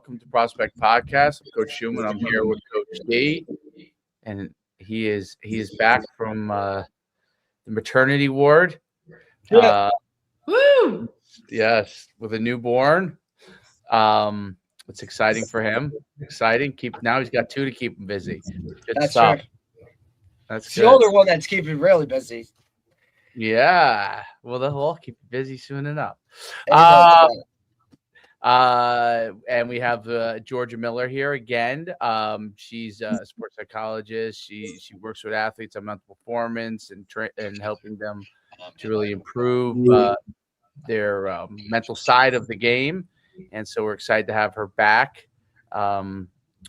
welcome to Prospect Podcast. I'm Coach Schumann. I'm here with Coach D, and he is back from the maternity ward. Woo! Yes, with a newborn. It's exciting for him. Exciting. Now he's got two to keep him busy. Good That's stuff. true. That's It's good. the older one that's keeping really busy. Yeah. Well, they'll all keep you busy soon enough. And we have Georgia Miller here again. She's a sports psychologist. She works with athletes on mental performance and helping them to really improve their mental side of the game. And so we're excited to have her back,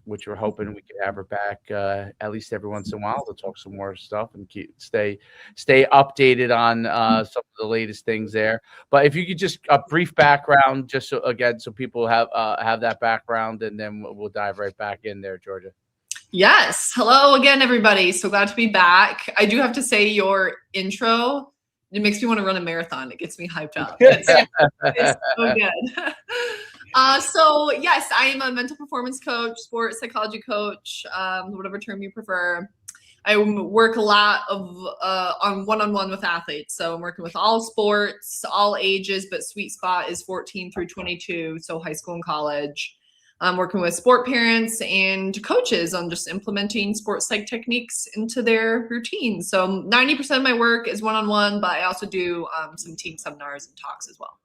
which we're hoping we can have her back at least every once in a while to talk some more stuff and stay updated on some of the latest things there. But if you could just a brief background, just so people have that background, and then we'll dive right back in there, Georgia. Yes. Hello again, everybody. So glad to be back. I do have to say your intro, it makes me want to run a marathon. It gets me hyped up. It's so good. So yes, I am a mental performance coach, sports psychology coach, whatever term you prefer. I work a lot on one-on-one with athletes. So I'm working with all sports, all ages, but sweet spot is 14 through 22. So high school and college. I'm working with sport parents and coaches on just implementing sports psych techniques into their routine. So 90% of my work is one-on-one, but I also do some team seminars and talks as well.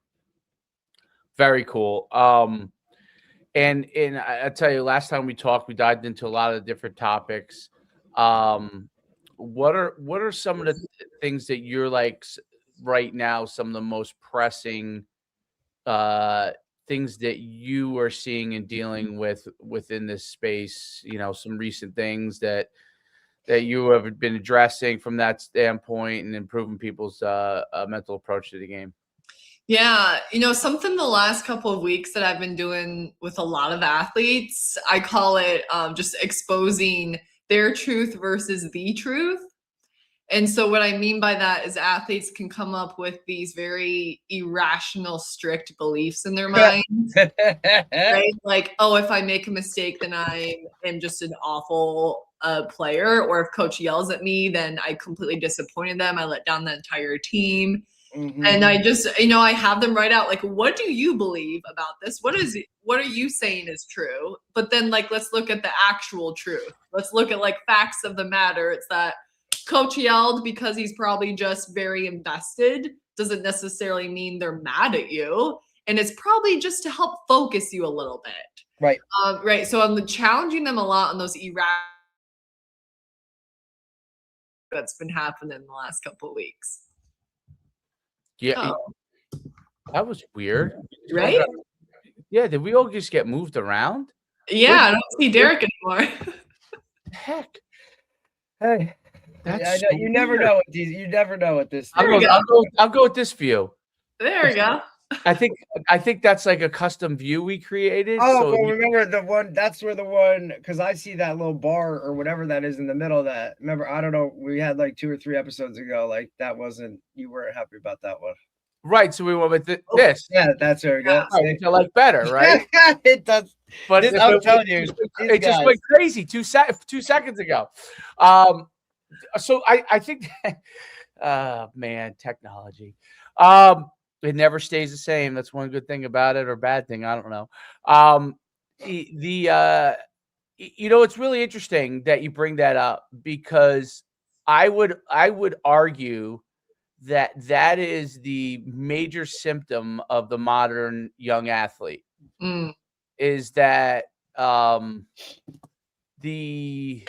Very cool. And I tell you, last time we talked, we dived into a lot of different topics. What are some of the things that you're like right now? Some of the most pressing things that you are seeing and dealing with within this space, some recent things that you have been addressing from that standpoint and improving people's mental approach to the game. Yeah, something the last couple of weeks that I've been doing with a lot of athletes, I call it just exposing their truth versus the truth. And so what I mean by that is athletes can come up with these very irrational, strict beliefs in their mind, right? Like, oh, if I make a mistake, then I am just an awful player. Or if coach yells at me, then I completely disappointed them. I let down the entire team. Mm-hmm. And I just, I have them write out, like, what do you believe about this? What are you saying is true? But then, like, let's look at the actual truth. Let's look at, like, facts of the matter. It's that coach yelled because he's probably just very invested. Doesn't necessarily mean they're mad at you. And it's probably just to help focus you a little bit. Right. Right. So I'm challenging them a lot on those that's been happening the last couple of weeks. Yeah. That was weird. Right? Yeah. Did we all just get moved around? Yeah. I don't see Derek anymore. Heck. Hey. That's so you never know what these. You never know what this. I'll go with this view. There we go. I think that's like a custom view we created. Oh, so well, remember the one? That's where the one, because I see that little bar or whatever that is in the middle. That, remember, I don't know. We had like 2 or 3 episodes ago. Like that wasn't. You weren't happy about that one. Right. So we went with this. Yeah, that's very good. Right, which I like better, right? It does. But I'm telling you, it just went crazy 2 seconds ago. So I think, man, technology. It never stays the same. That's one good thing about it, or bad thing. I don't know. It's really interesting that you bring that up, because I would argue that is the major symptom of the modern young athlete, is that the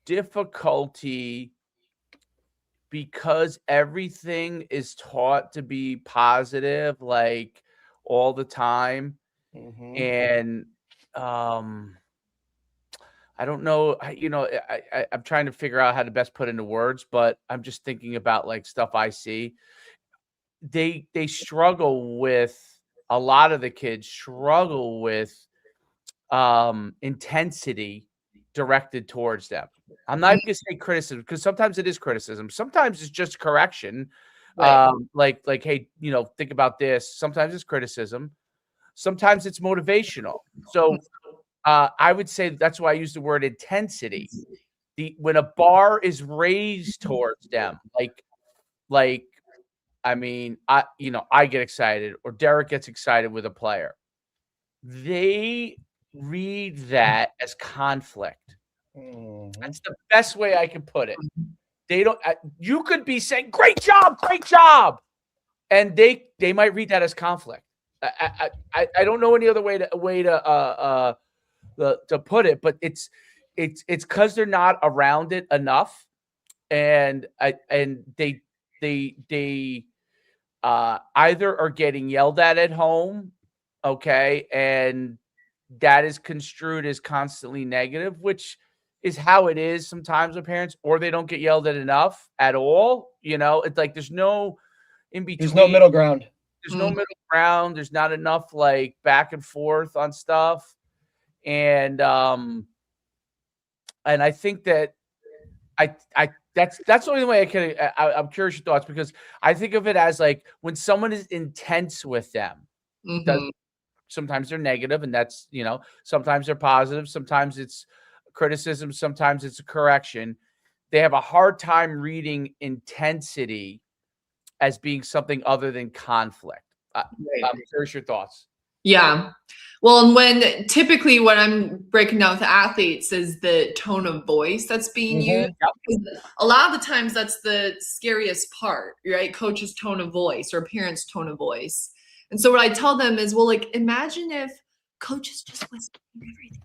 difficulty, because everything is taught to be positive, like all the time. Mm-hmm. And I don't know, I'm trying to figure out how to best put into words, but I'm just thinking about like stuff I see. They struggle with, a lot of the kids struggle with intensity directed towards them. I'm not going to say criticism, because sometimes it is criticism. Sometimes it's just correction. Right. Like, hey, think about this. Sometimes it's criticism. Sometimes it's motivational. So I would say that's why I use the word intensity. When a bar is raised towards them, like I mean, I get excited or Derek gets excited with a player. They read that as conflict. That's the best way I can put it. They don't. You could be saying, great job," and they might read that as conflict. I don't know any other way to put it, but it's because they're not around it enough, and they either are getting yelled at home, okay, and that is construed as constantly negative, which is how it is sometimes with parents, or they don't get yelled at enough at all. It's like there's no in between. There's no middle ground. There's no middle ground. There's not enough like back and forth on stuff. And I think that that's the only way I'm curious your thoughts, because I think of it as like when someone is intense with them, sometimes they're negative, and that's, sometimes they're positive, sometimes it's criticism, sometimes it's a correction. They have a hard time reading intensity as being something other than conflict. I'm curious your thoughts. Yeah. Well, and typically what I'm breaking down with athletes is the tone of voice that's being used. A lot of the times that's the scariest part, right? Coach's tone of voice or parents' tone of voice. And so what I tell them is, well, like, imagine if coaches just whisper everything.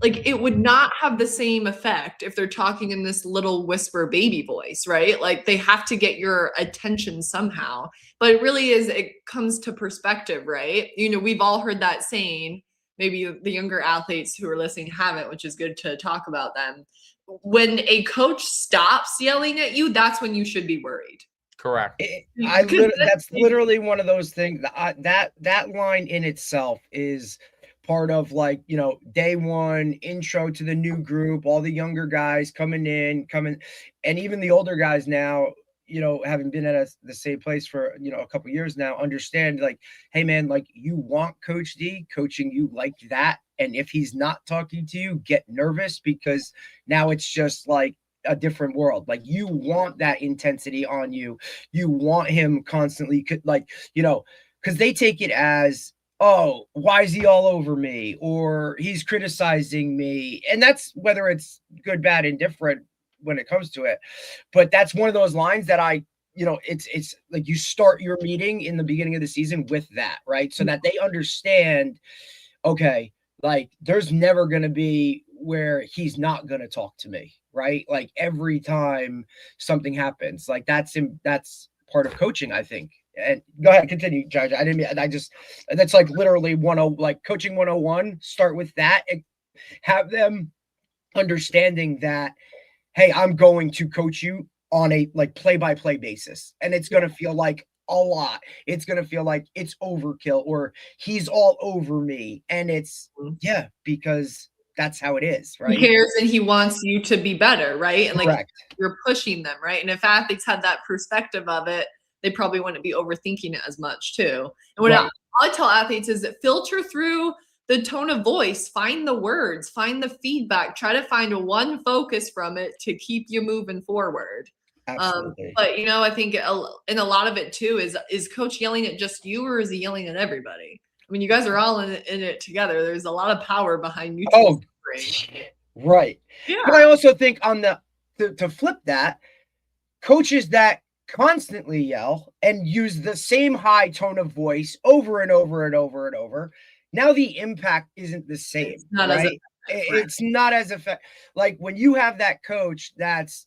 Like, it would not have the same effect if they're talking in this little whisper baby voice, right? Like, they have to get your attention somehow. But it really is, it comes to perspective, right? We've all heard that saying. Maybe the younger athletes who are listening haven't, which is good to talk about them. When a coach stops yelling at you, that's when you should be worried. Correct. That's literally one of those things. That line in itself is part of, like, day one intro to the new group, all the younger guys coming, and even the older guys now, having been at the same place for, a couple years now, understand, like, hey man, like, you want Coach D coaching you like that. And if he's not talking to you, get nervous, because now it's just like a different world. Like, you want that intensity on you. You want him constantly, like, because they take it as, oh, why is he all over me? Or he's criticizing me. And that's whether it's good, bad, indifferent when it comes to it. But that's one of those lines that it's like you start your meeting in the beginning of the season with that, right? So that they understand, okay, like, there's never going to be where he's not going to talk to me, right? Like, every time something happens, like, that's part of coaching, I think. And go ahead, continue, Judge. That's like literally like coaching 101. Start with that and have them understanding that, hey, I'm going to coach you on a like play-by-play basis, and it's going to feel like a lot. It's going to feel like it's overkill, or he's all over me. And it's, because that's how it is, right? He cares and he wants you to be better, right? And Correct. like, you're pushing them, right? And if athletes had that perspective of it, they probably wouldn't be overthinking it as much too. And what I tell athletes is that filter through the tone of voice, find the words, find the feedback, try to find one focus from it to keep you moving forward. Absolutely. But I think and a lot of it too is coach yelling at just you, or is he yelling at everybody? I mean, you guys are all in it together. There's a lot of power behind mutual right. Yeah. But I also think on to flip that, coaches that constantly yell and use the same high tone of voice over and over and over and over, now the impact isn't the same, right? It's not as effective. Like, when you have that coach that's,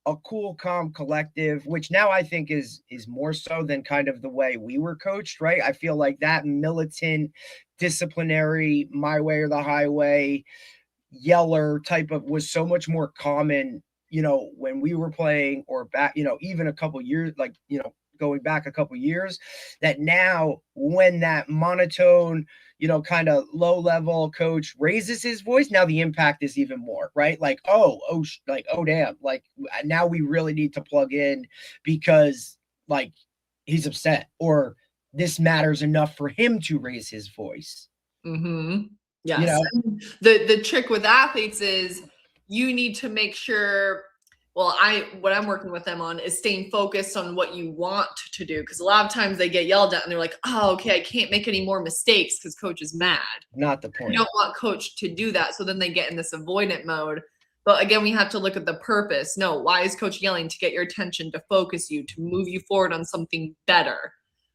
a cool, calm, collective, which now I think is more so than kind of the way we were coached, right? I feel like that militant, disciplinary, my way or the highway, yeller type of was so much more common, when we were playing, or back, even a couple years, like, going back a couple years, that now when that monotone, kind of low level coach raises his voice, now the impact is even more, right? Like, oh damn, like, now we really need to plug in, because like, he's upset, or this matters enough for him to raise his voice. Yes. You know? The trick with athletes is you need to make sure, well, what I'm working with them on is staying focused on what you want to do. Because a lot of times they get yelled at and they're like, oh, okay, I can't make any more mistakes because coach is mad. Not the point. You don't want coach to do that. So then they get in this avoidant mode. But again, we have to look at the purpose. No, why is coach yelling? To get your attention, to focus you, to move you forward on something better.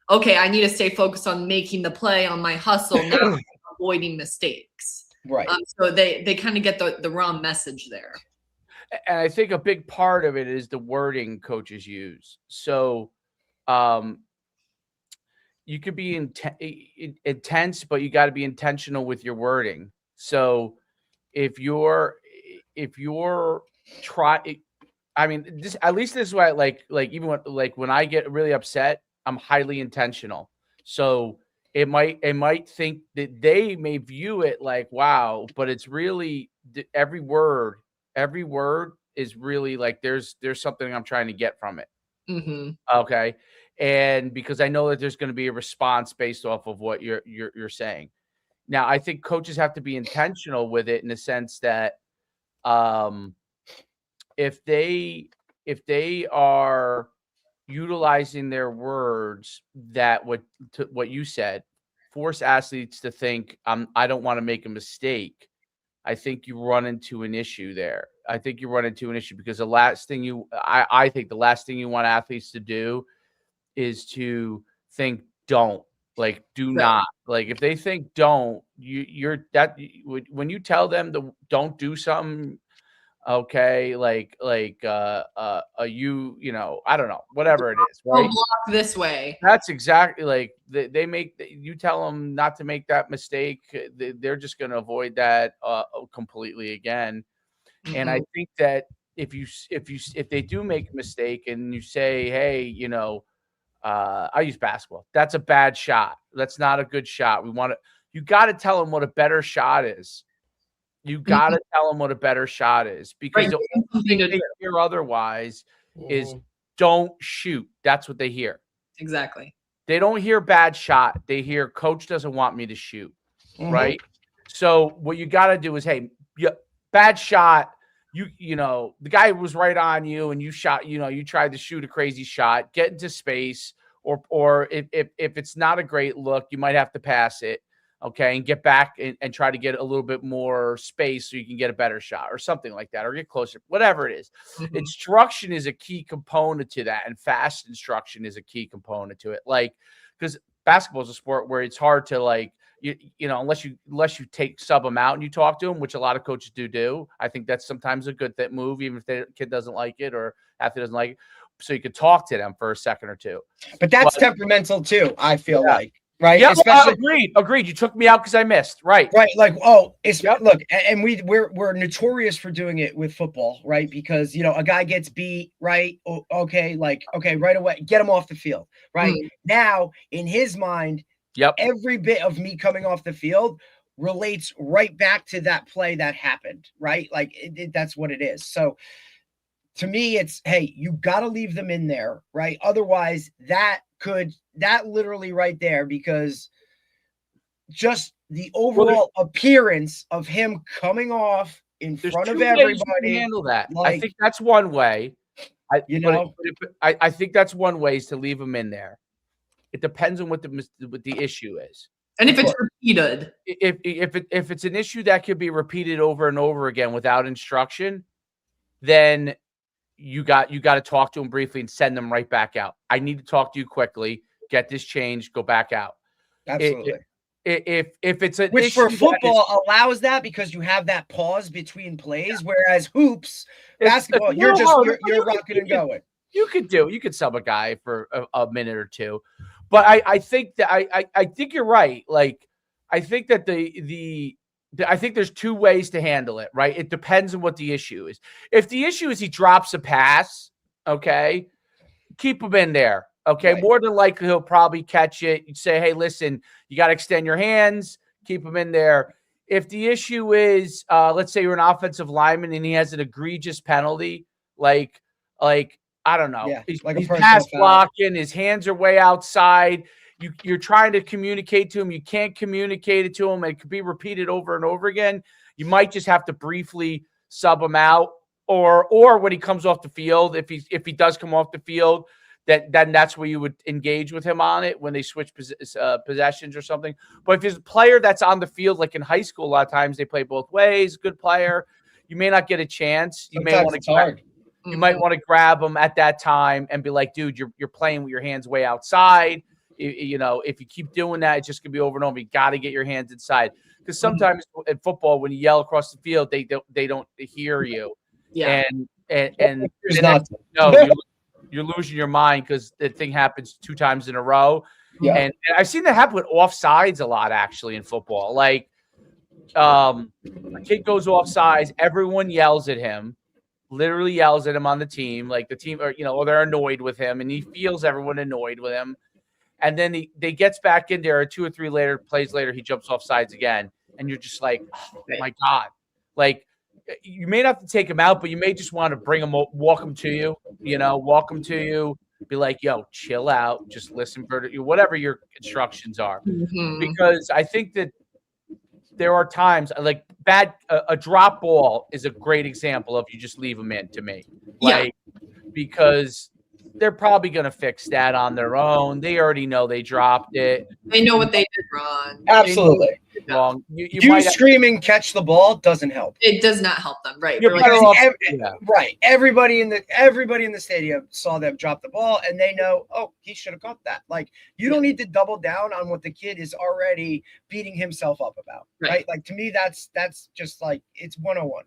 Okay, I need to stay focused on making the play, on my hustle, not avoiding mistakes. Right. So they kind of get the wrong message there. And I think a big part of it is the wording coaches use. So you could be intense, but you got to be intentional with your wording. So if you're I mean, this, at least this is why, like even when I get really upset, I'm highly intentional. So it might think that they may view it like, wow, but it's really every word is really like, there's something I'm trying to get from it. Okay. And because I know that there's going to be a response based off of what you're saying. Now, I think coaches have to be intentional with it in the sense that if they are utilizing their words that what you said, force athletes to think, I don't want to make a mistake, I think you run into an issue there. I think you run into an issue because the last thing I think the last thing you want athletes to do is to think don't. Like, do not. Like, if they think don't, when you tell them to don't do something, okay, you know, I don't know, whatever it is, right? Block this way. That's exactly like they make you tell them not to make that mistake. They're just going to avoid that completely again. And I think that if they do make a mistake and you say, hey, you know, I use basketball. That's a bad shot. That's not a good shot. You got to tell them what a better shot is. You got to tell them what a better shot is, because the only thing they hear otherwise is don't shoot. That's what they hear. Exactly. They don't hear bad shot. They hear coach doesn't want me to shoot. Right. So what you got to do is, hey, bad shot. You know, the guy was right on you and you shot, you know, you tried to shoot a crazy shot, get into space, or if it's not a great look, you might have to pass it. Okay. And get back and try to get a little bit more space so you can get a better shot or something like that, or get closer, whatever it is. Instruction is a key component to that. And fast instruction is a key component to it. Like, because basketball is a sport where it's hard to, like, you know, unless you sub them out and you talk to them, which a lot of coaches do. I think that's sometimes a good move, even if the kid doesn't like it or athlete doesn't like it. So you could talk to them for a second or two. But that's temperamental too, I feel like. Right. Yeah, agreed. You took me out because I missed. Right. Like, look, and we're notorious for doing it with football, right? Because, you know, a guy gets beat, right? Okay, right away, get him off the field, right? Now, in his mind, every bit of me coming off the field relates right back to that play that happened, right? Like that's what it is. So to me, it's, hey, you got to leave them in there, right? Otherwise, that literally right there, because just the overall appearance of him coming off in front of everybody. Handle that. Like, I think that's one way. I think that's one way, is to leave him in there. It depends on what the issue is. And if it's repeated, if it's an issue that could be repeated over and over again without instruction, then you got to talk to them briefly and send them right back out. I need to talk to you quickly. Get this changed. Go back out. Absolutely. If it's a which for football allows that, because you have that pause between plays, whereas hoops, basketball, you're rocking and going. You could sub a guy for a minute or two, but I think that I think you're right. Like, I think that I think there's two ways to handle it, right? It depends on what the issue is. If the issue is he drops a pass, okay, keep him in there. Okay, more than likely he'll probably catch it. You say, hey, listen, you got to extend your hands, keep him in there. If the issue is, let's say you're an offensive lineman and he has an egregious penalty, like I don't know, he's pass blocking, his hands are way outside. you're trying to communicate to him, you can't communicate it to him, it could be repeated over and over again. You might just have to briefly sub him out, or when he comes off the field, if he does come off the field, then that's where you would engage with him on it when they switch possessions or something. But if there's a player that's on the field, like in high school, a lot of times they play both ways, good player, you may not get a chance. You may want to you might want to grab him at that time and be like, dude, you're playing with your hands way outside. You know, if you keep doing that, it's just gonna be over and over. You got to get your hands inside, because sometimes in football, when you yell across the field, they don't hear you. Yeah. And you're losing your mind because the thing happens 2 times in a row. Yeah. And I've seen that happen with offsides a lot, actually, in football. Like, a kid goes offsides, everyone yells at him, literally yells at him on the team, like the team, or they're annoyed with him, and he feels everyone annoyed with him. And then they gets back in there 2 or 3 plays later, he jumps off sides again. And you're just like, oh my God. Like, you may not have to take him out, but you may just want to bring him, walk him to you, be like, yo, chill out. Just listen for whatever your instructions are. Because I think that there are times like a drop ball is a great example of you just leave them in, to me. Like, because they're probably going to fix that on their own. They already know they dropped it. They know what they did wrong. Absolutely. Wrong. You screaming catch the ball doesn't help. It does not help them, right? You're like, better off, right. Everybody in the stadium saw them drop the ball, and they know, oh, he should have caught that. Like, you don't need to double down on what the kid is already beating himself up about, right? Like, to me, that's just like, it's 101.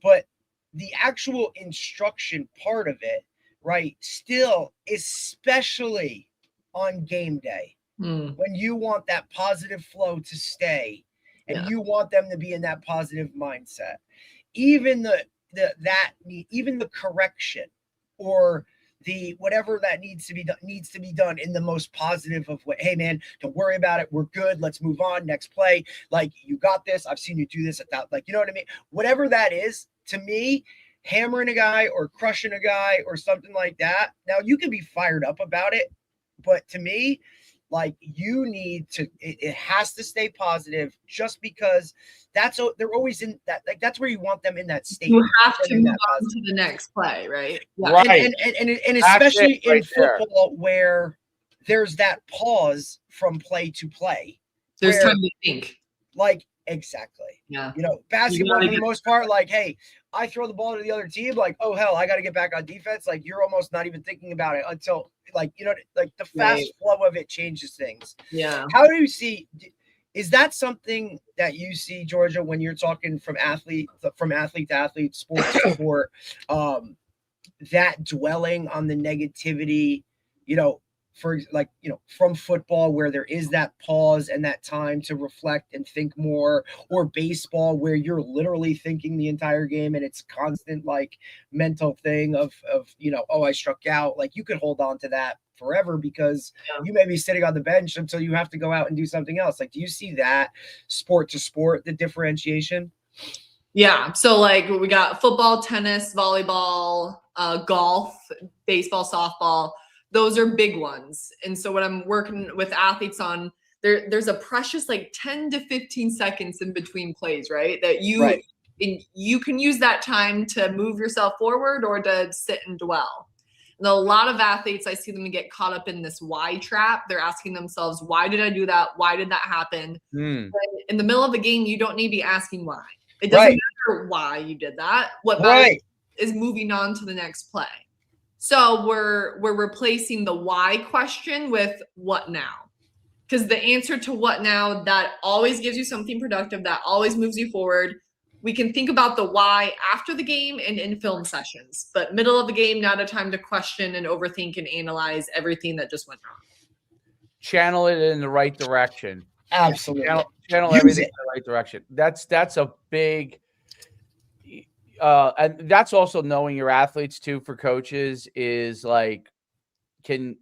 But the actual instruction part of it, right, still, especially on game day, when you want that positive flow to stay and you want them to be in that positive mindset, even the correction or the whatever that needs to be done in the most positive of way. Hey man, don't worry about it. We're good. Let's move on. Next play. Like, you got this. I've seen you do this at that. Like, you know what I mean? Whatever that is, to me, hammering a guy or crushing a guy or something like that. Now, you can be fired up about it, but to me, like, you need to, it has to stay positive, just because they're always in that, like, that's where you want them in that state. You have to move on to the next play, right? Yeah. Right. And especially in football, where there's that pause from play to play. There's time to think. Like, exactly. Yeah. Basketball for the most part, like, hey, I throw the ball to the other team, like, oh hell, I got to get back on defense. Like, you're almost not even thinking about it until, like, like the fast flow of it changes things. Yeah. How do you see? Is that something that you see, Georgia, when you're talking from athlete to athlete, sport to sport, that dwelling on the negativity, from football, where there is that pause and that time to reflect and think more, or baseball, where you're literally thinking the entire game and it's constant, like, mental thing of oh, I struck out. Like, you could hold on to that forever, because you may be sitting on the bench until you have to go out and do something else. Like, do you see that sport to sport, the differentiation? Yeah. So, like, we got football, tennis, volleyball, golf, baseball, softball. Those are big ones. And so when I'm working with athletes on, there's a precious, like, 10 to 15 seconds in between plays, right? That you can use that time to move yourself forward or to sit and dwell. And a lot of athletes, I see them get caught up in this why trap. They're asking themselves, why did I do that? Why did that happen? In the middle of a game, you don't need to be asking why. It doesn't matter why you did that. What matters is moving on to the next play. So we're replacing the why question with what now? Because the answer to what now, that always gives you something productive, that always moves you forward. We can think about the why after the game and in film sessions, but middle of the game, not a time to question and overthink and analyze everything that just went wrong. Channel it in the right direction. Absolutely. Channel everything in the right direction. That's a big, and that's also knowing your athletes too, for coaches, is like, can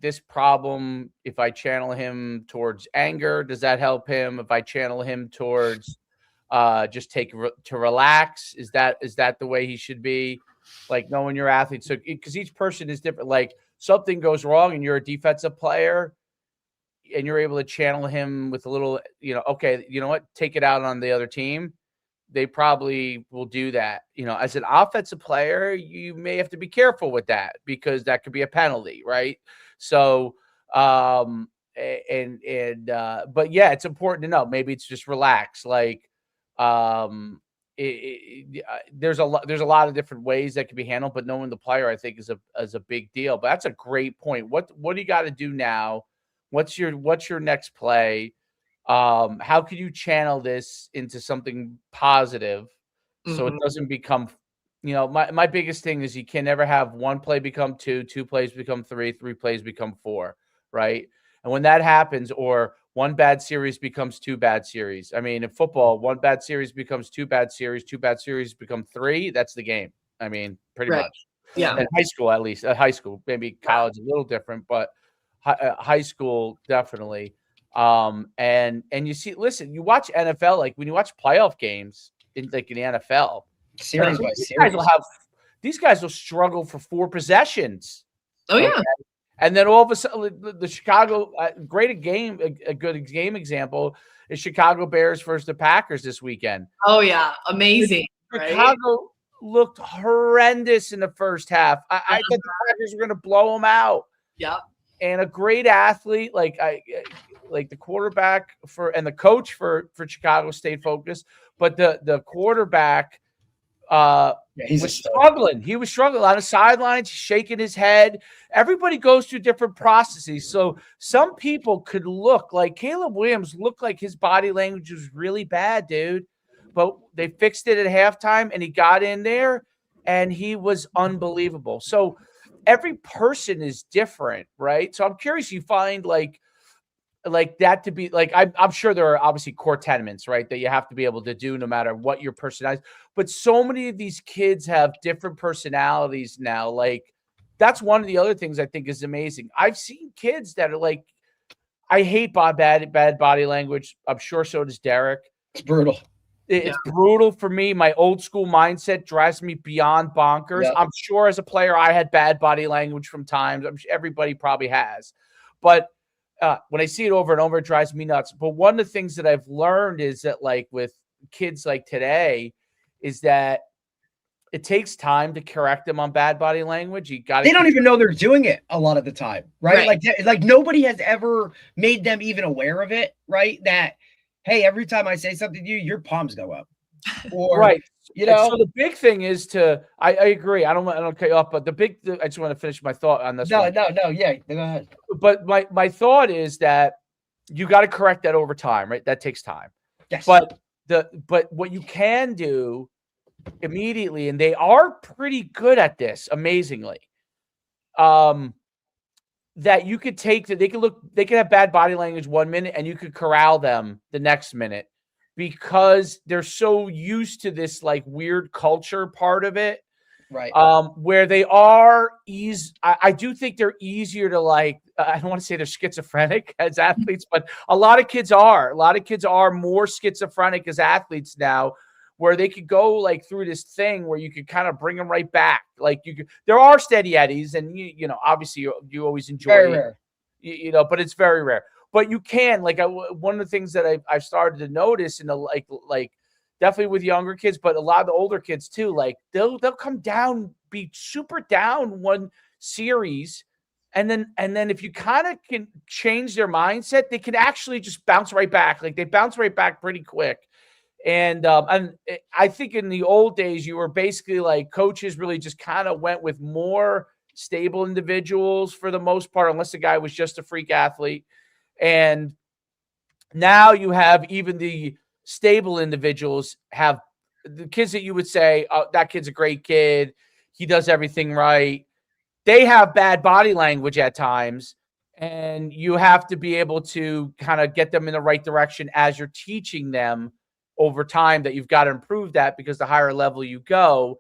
this problem, if I channel him towards anger, does that help him? If I channel him towards just to relax, is that the way he should be? Like, knowing your athletes, so because each person is different. Like, something goes wrong and you're a defensive player, and you're able to channel him with a little, okay, you know what, take it out on the other team, they probably will do that. As an offensive player, you may have to be careful with that because that could be a penalty, right? So, but yeah, it's important to know. Maybe it's just relax. Like, there's a lot of different ways that can be handled, but knowing the player, I think, is a big deal. But that's a great point. What do you got to do now? What's your next play? How can you channel this into something positive so it doesn't become, my biggest thing is you can never have one play become two plays become three plays become four, right? And when that happens, or one bad series becomes two bad series. I mean, in football, one bad series becomes two bad series become three. That's the game. I mean, pretty Right. much. Yeah. In high school, at least. At high school, maybe college a little different, but high school definitely. And you see, listen, you watch NFL, like when you watch playoff games in the NFL, series by these series, these guys will struggle for 4 possessions. Oh yeah. Okay? And then all of a sudden, the Chicago, a good game example is Chicago Bears versus the Packers this weekend. Oh yeah, amazing. Chicago looked horrendous in the first half. I thought the Packers were going to blow them out. Yeah. And a great athlete, like the quarterback and the coach for Chicago stayed focused, but the quarterback was struggling. He was struggling on the sidelines, shaking his head. Everybody goes through different processes. So some people could look like Caleb Williams looked like his body language was really bad, dude. But they fixed it at halftime, and he got in there, and he was unbelievable. So every person is different, right? So I'm curious, you find like that to be like, I'm sure there are obviously core tenements, right, that you have to be able to do no matter what your personality is. But so many of these kids have different personalities now. Like, that's one of the other things I think is amazing. I've seen kids that are like, I hate bad body language. I'm sure so does Derek. It's brutal. It's brutal for me. My old school mindset drives me beyond bonkers. Yep. I'm sure as a player, I had bad body language from times. I'm sure everybody probably has. But when I see it over and over, it drives me nuts. But one of the things that I've learned is that, like, with kids like today, is that it takes time to correct them on bad body language. They don't even know they're doing it a lot of the time, right? Like nobody has ever made them even aware of it, right? That, hey, every time I say something to you, your palms go up. Or, right. So the big thing is I agree. I don't cut you off, but I just want to finish my thought on this. No. Yeah. Go ahead. But my thought is that you got to correct that over time, right? That takes time. Yes. But what you can do immediately, and they are pretty good at this, amazingly, that you could take that they could have bad body language 1 minute and you could corral them the next minute, because they're so used to this like weird culture part of it, right? Where they are I do think they're easier to, like, I don't want to say they're schizophrenic as athletes, but a lot of kids are more schizophrenic as athletes now, where they could go like through this thing where you could kind of bring them right back. Like there are steady eddies, and obviously you always enjoy very rare. But it's very rare. But you can, like, one of the things that I've started to notice in the like definitely with younger kids, but a lot of the older kids too, like they'll come down, be super down one series, and then if you kind of can change their mindset, they can actually just bounce right back. Like, they bounce right back pretty quick. And I think in the old days, you were basically like, coaches really just kind of went with more stable individuals for the most part, unless the guy was just a freak athlete. And now you have even the stable individuals have the kids that you would say, oh, that kid's a great kid, he does everything right. They have bad body language at times, and you have to be able to kind of get them in the right direction as you're teaching them over time, that you've got to improve that, because the higher level you go,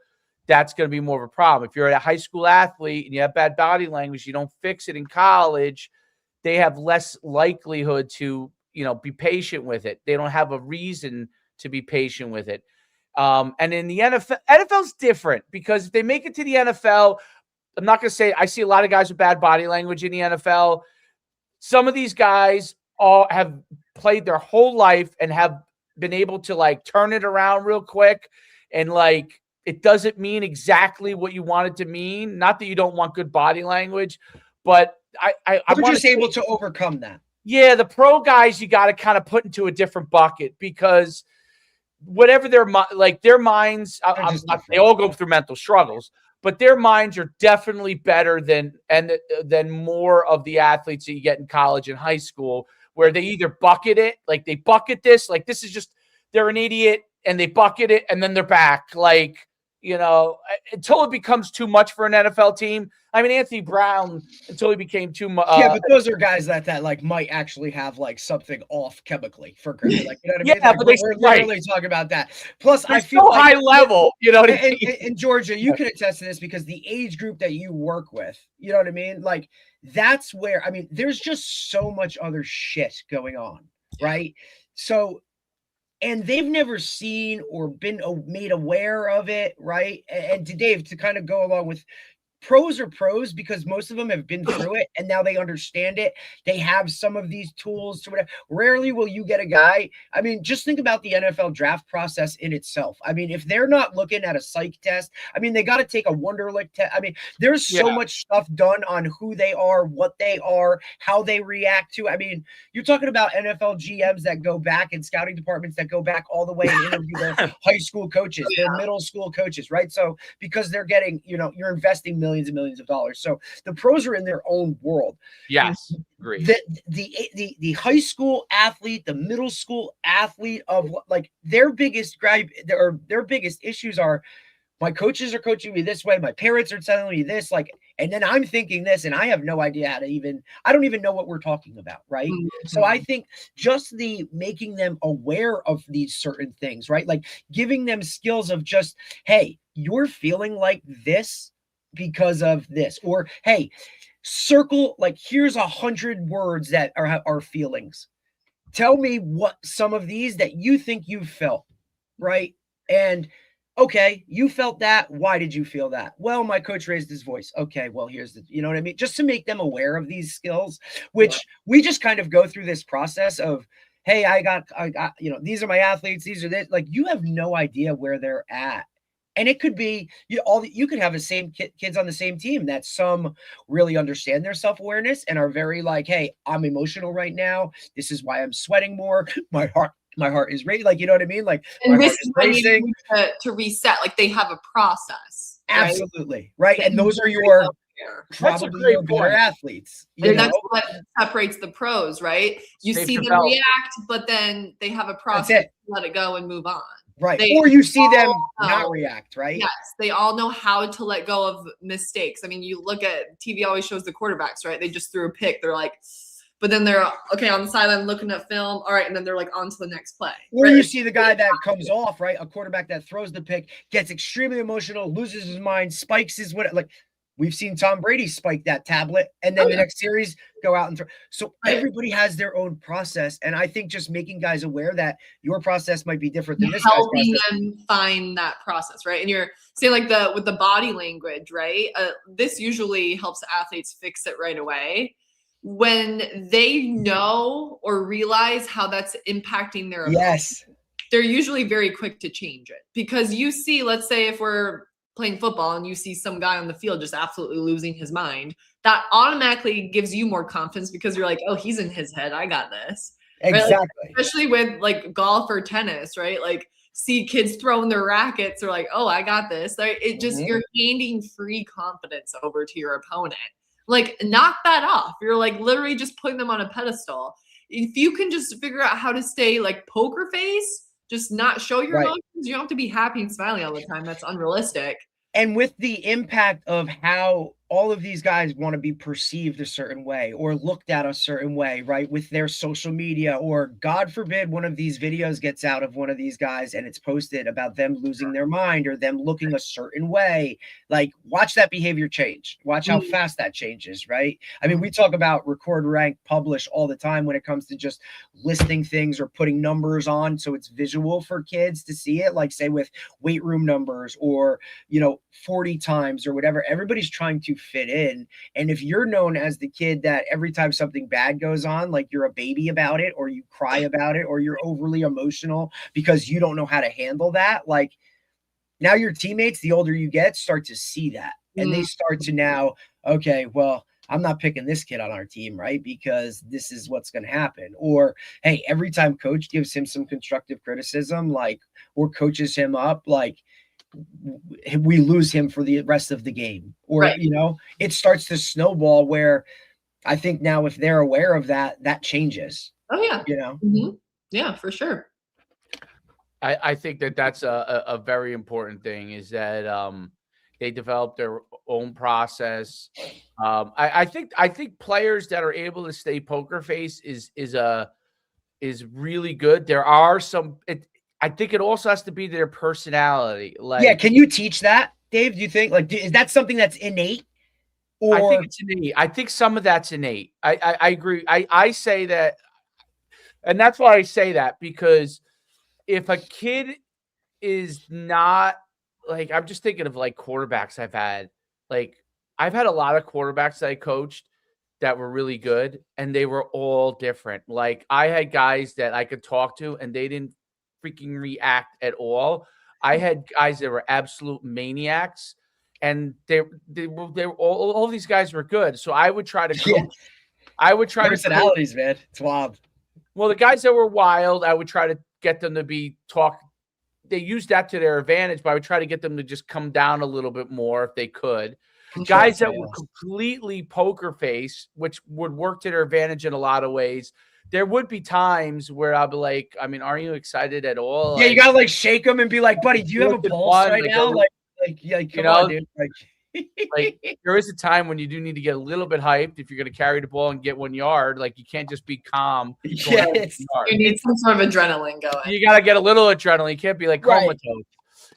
that's going to be more of a problem. If you're a high school athlete and you have bad body language, you don't fix it in college, they have less likelihood to, be patient with it. They don't have a reason to be patient with it. And in the NFL's different, because if they make it to the NFL, I'm not going to say I see a lot of guys with bad body language in the NFL. some of these guys all have played their whole life and have been able to like turn it around real quick. And like, it doesn't mean exactly what you want it to mean. Not that you don't want good body language, but I We're want just able to overcome that. Yeah, the pro guys you got to kind of put into a different bucket because whatever their minds, they all go through mental struggles, but their minds are definitely better than more of the athletes that you get in college and high school, where they either bucket it, like they bucket this, like this is just they're an idiot, and they bucket it, and then they're back, like, you know, until it becomes too much for an NFL team. I mean, Anthony Brown, until he became too much. Yeah, but those are guys that like might actually have like something off chemically for granted. Like, you know what I mean? Yeah, Like, but we're literally talking about that. Plus, they're I feel so like high level, you know what I mean? And Georgia, you can attest to this because the age group that you work with, you know what I mean? Like, that's where, I mean, there's just so much other shit going on, right? So, and they've never seen or been made aware of it, right? And to Dave, to kind of go along with pros are pros because most of them have been through it and now they understand it. They have some of these tools to whatever. Rarely will you get a guy. I mean, just think about the NFL draft process in itself. I mean, if they're not looking at a psych test, I mean, they got to take a Wonderlic test. I mean, there's so much stuff done on who they are, what they are, how they react to. I mean, you're talking about NFL GMs that go back and scouting departments that go back all the way and interview their high school coaches, their middle school coaches, right? So because they're getting, you know, you're investing millions and millions of dollars. So the pros are in their own world. Yes, great. The high school athlete, the middle school athlete of like their biggest gripe or their biggest issues are my coaches are coaching me this way, my parents are telling me this, like, and then I'm thinking this, and I have no idea how to I don't even know what we're talking about, right? Mm-hmm. So I think just the making them aware of these certain things, right? Like giving them skills of just, hey, you're feeling like this because of this, or hey, circle, like here's 100 words that are feelings. Tell me what some of these that you think you felt, right? And okay, you felt that. Why did you feel that? Well, my coach raised his voice. Okay, well, here's the, you know what I mean? Just to make them aware of these skills, which we just kind of go through this process of, hey, I got, you know, these are my athletes. These are this. Like, you have no idea where they're at. And it could be you could have the same kids on the same team that some really understand their self-awareness and are very like, hey, I'm emotional right now. This is why I'm sweating more. My heart is racing. Like, you know what I mean? Like, and this is racing to reset. Like they have a process. Absolutely. Right. And those are your probably your better athletes. And that's what separates the pros, right? You see them react, but then they have a process to let it go and move on. Right. Or you see them not react, right? Yes. They all know how to let go of mistakes. I mean, you look at TV always shows the quarterbacks, right? They just threw a pick. They're like, but then they're okay on the sideline looking at film. All right. And then they're like on to the next play. Or you see the guy that comes off, right? A quarterback that throws the pick, gets extremely emotional, loses his mind, spikes his what, like we've seen Tom Brady spike that tablet and then the next series go out and throw. So everybody has their own process. And I think just making guys aware that your process might be different than this guy's process. Helping them find that process, right? And you're saying like with the body language, right? This usually helps athletes fix it right away. When they know or realize how that's impacting their opponent, they're usually very quick to change it. Because you see, let's say if we're playing football and you see some guy on the field just absolutely losing his mind, that automatically gives you more confidence because you're like, oh, he's in his head. I got this. Exactly. Right? Like, especially with like golf or tennis, right? Like see kids throwing their rackets. They're like, oh, I got this. Like, it just, you're handing free confidence over to your opponent. Like knock that off. You're like literally just putting them on a pedestal. If you can just figure out how to stay like poker face, just not show your emotions. You don't have to be happy and smiling all the time. That's unrealistic. And with the impact of how all of these guys want to be perceived a certain way or looked at a certain way, right? With their social media, or God forbid, one of these videos gets out of one of these guys and it's posted about them losing their mind or them looking a certain way. Like, watch that behavior change. Watch how fast that changes, right? I mean, we talk about record, rank, publish all the time when it comes to just listing things or putting numbers on so it's visual for kids to see it, like say with weight room numbers or, you know, 40 times or whatever. Everybody's trying to fit in. And if you're known as the kid that every time something bad goes on, like you're a baby about it, or you cry about it, or you're overly emotional because you don't know how to handle that, like now your teammates, the older you get, start to see that. And they start to now, okay, well, I'm not picking this kid on our team, right? Because this is what's going to happen. Or, hey, every time coach gives him some constructive criticism, like, or coaches him up, like, we lose him for the rest of the game. Or, Right. you know, it starts to snowball where I think now if they're aware of that, that changes. Oh, yeah. You know? Yeah, for sure. I think that that's a very important thing is that they develop their own process. I think players that are able to stay poker face is really good. There are some. I think it also has to be their personality. Like, yeah, can you teach that, Dave? Do you think is that something that's innate? Or I think it's innate. I think some of that's innate. I agree. I say that, and that's why I say that, because if a kid is not, like, I'm just thinking of like quarterbacks I've had. Like, I've had a lot of quarterbacks that I coached that were really good, and they were all different. Like, I had guys that I could talk to and they didn't freaking react at all. I had guys that were absolute maniacs, and they were all these guys were good. So I would try to coach. I would try personalities, to man. It's wild. Well, the guys that were wild, I would try to get them to talk. They used that to their advantage, but I would try to get them to just come down a little bit more if they could. Guys that were completely poker face, which would work to their advantage in a lot of ways. There would be times where I'll be like, I mean, are you excited at all? Yeah, you gotta like shake them and be like, buddy, do you have a pulse right now? Like, come on, dude. Like, there is a time when you do need to get a little bit hyped if you're going to carry the ball and get 1 yard. Like, you can't just be calm. You need some sort of adrenaline going. You got to get a little adrenaline. You can't be like comatose,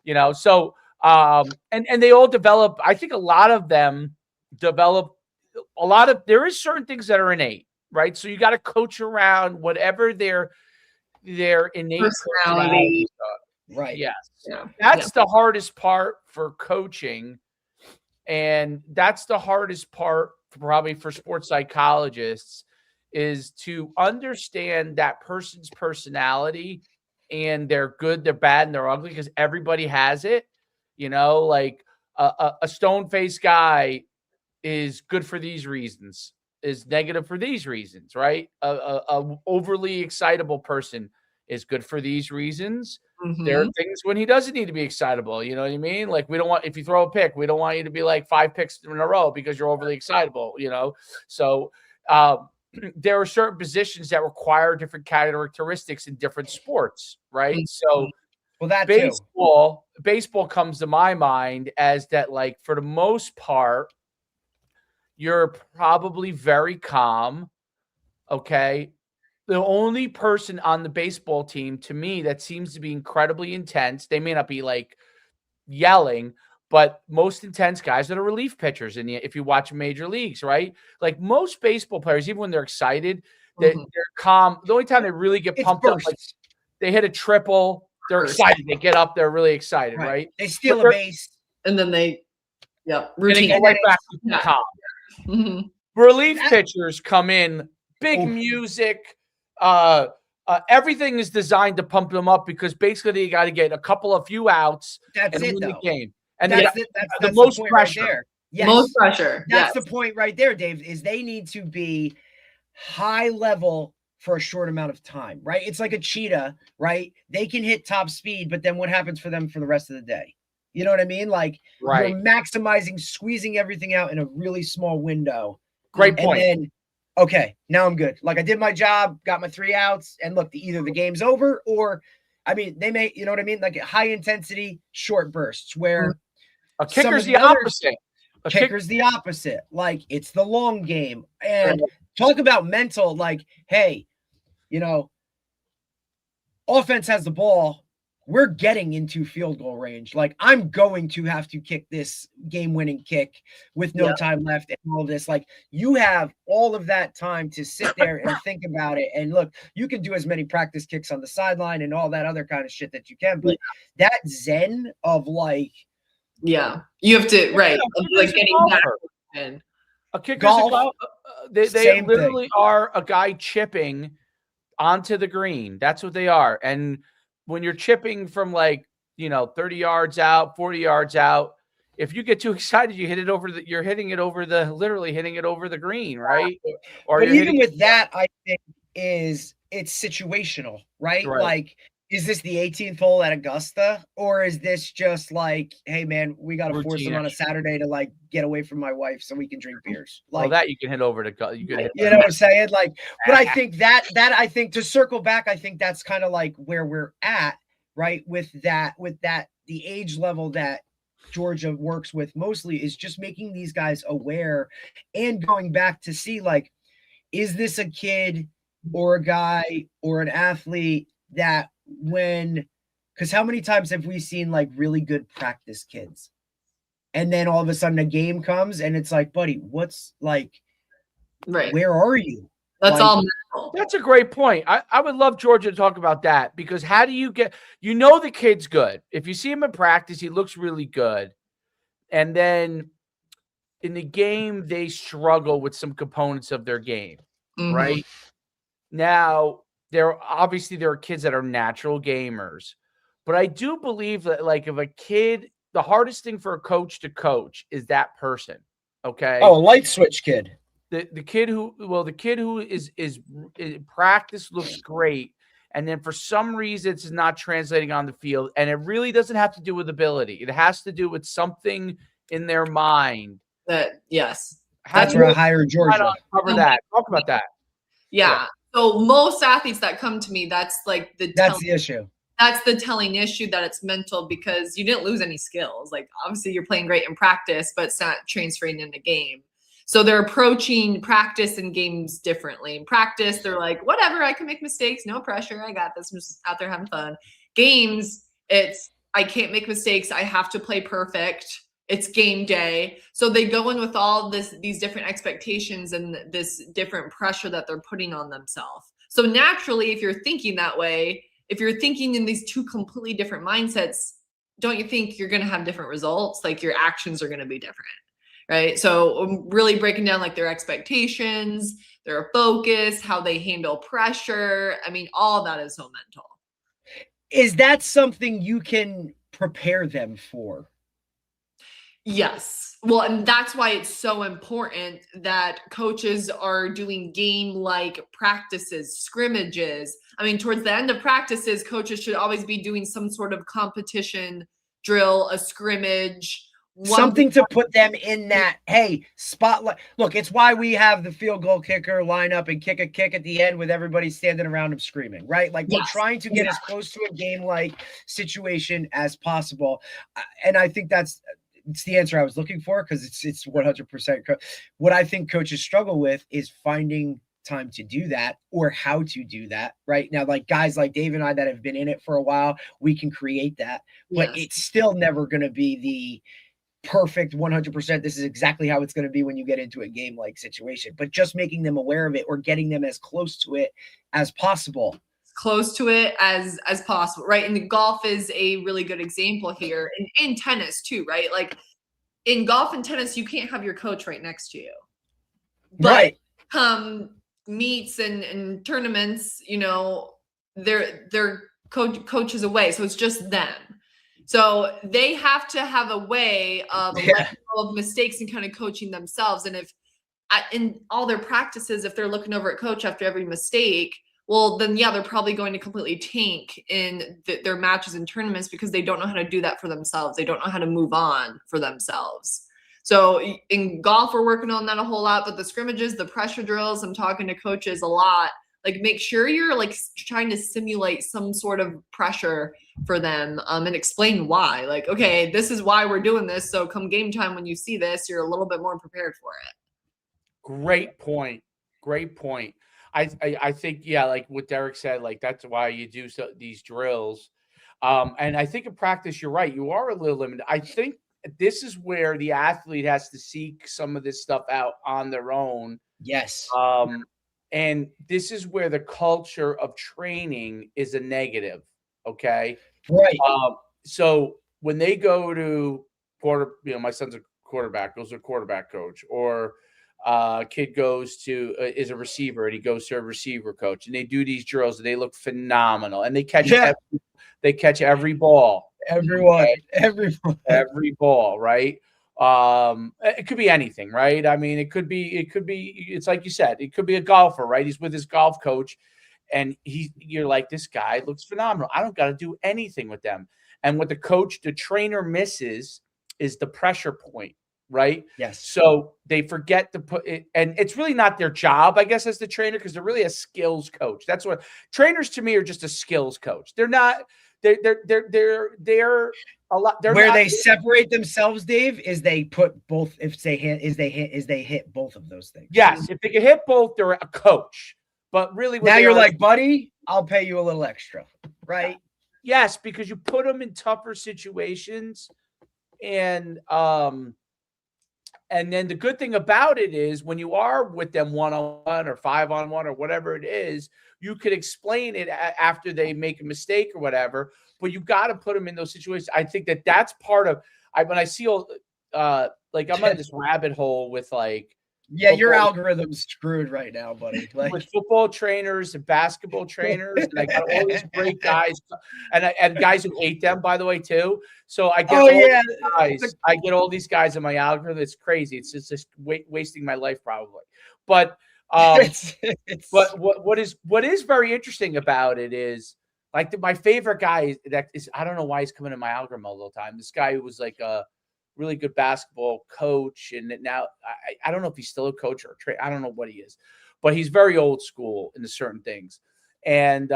you know? So, and they all develop. I think a lot of them develop there is certain things that are innate, right? So you got to coach around whatever their innate personality. Right. Yes. Yeah. That's the hardest part for coaching. And that's the hardest part probably for sports psychologists, is to understand that person's personality and they're good, they're bad, and they're ugly, because everybody has it. You know, like a stone-faced guy is good for these reasons, is negative for these reasons, right? A overly excitable person is good for these reasons. There are things when he doesn't need to be excitable. You know what I mean? Like, we don't want, if you throw a pick, we don't want you to be like 5 picks in a row because you're overly excitable, you know? So there are certain positions that require different characteristics in different sports, right? So well, that baseball comes to my mind as that, like, for the most part, you're probably very calm. Okay. The only person on the baseball team, to me, that seems to be incredibly intense, they may not be like yelling, but most intense guys are the relief pitchers. And if you watch major leagues, right? Like, most baseball players, even when they're excited, they're calm. The only time they really get pumped up, like they hit a triple, they're excited. They get up, they're really excited, right? They steal a base. And then they, routine. And they go right back to calm. Relief pitchers come in, big music. Everything is designed to pump them up, because basically they got to get a few outs and win the game. And that's the most pressure. Right there. Yes. Most pressure. That's the point right there, Dave, is they need to be high level for a short amount of time, right? It's like a cheetah, right? They can hit top speed, but then what happens for them for the rest of the day? You know what I mean? Like, you're maximizing, squeezing everything out in a really small window. Great point. And then, okay, now I'm good. Like, I did my job, got my 3 outs, and look, either the game's over, or, I mean, they may, you know what I mean? Like, high intensity, short bursts, where a kicker's the opposite. Kicker's the opposite. Like, it's the long game. And talk about mental, like, hey, you know, offense has the ball. We're getting into field goal range. Like, I'm going to have to kick this game-winning kick with no time left and all this. Like, you have all of that time to sit there and think about it. And look, you can do as many practice kicks on the sideline and all that other kind of shit that you can. But that zen of, like, you have to, like, getting back. And A kicker's Golf, a golf. They same literally thing. are a guy chipping onto the green. That's what they are. And when you're chipping from 30 yards out, 40 yards out, if you get too excited, you're hitting literally hitting it over the green, right? Or But you're even hitting with that, I think it's situational, right? right. Like, is this the 18th hole at Augusta, or is this just like, hey man, we got to force Routine them on a extra. Saturday to get away from my wife so we can drink beers? Well, that you can hit over you could hit you know what I'm saying? But I think that I think, to circle back, I think that's kind of like where we're at, right? With that, the age level that Georgia works with mostly is just making these guys aware and going back to see, is this a kid or a guy or an athlete that because how many times have we seen really good practice kids? And then all of a sudden a game comes and it's like, buddy, what's right. where are you? That's all mental. That's a great point. I would love Georgia to talk about that, because how do you the kid's good. If you see him in practice, he looks really good. And then in the game, they struggle with some components of their game, right? Now, there are kids that are natural gamers, but I do believe that if a kid, the hardest thing for a coach to coach is that person. Okay. Oh, light switch kid. The kid who is practice looks great, and then for some reason it's not translating on the field, and it really doesn't have to do with ability. It has to do with something in their mind. Yes. That's where I hired Georgia. Cover that. Talk about that. Yeah. So most athletes that come to me, that's the issue. That's the telling issue, that it's mental, because you didn't lose any skills. Obviously you're playing great in practice, but it's not transferring in the game. So they're approaching practice and games differently. In practice, they're like, whatever, I can make mistakes, no pressure, I got this, I'm just out there having fun. Games, it's, I can't make mistakes, I have to play perfect, it's game day. So they go in with all these different expectations and this different pressure that they're putting on themselves. So naturally, if you're thinking that way, if you're thinking in these two completely different mindsets, don't you think you're going to have different results? Your actions are going to be different, right? So really breaking down their expectations, their focus, how they handle pressure. I mean, all that is so mental. Is that something you can prepare them for? Yes. Well, and that's why it's so important that coaches are doing game-like practices, scrimmages. I mean, towards the end of practices, coaches should always be doing some sort of competition drill, a scrimmage. Something to put them in that, hey, spotlight. Look, it's why we have the field goal kicker line up and kick a kick at the end with everybody standing around him screaming, right? We're trying to get as close to a game-like situation as possible. And I think it's the answer I was looking for, because it's 100%. What I think coaches struggle with is finding time to do that, or how to do that. Right now, guys like Dave and I that have been in it for a while, we can create that, but it's still never going to be the perfect 100%. This is exactly how it's going to be when you get into a game-like situation, but just making them aware of it, or getting them as close to it as possible. Close to it as possible, right? And the golf is a really good example here, and in tennis too, right? In golf and tennis, you can't have your coach right next to you, but right. Come meets and tournaments, their coach is away, so it's just them. So they have to have a way of letting go of mistakes and kind of coaching themselves. And if in all their practices, if they're looking over at coach after every mistake, well, then they're probably going to completely tank in their matches and tournaments, because they don't know how to do that for themselves. They don't know how to move on for themselves. So in golf, we're working on that a whole lot, but the scrimmages, the pressure drills, I'm talking to coaches a lot. Make sure you're trying to simulate some sort of pressure for them, and explain why. Okay, this is why we're doing this. So come game time, when you see this, you're a little bit more prepared for it. Great point. Great point. I think, like what Derek said, that's why you do these drills. And I think in practice, you're right. You are a little limited. I think this is where the athlete has to seek some of this stuff out on their own. Yes. And this is where the culture of training is a negative. Okay. Right. So when they go to my son's a quarterback, goes to a quarterback coach, or kid goes to is a receiver and he goes to a receiver coach, and they do these drills and they look phenomenal, and they catch every ball, every ball, right? It could be anything, right? I mean, it could be it's like you said, it could be a golfer, right? He's with his golf coach, and you're like, this guy looks phenomenal. I don't got to do anything with them. And what the trainer misses is the pressure point, right? Yes. So they forget to put it, and it's really not their job, I guess, as the trainer, because they're really a skills coach. That's what trainers to me are, just a skills coach. They're not. They're a lot. They separate themselves, Dave, is they put both. If they hit both of those things. Yes, if they can hit both, they're a coach. But really, now you're like, buddy, I'll pay you a little extra, right? Yes, because you put them in tougher situations, and then the good thing about it is when you are with them 1-on-1 or 5-on-1 or whatever it is, you could explain it after they make a mistake or whatever. But you got to put them in those situations. I think that's part of when I see like I'm on this rabbit hole with like. Yeah, your algorithm's screwed right now, buddy. Like with football trainers and basketball trainers, and I got all these great guys, and guys who hate them, by the way, too. So I get I get all these guys in my algorithm. It's crazy. It's just wasting my life probably. But but what is very interesting about it is like my favorite guy I don't know why he's coming in my algorithm all the time. This guy who was like a really good basketball coach, and now I don't know if he's still a coach or a trainer. I don't know what he is, but he's very old school in certain things, and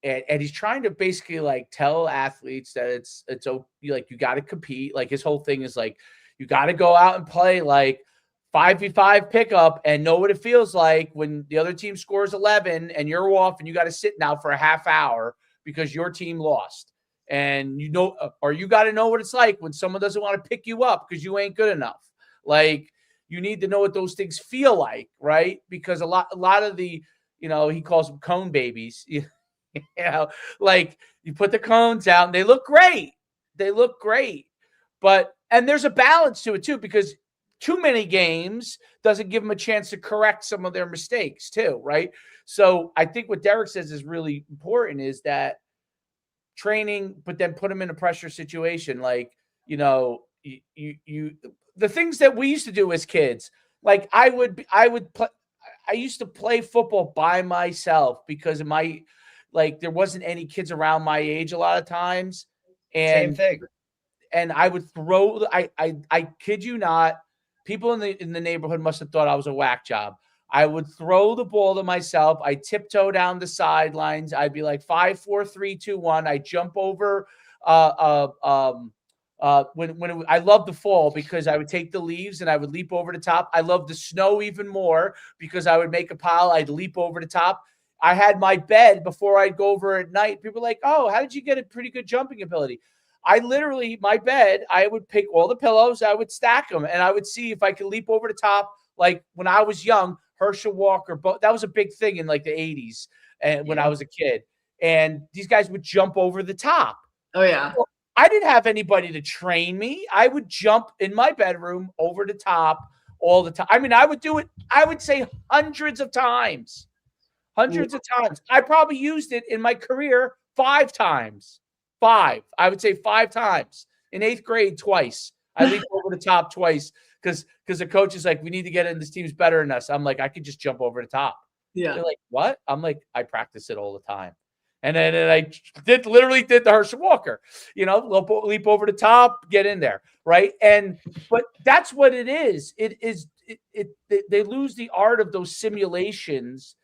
he's trying to basically like tell athletes that it's like you got to compete. Like his whole thing is like you got to go out and play like 5v5 pickup and know what it feels like when the other team scores 11 and you're off and you got to sit now for a half hour because your team lost. And you got to know what it's like when someone doesn't want to pick you up because you ain't good enough. Like you need to know what those things feel like, right? Because a lot of the, he calls them cone babies. Like you put the cones out and they look great. And there's a balance to it too, because too many games doesn't give them a chance to correct some of their mistakes too, right? So I think what Derek says is really important is that training, but then put them in a pressure situation. Like, the things that we used to do as kids, like I used to play football by myself because there wasn't any kids around my age a lot of times. And same thing. And I would throw, I kid you not, people in the neighborhood must have thought I was a whack job. I would throw the ball to myself. I tiptoe down the sidelines. I'd be like 5, 4, 3, 2, 1. I jump over. I love the fall because I would take the leaves and I would leap over the top. I love the snow even more because I would make a pile. I'd leap over the top. I had my bed before I'd go over at night. People were like, oh, how did you get a pretty good jumping ability? My bed, I would pick all the pillows. I would stack them and I would see if I could leap over the top. Like when I was young, Herschel Walker, that was a big thing in like the 80s and when I was a kid. And these guys would jump over the top. Oh, yeah. Well, I didn't have anybody to train me. I would jump in my bedroom over the top all the time. I mean, I would do it, I would say hundreds of times. I probably used it in my career 5 times. 5. I would say 5 times. In 8th grade, twice. I leaped over the top twice. Because the coach is like, we need to get in. This team's better than us. I'm like, I could just jump over the top. Yeah. They're like, what? I'm like, I practice it all the time. And then I literally did the Herschel Walker, leap over the top, get in there, right? But that's what it is. They lose the art of those simulations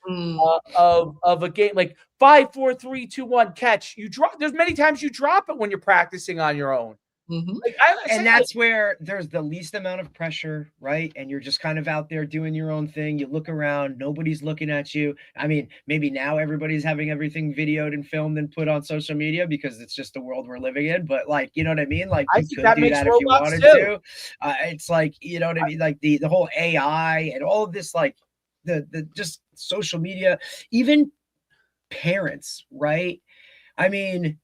of a game, like 5, 4, 3, 2, 1 catch. You drop. There's many times you drop it when you're practicing on your own. Mm-hmm. And that's where there's the least amount of pressure, right? And you're just kind of out there doing your own thing. You look around, nobody's looking at you. I mean, maybe now everybody's having everything videoed and filmed and put on social media because it's just the world we're living in. But like, you know what I mean? Like I you think could that do makes that if you wanted to. It's like, you know what I mean? Like the whole AI and all of this, like the just social media, even parents, right? I mean,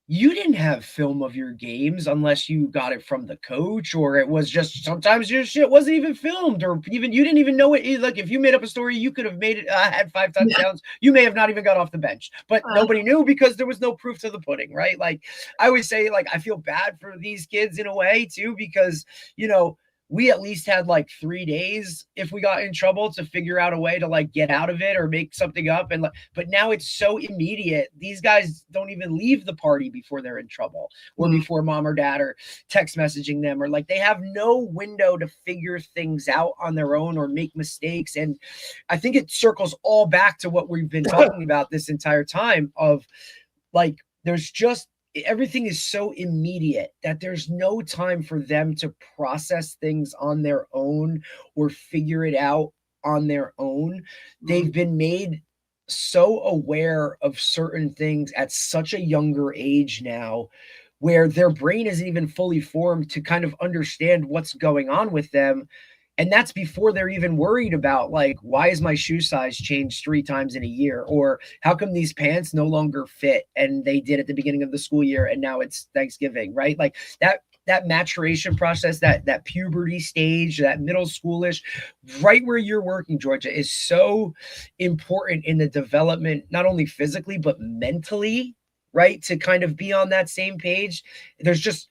you didn't have film of your games unless you got it from the coach, or it was just sometimes your shit wasn't even filmed, or even you didn't even know it. Like if you made up a story, you could have made it, had 5 touchdowns. You may have not even got off the bench, but nobody knew because there was no proof to the pudding, right? Like I always say, like I feel bad for these kids in a way too, because we at least had like 3 days if we got in trouble to figure out a way to like get out of it or make something up. And but now it's so immediate. These guys don't even leave the party before they're in trouble, or before mom or dad are text messaging them, or like they have no window to figure things out on their own or make mistakes. And I think it circles all back to what we've been talking about this entire time of like, there's just everything is so immediate that there's no time for them to process things on their own or figure it out on their own. They've been made so aware of certain things at such a younger age now, where their brain isn't even fully formed to kind of understand what's going on with them. And that's before they're even worried about like, why is my shoe size changed 3 times in a year? Or how come these pants no longer fit and they did at the beginning of the school year and now it's Thanksgiving, right? Like that maturation process, that puberty stage, that middle schoolish, right where you're working, Georgia, is so important in the development, not only physically, but mentally, right? To kind of be on that same page. There's just,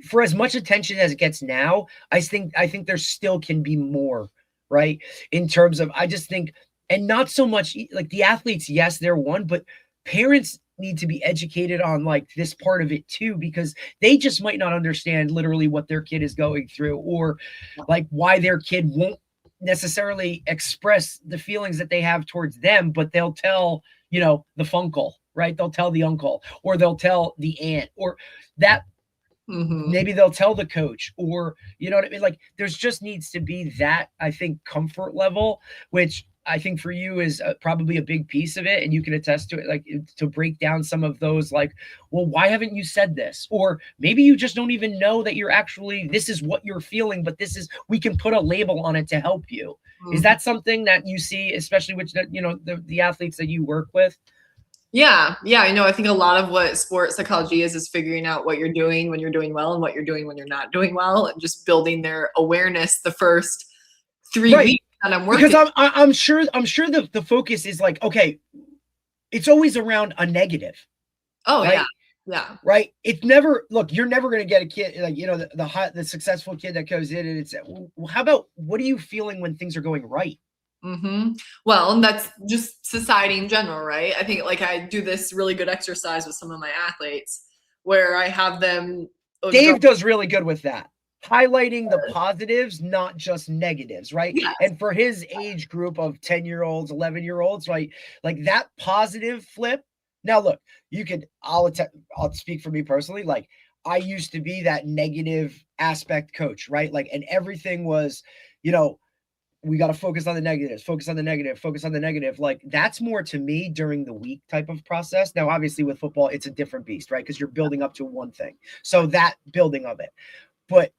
for as much attention as it gets now, I think there still can be more, right? In terms of, I just think, and not so much like the athletes, yes, they're one, but parents need to be educated on like this part of it too, because they just might not understand literally what their kid is going through, or like why their kid won't necessarily express the feelings that they have towards them, but they'll tell, the funkle, right? They'll tell the uncle, or they'll tell the aunt, or that maybe they'll tell the coach, or you know what I mean? Like there's just needs to be that, I think, comfort level, which I think for you is probably a big piece of it, and you can attest to it, like to break down some of those, like, well, why haven't you said this? Or maybe you just don't even know that you're actually, this is what you're feeling, but we can put a label on it to help you. Is that something that you see, especially with the athletes that you work with? Yeah. I think a lot of what sports psychology is figuring out what you're doing when you're doing well and what you're doing when you're not doing well, and just building their awareness the first 3 weeks that I'm working. Because I'm sure the focus is like, okay, it's always around a negative. Oh, right? Yeah. Right. It's never, look, you're never going to get a kid like, the successful kid that goes in and it's, well, how about, what are you feeling when things are going right? Well, and that's just society in general, right? I think like I do this really good exercise with some of my athletes where I have them. Dave does really good with that, highlighting the positives, not just negatives, right? Yes. And for his age group of 10-year-olds, 11-year-olds, right? Like that positive flip. Now, look, I'll speak for me personally. Like I used to be that negative aspect coach, right? Like, and everything was, we got to focus on the negatives, focus on the negative, focus on the negative. Like that's more to me during the week type of process. Now, obviously with football, it's a different beast, right? Because you're building up to one thing. So that building of it, but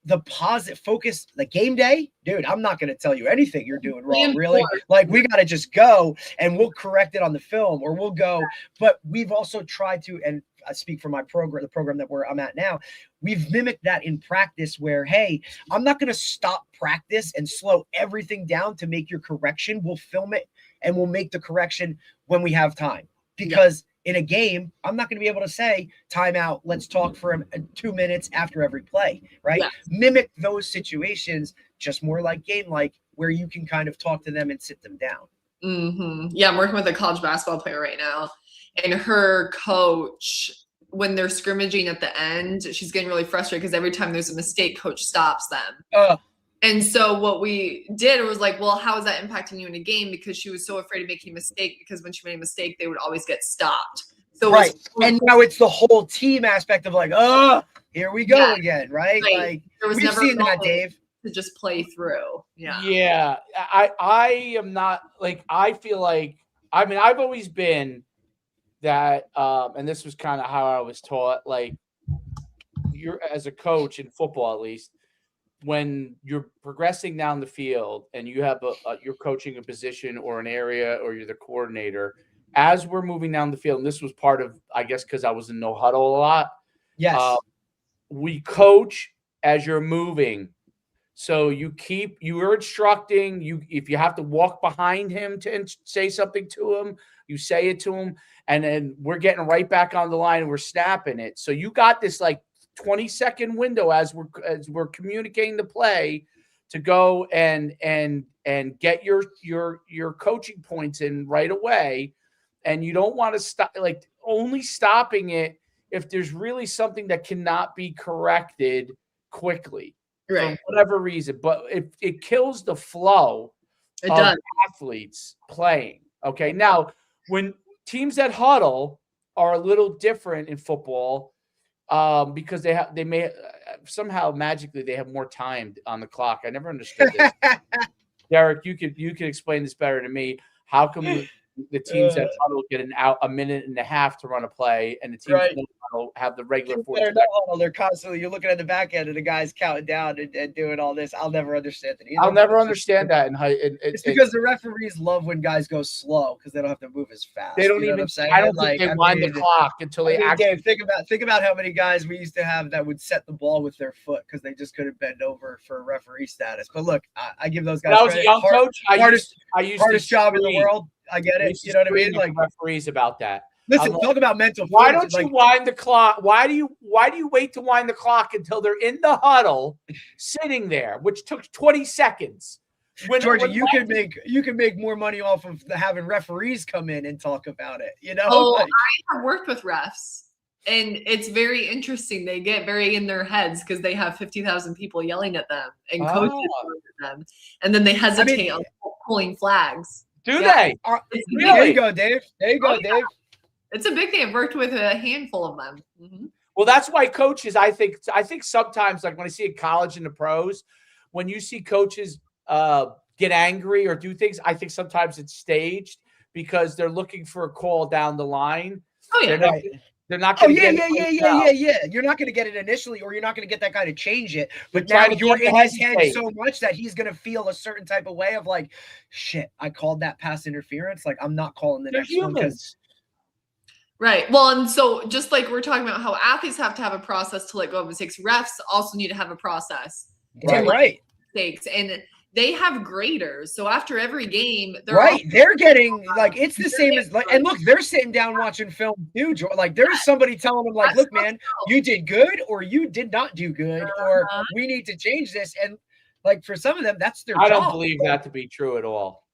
the positive focus, the game day, dude, I'm not going to tell you anything you're doing wrong, really. Like we got to just go and we'll correct it on the film, or we'll go. But we've also tried to, and I speak for my program, the program that I'm at now, we've mimicked that in practice where, hey, I'm not going to stop practice and slow everything down to make your correction. We'll film it and we'll make the correction when we have time, because in a game, I'm not going to be able to say timeout, let's talk for 2 minutes after every play, right? Yes. Mimic those situations, just more like game-like, where you can kind of talk to them and sit them down. Yeah, I'm working with a college basketball player right now, and her coach, when they're scrimmaging at the end, she's getting really frustrated because every time there's a mistake, coach stops them. And so what we did was like, well, how is that impacting you in a game? Because she was so afraid of making a mistake, because when she made a mistake, they would always get stopped. So right. And now it's the whole team aspect of like, here we go again, right? Like there was we've seen that, Dave. To just play through. Yeah. I am not like, I feel like, I mean, I've always been that, and this was kind of how I was taught, like you're as a coach in football, at least, when you're progressing down the field and you have you're coaching a position or an area, or you're the coordinator, as we're moving down the field, and this was part of, I guess, because I was in no huddle a lot. Yes. We coach as you're moving. So you're instructing you, if you have to walk behind him to say something to him, you say it to him, and then we're getting right back on the line and we're snapping it. So you got this like 20-second window as we're communicating the play to go and get your coaching points in right away. And you don't want to stop, like only stopping it if there's really something that cannot be corrected quickly. Right. For whatever reason, but it kills the flow of athletes playing. Okay. Now, when teams that huddle are a little different in football, because they may somehow magically they have more time on the clock. I never understood this. Derek, you could explain this better to me. How come the teams that huddle get a minute and a half to run a play, and the teams that huddle have the regular 40 seconds? They're constantly, you're looking at the back end, and the guy's counting down and doing all this. I'll never understand it either. I'll never understand that. It's because the referees love when guys go slow because they don't have to move as fast. They don't even. I don't think they wind the clock until they actually. Dave, think about how many guys we used to have that would set the ball with their foot because they just couldn't bend over for referee status. But look, I give those guys. When I was a young coach, hardest to job in the world. I get it. You know what I mean? Like referees about that. Listen, talk about mental. Why don't you wind the clock? Why do you wait to wind the clock until they're in the huddle, sitting there, which took 20 seconds? Georgia, you can make more money off of having referees come in and talk about it. You know, I have worked with refs, and it's very interesting. They get very in their heads because they have 50,000 people yelling at them and coaches at them, and then they hesitate on pulling flags. Do they? Really? There you go, Dave. Dave. It's a big thing. I've worked with a handful of them. Mm-hmm. Well, that's why coaches, I think sometimes, like when I see in college and the pros, when you see coaches get angry or do things, I think sometimes it's staged because they're looking for a call down the line. Oh, yeah. They're not going to get it. Yeah. You're not going to get it initially, or you're not going to get that guy to change it. But now you're in his head so much that he's going to feel a certain type of way of like, shit, I called that pass interference. Like, I'm not calling the next one because. Right. Well, and so just like we're talking about how athletes have to have a process to let go of mistakes, refs also need to have a process. Right. Mistakes. And they have graders. So after every game, they're getting like, it's the same as like, and look, they're sitting down watching film too. Like there's somebody telling them like, look, man, you did good or you did not do good, or we need to change this. And like for some of them, that's their job. I don't believe that to be true at all.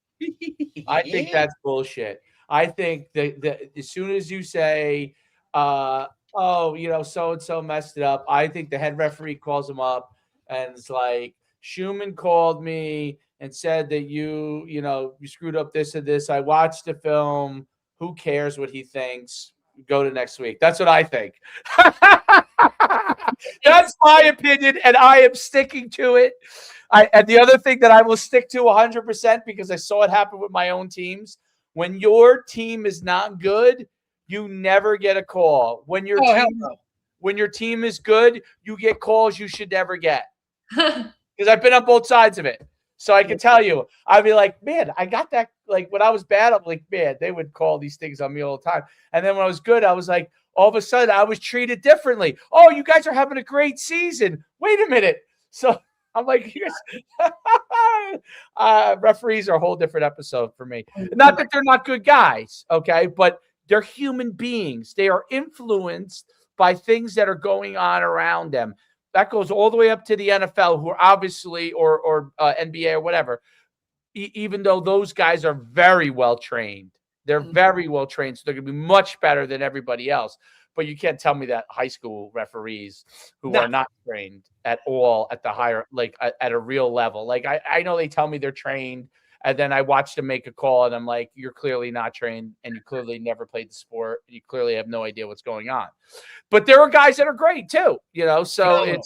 I think that's bullshit. I think that as soon as you say, so-and-so messed it up, I think the head referee calls him up and it's like, Schumann called me and said that you screwed up this and this. I watched the film. Who cares what he thinks? Go to next week. That's what I think. That's my opinion, and I am sticking to it. And the other thing that I will stick to 100% because I saw it happen with my own teams. When your team is not good, you never get a call. When your team is good, you get calls you should never get. Because I've been on both sides of it. So I can tell you, I'd be like, man, I got that. Like when I was bad, I'm like, man, they would call these things on me all the time. And then when I was good, I was like, all of a sudden I was treated differently. Oh, you guys are having a great season. Wait a minute. So I'm like, referees are a whole different episode for me. Not that they're not good guys, okay? But they're human beings. They are influenced by things that are going on around them. That goes all the way up to the NFL, who are obviously, or NBA or whatever, even though those guys are very well trained. They're very well trained, so they're going to be much better than everybody else. But you can't tell me that high school referees who are not trained at all at the higher, like at a real level. Like I know they tell me they're trained, and then I watch them make a call, and I'm like, you're clearly not trained, and you clearly never played the sport, and you clearly have no idea what's going on. But there are guys that are great too, So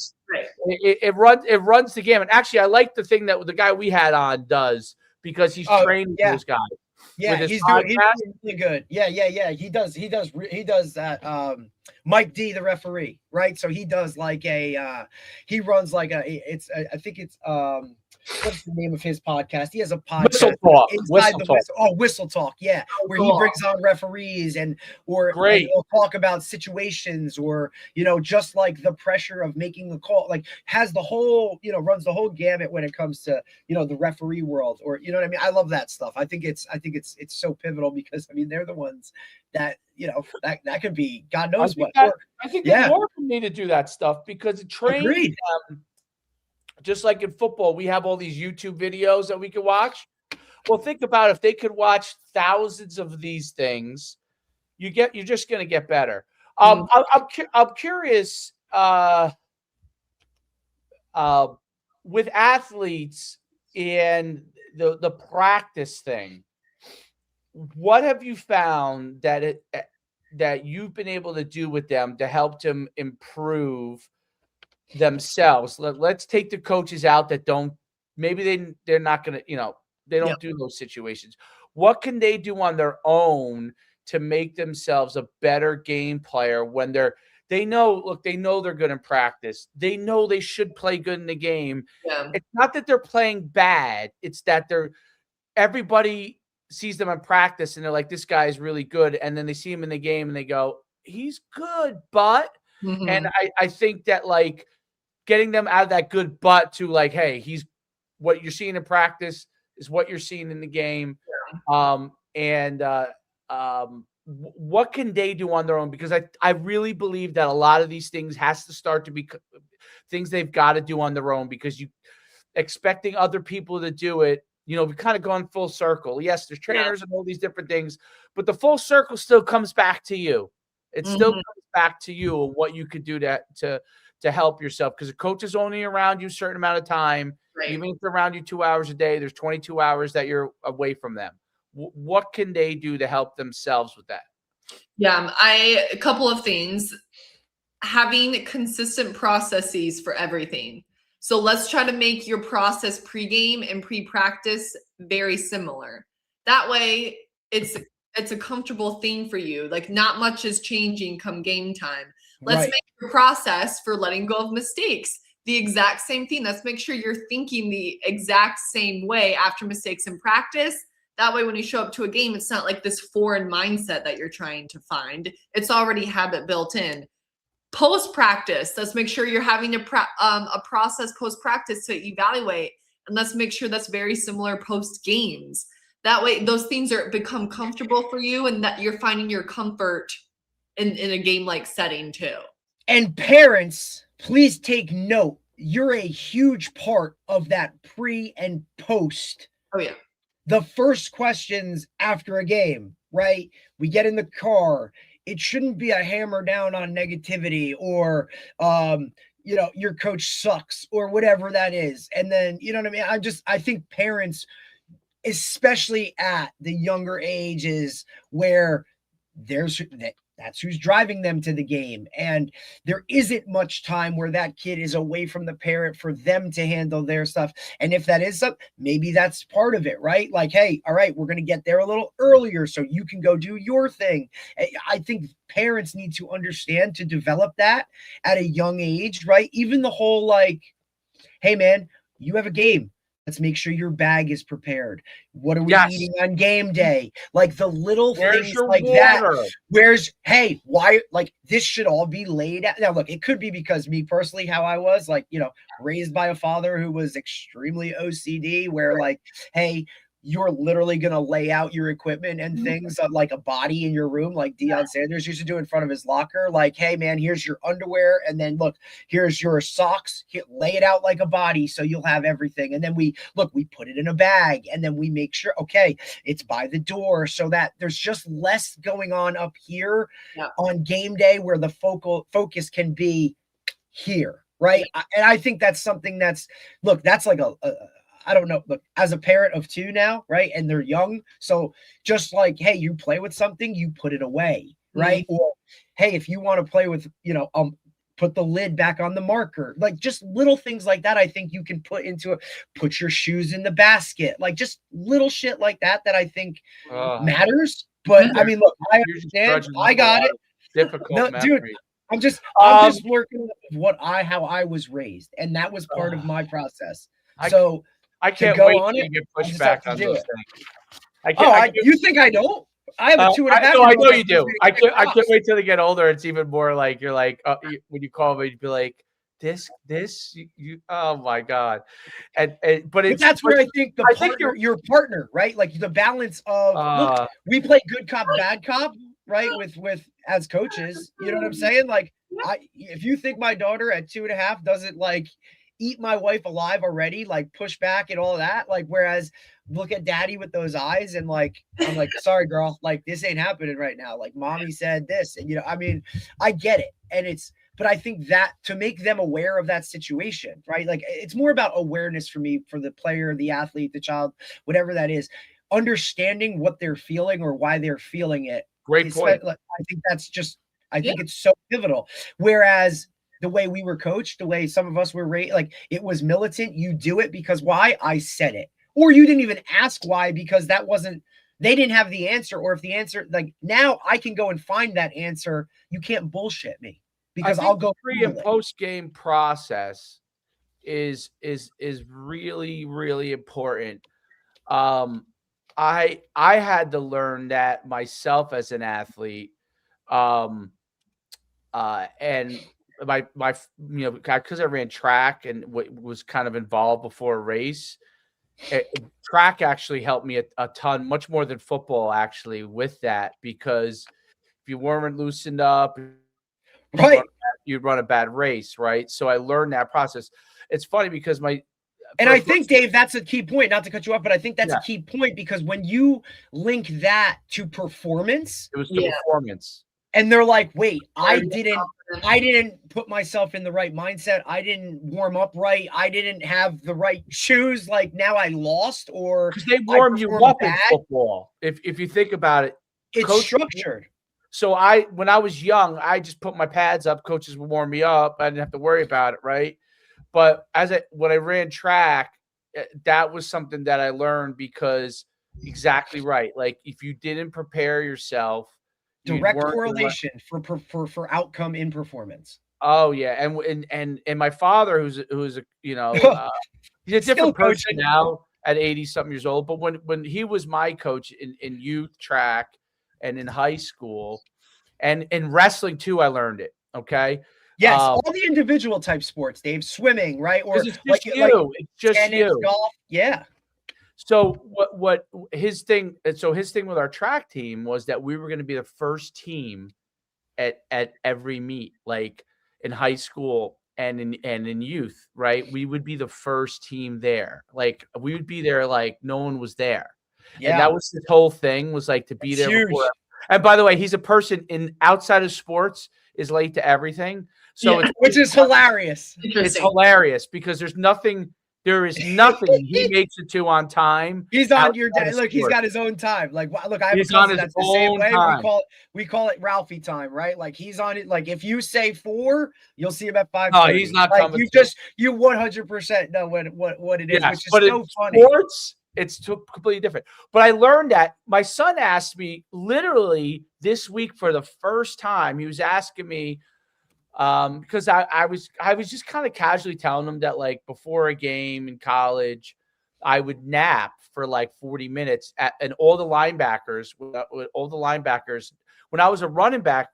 it runs the gamut. Actually, I like the thing that the guy we had on does because he's trained those guys. Yeah, he's doing really good. Yeah. He does that. Mike D, the referee, right? So he does like he runs like I think it's what's the name of his podcast? He has a Whistle podcast, Talk. Inside the Whistle. Oh, Whistle Talk, yeah, where he brings on referees and they'll talk about situations, or just like the pressure of making the call, like has the whole runs the whole gamut when it comes to the referee world, or what I mean. I love that stuff. I think it's so pivotal, because I mean they're the ones that that could be God knows what. I think they more need to do that stuff, because it trains them. Just like in football, we have all these YouTube videos that we can watch. Well, think about if they could watch thousands of these things, you're just going to get better. I'm curious with athletes and the practice thing. What have you found that you've been able to do with them to help them improve themselves? Let's take the coaches out that don't, maybe they're not going to, they don't do those situations. What can they do on their own to make themselves a better game player when they know they're good in practice. They know they should play good in the game. Yeah. It's not that they're playing bad. It's that everybody sees them in practice and they're like, this guy's really good. And then they see him in the game and they go, he's good, but, and I think that like, getting them out of that good butt to like, hey, he's what you're seeing in practice is what you're seeing in the game. What can they do on their own? Because I really believe that a lot of these things has to start to be things they've got to do on their own, because you expecting other people to do it, we've kind of gone full circle. Yes, there's trainers and all these different things, but the full circle still comes back to you. It still comes back to you and what you could do to help yourself, because a coach is only around you a certain amount of time. Right. Even if they're around you 2 hours a day, there's 22 hours that you're away from them. What can they do to help themselves with that? Yeah, a couple of things. Having consistent processes for everything. So let's try to make your process pregame and pre-practice very similar. That way it's a comfortable thing for you. Like not much is changing come game time. Let's make your process for letting go of mistakes the exact same thing. Let's make sure you're thinking the exact same way after mistakes in practice. That way, when you show up to a game, it's not like this foreign mindset that you're trying to find. It's already habit built in. Post-practice, let's make sure you're having a process post-practice to evaluate. And let's make sure that's very similar post-games. That way, those things become comfortable for you, and that you're finding your comfort in a game-like setting too. And parents, please take note. You're a huge part of that pre and post. Oh, yeah. The first questions after a game, right? We get in the car. It shouldn't be a hammer down on negativity or, your coach sucks or whatever that is. And then, you know what I mean? I think parents, especially at the younger ages where that's who's driving them to the game. And there isn't much time where that kid is away from the parent for them to handle their stuff. And if that is something, maybe that's part of it, right? Like, hey, all right, we're going to get there a little earlier so you can go do your thing. I think parents need to understand to develop that at a young age, right? Even the whole like, hey, man, you have a game. Let's make sure your bag is prepared. What are we eating on game day? Like the little things like that. Hey, why? Like this should all be laid out. Now, look, it could be because me personally, how I was like, raised by a father who was extremely OCD, where like, hey, you're literally going to lay out your equipment and things like a body in your room, like Deion Sanders used to do in front of his locker. Like, hey, man, here's your underwear. And then look, here's your socks. Lay it out like a body so you'll have everything. And then we put it in a bag, and then we make sure, okay, it's by the door, so that there's just less going on up here on game day where the focus can be here. Right. And I think that's something that's like I don't know. Look, as a parent of two now, right? And they're young. So just like, hey, you play with something, you put it away, right? Or, hey, if you want to play with, put the lid back on the marker. Like just little things like that, I think you can put your shoes in the basket. Like just little shit like that I think matters. But I mean, look, I understand. I got it. Difficult, dude. I'm just working with how I was raised, and that was part of my process. So I to can't go wait on till it. you get I just have pushback to on do those it. things. I can't. Oh, I can't you think I don't? I have a 2.5 no, I year old. know you do. I can't wait till they get older. It's even more like you're like when you call me, you'd be like, this, you oh my god, but But it's that's where I think the I think partner, your partner, right? Like the balance of look, we play good cop, bad cop, right? With as coaches, you know what I'm saying? Like if you think my daughter at 2.5 doesn't like eat my wife alive already, like push back and all that, like whereas look at daddy with those eyes and like I'm like, sorry, girl, like this ain't happening right now. Like mommy said this, and I mean, I get it, and it's. But I think that to make them aware of that situation, right? Like it's more about awareness for me, for the player, the athlete, the child, whatever that is, understanding what they're feeling or why they're feeling it. Great point. Like, I think that's just, I think it's so pivotal. Whereas the way we were coached, the way some of us were raised, like it was militant. You do it because why? I said it. Or you didn't even ask why because that wasn't, they didn't have the answer. Or if the answer, like now I can go and find that answer. You can't bullshit me. Because I'll go pre and post game process is really important. I had to learn that myself as an athlete, and my because I ran track and was kind of involved before a race. Track actually helped me a ton, much more than football actually with that, because if you weren't loosened up, right, you'd run a bad race, right? So I learned that process. It's funny because I think, Dave, that's a key point, not to cut you off, but I think that's Yeah. a key point because when you link that to performance, it was the performance. and they're like, wait, I didn't put myself in the right mindset. I didn't warm up right. I didn't have the right shoes. Like now I lost, or because they warm you up in football. If you think about it, it's structured. So when I was young, I just put my pads up. Coaches would warm me up. I didn't have to worry about it, right? But when I ran track, that was something that I learned because exactly right. Like if you didn't prepare yourself, direct correlation for outcome in performance. Oh yeah, and my father, who's a he's a different person now at 80-something years old. But when he was my coach in youth track and in high school, and in wrestling too, I learned it. Okay. Yes, all the individual type sports, Dave, swimming, right? Or it's just it's just tennis, golf. Yeah. So what his thing? So his thing with our track team was that we were going to be the first team at every meet, like in high school and in youth, right? We would be the first team there. Like we would be there, like no one was there. Yeah. And that was his whole thing, was like to be there huge. Before. And by the way, he's a person outside of sports is late to everything. So which is hilarious. It's hilarious because there is nothing he makes it to on time. He's on your day. Look, he's got his own time. Like, look, I have a cousin that's the same way. We call it Ralphie time, right? Like he's on it. Like if you say 4, you'll see him at 5. Oh, he's not like, coming. You 100% know what it is, which is so funny. Sports, it's completely different. But I learned that my son asked me literally this week for the first time. He was asking me, because I was just kind of casually telling him that like before a game in college, I would nap for like 40 minutes and all the linebackers, when I was a running back,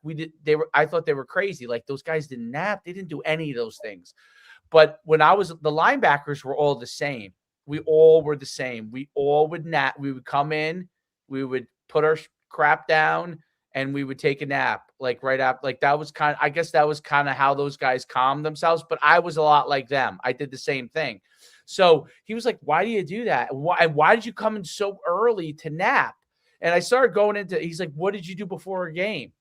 I thought they were crazy. Like those guys didn't nap. They didn't do any of those things. But when the linebackers were all the same. We all were the same. We all would nap. We would come in, we would put our crap down, and we would take a nap, like right after. Like that was I guess that was kind of how those guys calmed themselves. But I was a lot like them. I did the same thing. So he was like, "Why do you do that? Why did you come in so early to nap?" And I started going into. He's like, "What did you do before a game?"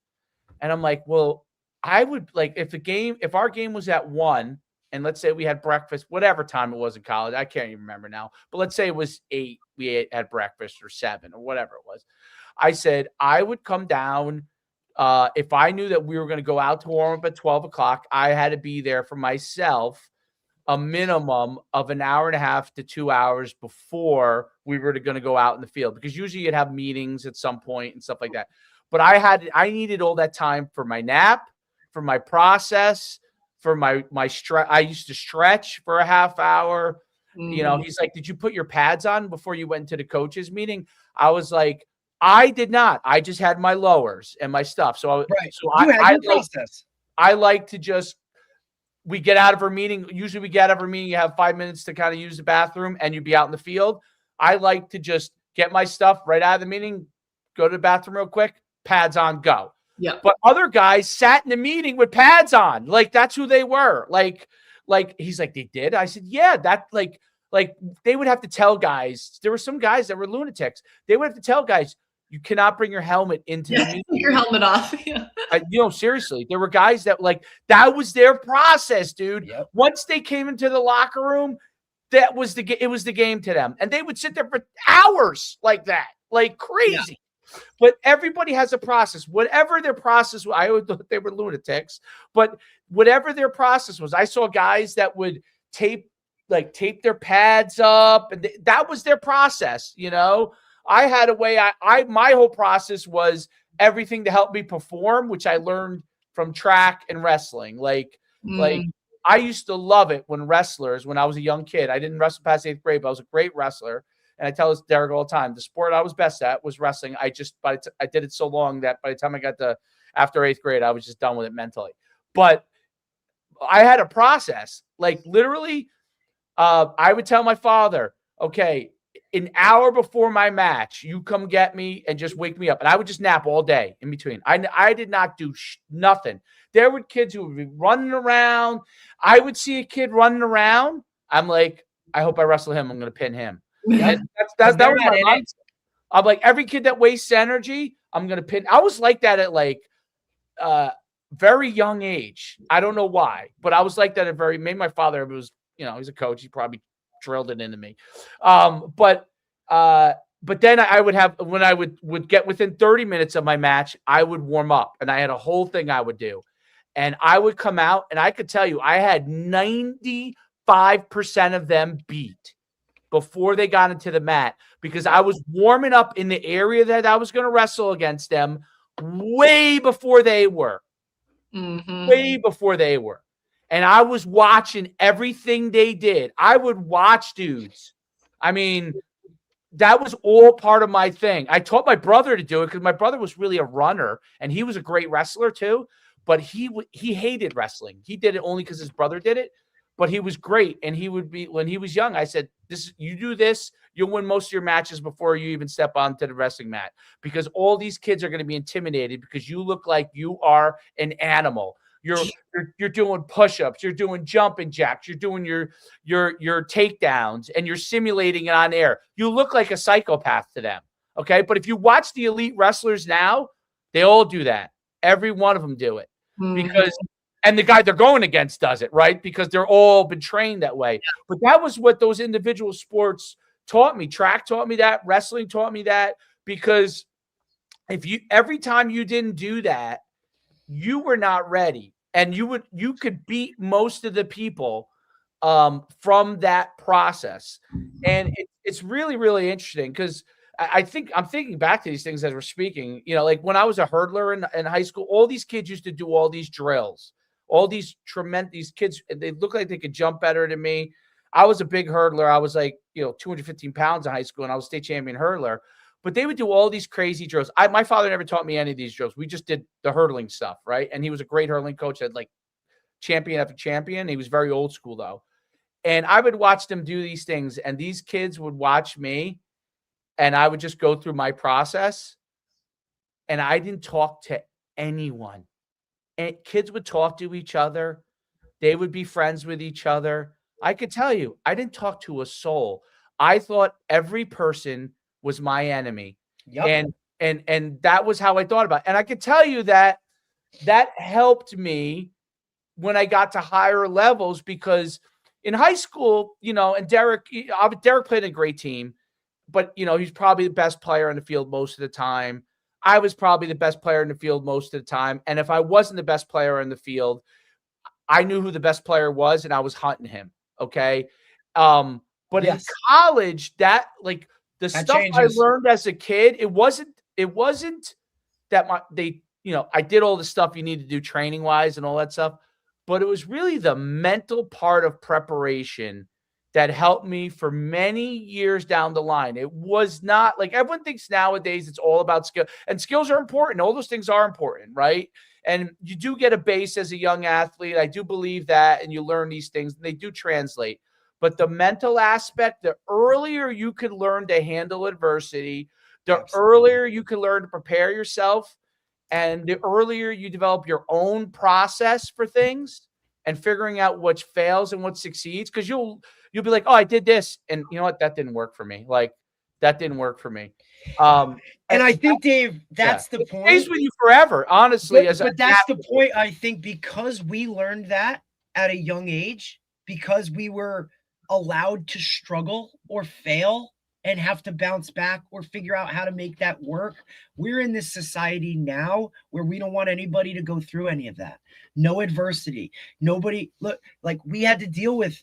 And I'm like, "Well, I would like if our game was at 1." And let's say we had breakfast, whatever time it was in college. I can't even remember now. But let's say it was 8. We had breakfast, or 7 or whatever it was. I said I would come down. If I knew that we were going to go out to warm up at 12 o'clock, I had to be there for myself a minimum of an hour and a half to 2 hours before we were going to go out in the field. Because usually you'd have meetings at some point and stuff like that. But I needed all that time for my nap, for my process, for my stretch. I used to stretch for a half hour. You know, he's like, did you put your pads on before you went to the coaches meeting? I was like, I did not. I just had my lowers and my stuff. So You had your process. I like to just, we get out of our meeting. Usually we get out of our meeting, you have 5 minutes to kind of use the bathroom and you'd be out in the field. I like to just get my stuff right out of the meeting, go to the bathroom real quick, pads on, go. Yeah. But other guys sat in the meeting with pads on. Like, that's who they were. Like he's like, they did? I said, yeah, that like they would have to tell guys. There were some guys that were lunatics. They would have to tell guys, you cannot bring your helmet into the meeting. Take your helmet off. Yeah. You know, seriously, there were guys that like, that was their process, dude. Yep. Once they came into the locker room, it was the game to them. And they would sit there for hours like that, like crazy. Yeah. But everybody has a process. Whatever their process was, I always thought they were lunatics, but whatever their process was, I saw guys that would tape their pads up, and that was their process, you know. I had a way, my whole process was everything to help me perform, which I learned from track and wrestling. Like I used to love it when wrestlers, when I was a young kid, I didn't wrestle past 8th grade, but I was a great wrestler. And I tell this Derek all the time, the sport I was best at was wrestling. I did it so long that by the time I got to after 8th grade, I was just done with it mentally. But I had a process, like literally, I would tell my father, okay, an hour before my match, you come get me and just wake me up. And I would just nap all day in between. I did not do nothing. There were kids who would be running around. I would see a kid running around. I'm like, I hope I wrestle him. I'm going to pin him. Yeah. That was my mindset. I'm like, every kid that wastes energy, I'm going to pin. I was like that at like very young age. I don't know why, but I was like that at maybe my father was, you know, he's a coach. He probably drilled it into me. But then I would have, when I would get within 30 minutes of my match, I would warm up, and I had a whole thing I would do, and I would come out, and I could tell you, I had 95% of them beat before they got into the mat, because I was warming up in the area that I was going to wrestle against them way before they were. Way before they were. And I was watching everything they did. I would watch dudes. I mean, that was all part of my thing. I taught my brother to do it because my brother was really a runner, and he was a great wrestler too. But he hated wrestling. He did it only because his brother did it. But he was great, and he would be, when he was young, I said, you do this, you'll win most of your matches before you even step onto the wrestling mat, because all these kids are going to be intimidated because you look like you are an animal. You're doing push-ups, you're doing jumping jacks, you're doing your takedowns, and you're simulating it on air. You look like a psychopath to them. Okay. But if you watch the elite wrestlers now, they all do that. Every one of them do it because, and the guy they're going against does it, right? Because they're all been trained that way. But that was what those individual sports taught me. Track taught me that. Wrestling taught me that, because every time you didn't do that, you were not ready. And you could beat most of the people from that process. And it's really, really interesting, because I think I'm thinking back to these things as we're speaking. You know, like when I was a hurdler in high school, all these kids used to do all these drills, all these these kids, they look like they could jump better than me. I was a big hurdler. I was like, 215 pounds in high school, and I was state champion hurdler. But they would do all these crazy drills. My father never taught me any of these drills. We just did the hurdling stuff, right? And he was a great hurdling coach, had like champion after champion. He was very old school though. And I would watch them do these things, and these kids would watch me, and I would just go through my process, and I didn't talk to anyone. And kids would talk to each other. They would be friends with each other. I could tell you, I didn't talk to a soul. I thought every person was my enemy. Yep. And that was how I thought about it. And I could tell you that helped me when I got to higher levels, because in high school, and Derek played in a great team, but he's probably the best player on the field most of the time. I was probably the best player in the field most of the time. And if I wasn't the best player in the field, I knew who the best player was, and I was hunting him. Okay. But in college, that stuff changes. I learned as a kid, it wasn't that I did all the stuff you need to do training wise and all that stuff, but it was really the mental part of preparation that helped me for many years down the line. It was not like everyone thinks nowadays it's all about skill, and skills are important. All those things are important, right? And you do get a base as a young athlete. I do believe that, and you learn these things, and they do translate. But the mental aspect, the earlier you can learn to handle adversity, the earlier you can learn to prepare yourself, and the earlier you develop your own process for things and figuring out what fails and what succeeds, because you'll be like, oh, I did this, and you know what, that didn't work for me. Like that didn't work for me. And I think, Dave, Yeah, that's the it point. stays with you forever, honestly. But that's the point. I think because we learned that at a young age, because we were allowed to struggle or fail and have to bounce back or figure out how to make that work, we're in this society now where we don't want anybody to go through any of that. No adversity. Nobody, look, like we had to deal with,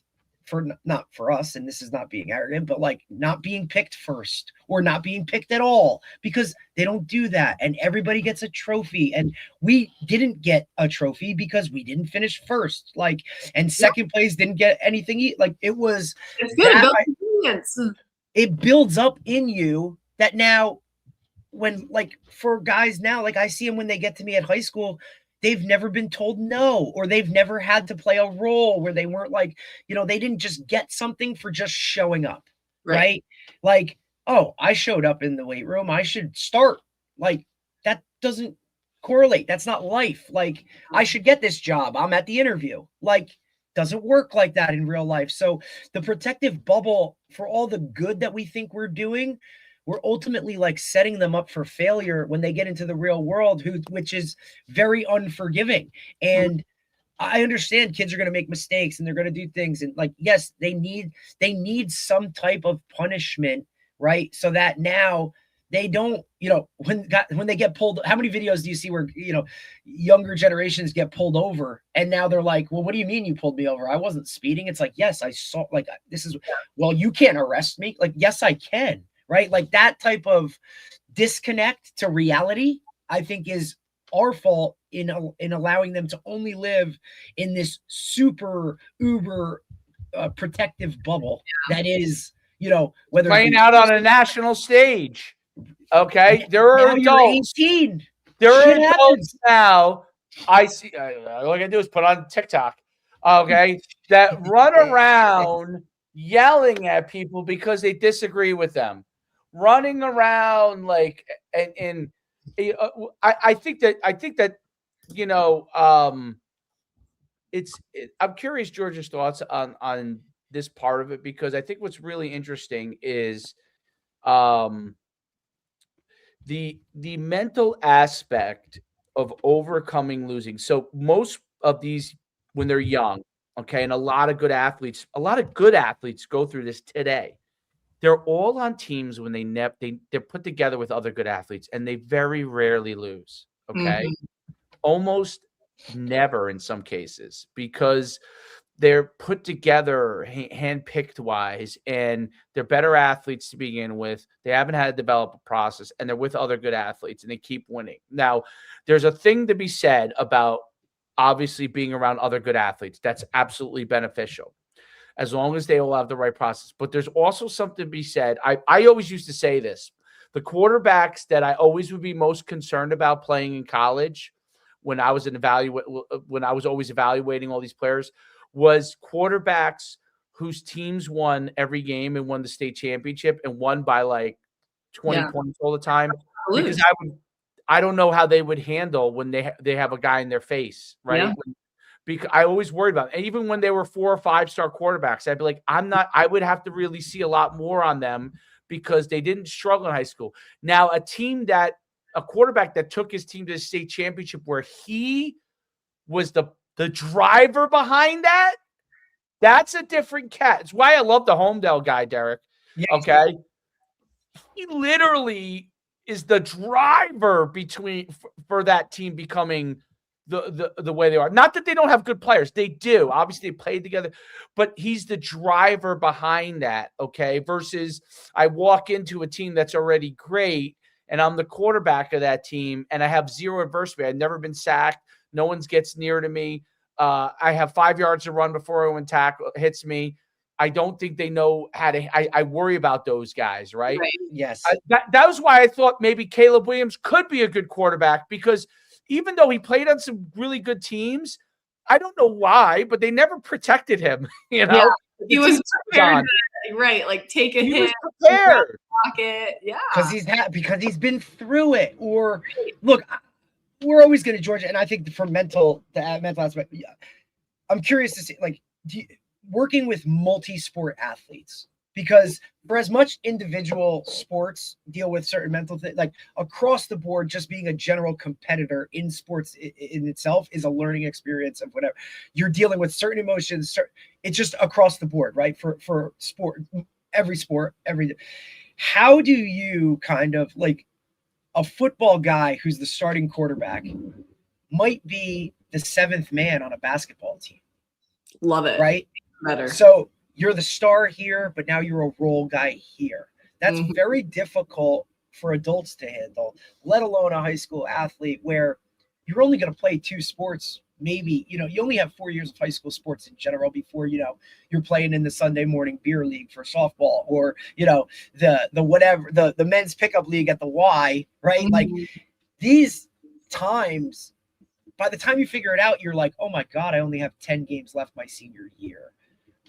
for not for us, and this is not being arrogant, but like not being picked first or not being picked at all, because they don't do that, and everybody gets a trophy, and we didn't get a trophy because we didn't finish first, like, and second place didn't get anything. Like it was, it's good. It builds up in you that now, when like for guys now, like I see them when they get to me at high school, they've never been told no, or they've never had to play a role where they weren't like, they didn't just get something for just showing up, right? Like, oh, I showed up in the weight room, I should start. Like that doesn't correlate. That's not life. Like I should get this job, I'm at the interview. Like doesn't work like that in real life. So the protective bubble, for all the good that we think we're doing, we're ultimately like setting them up for failure when they get into the real world, which is very unforgiving. And I understand kids are going to make mistakes and they're going to do things, and like, yes, they need some type of punishment, right? So that now they don't, when they get pulled. How many videos do you see where, younger generations get pulled over and now they're like, well, what do you mean you pulled me over? I wasn't speeding. It's like, yes, I saw, like, this is, well, you can't arrest me. Like, yes, I can. Right? Like that type of disconnect to reality, I think, is our fault in allowing them to only live in this super uber protective bubble that is, whether playing out on a national stage. Okay, there are adults. 18. There are adults now. I see. All I can do is put on TikTok. Okay, that run around yelling at people because they disagree with them. Running around like, and I think that I'm curious George's thoughts on this part of it, because I think what's really interesting is the mental aspect of overcoming losing. So most of these, when they're young, okay, and a lot of good athletes go through this today. They're all on teams when they're put together with other good athletes, and they very rarely lose. Okay, almost never in some cases, because they're put together handpicked wise, and they're better athletes to begin with. They haven't had to develop a process, and they're with other good athletes, and they keep winning. Now, there's a thing to be said about obviously being around other good athletes. That's absolutely beneficial, as long as they all have the right process. But there's also something to be said. I always used to say this. The quarterbacks that I always would be most concerned about playing in college, when I was always evaluating all these players, was quarterbacks whose teams won every game and won the state championship and won by like 20 points all the time. Because I don't know how they would handle when they have a guy in their face, right? Yeah. Because I always worried about it. And even when they were 4 or 5-star quarterbacks, I'd be like, I would have to really see a lot more on them, because they didn't struggle in high school. Now, a quarterback that took his team to the state championship, where he was the driver behind that, that's a different cat. It's why I love the Homedale guy, Derek. Yeah. Okay. He literally is the driver for that team becoming the way they are. Not that they don't have good players. They do. Obviously, they played together, but he's the driver behind that, okay? Versus I walk into a team that's already great, and I'm the quarterback of that team, and I have zero adversity. I've never been sacked. No one gets near to me. I have 5 yards to run before anyone hits me. I don't think they know how to. I worry about those guys, right? Yes. That was why I thought maybe Caleb Williams could be a good quarterback, because even though he played on some really good teams, I don't know why, but they never protected him. You know, yeah. He was prepared to, right? Like take a he hit, was prepared. pocket, yeah, because he's been through it. Or look, we're always going to Georgia, and I think for the mental aspect, I'm curious to see, like, working with multi-sport athletes, because for as much individual sports deal with certain mental things, like across the board, just being a general competitor in sports in itself is a learning experience of whatever you're dealing with, certain emotions. It's just across the board, right? For sport, every. How do you kind of, like, a football guy who's the starting quarterback might be the seventh man on a basketball team? Love it. Right? Better. So you're the star here, but now you're a role guy here. That's very difficult for adults to handle, let alone a high school athlete where you're only going to play 2 sports. Maybe, you only have 4 years of high school sports in general before, you're playing in the Sunday morning beer league for softball, or, the whatever, the men's pickup league at the Y, right? Like, these times, by the time you figure it out, you're like, oh my God, I only have 10 games left my senior year.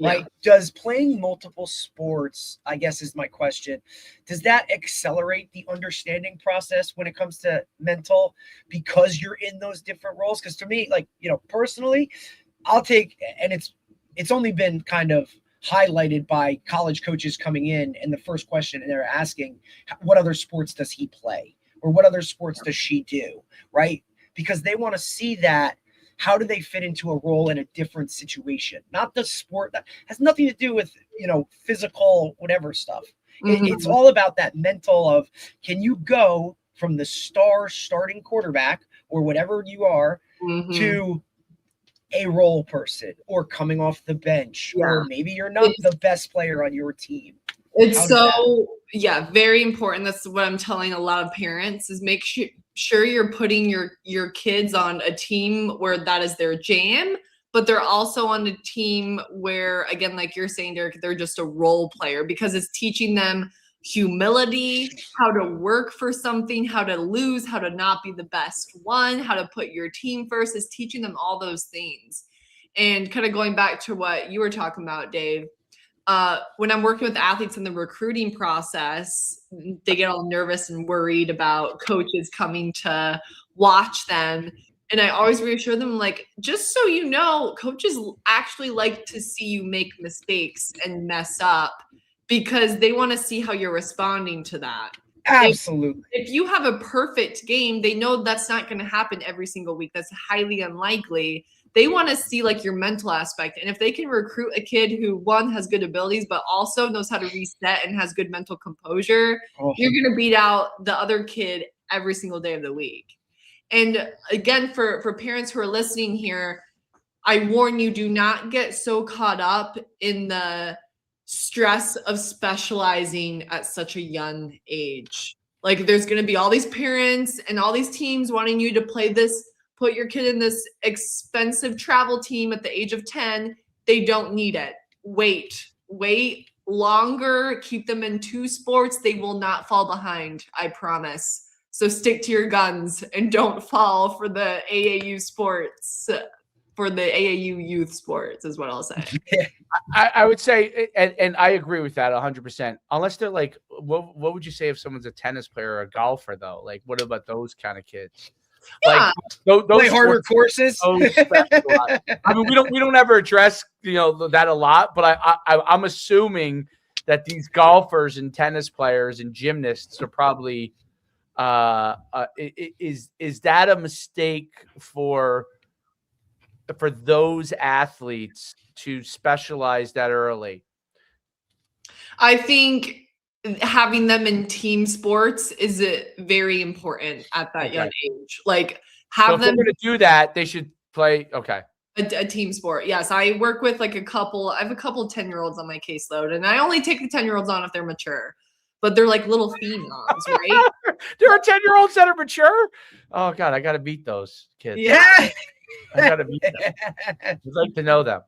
Right? Yeah. Does playing multiple sports, I guess is my question, does that accelerate the understanding process when it comes to mental, because you're in those different roles? Because to me, like, personally, I'll take, and it's only been kind of highlighted by college coaches coming in, and the first question, and they're asking, what other sports does he play? Or what other sports does she do? Right? Because they want to see that. How do they fit into a role in a different situation? Not the sport. That has nothing to do with, physical, whatever stuff. It's all about that mental of, can you go from the starting quarterback or whatever you are to a role person, or coming off the bench, or maybe you're not the best player on your team. It's very important. That's what I'm telling a lot of parents, is make sure you're putting your kids on a team where that is their jam, but they're also on a team where, again, like you're saying, Derek, they're just a role player, because it's teaching them humility, how to work for something, how to lose, how to not be the best one, how to put your team first. Is teaching them all those things. And kind of going back to what you were talking about, Dave, when I'm working with athletes in the recruiting process, they get all nervous and worried about coaches coming to watch them. And I always reassure them, like, just so you know, coaches actually like to see you make mistakes and mess up, because they want to see how you're responding to that. Absolutely. If you have a perfect game, they know that's not going to happen every single week. That's highly unlikely. They want to see, like, your mental aspect. And if they can recruit a kid who, one, has good abilities, but also knows how to reset and has good mental composure, you're going to beat out the other kid every single day of the week. And again, for parents who are listening here, I warn you, do not get so caught up in the stress of specializing at such a young age. Like, there's going to be all these parents and all these teams wanting you to put your kid in this expensive travel team at the age of 10. They don't need it. Wait longer. Keep them in 2 sports. They will not fall behind, I promise. So stick to your guns and don't fall for the AAU sports, for the AAU youth sports, is what I'll say. I would say, and I agree with that 100%. Unless they're like, what would you say if someone's a tennis player or a golfer, though? Like, what about those kind of kids? Yeah. Like those harder courses. I mean, we don't ever address that a lot, but I'm assuming that these golfers and tennis players and gymnasts are probably is that a mistake for those athletes to specialize that early? I think having them in team sports is very important at that young age. Like, have them. If they're going to do that, they should play. Okay. A team sport. Yes. I work with I have a couple 10-year-olds on my caseload, and I only take the 10-year-olds on if they're mature, but they're like little phenoms, right? There are 10-year-olds that are mature. Oh God, I got to beat those kids. Yeah. I got to beat them. I'd like to know them.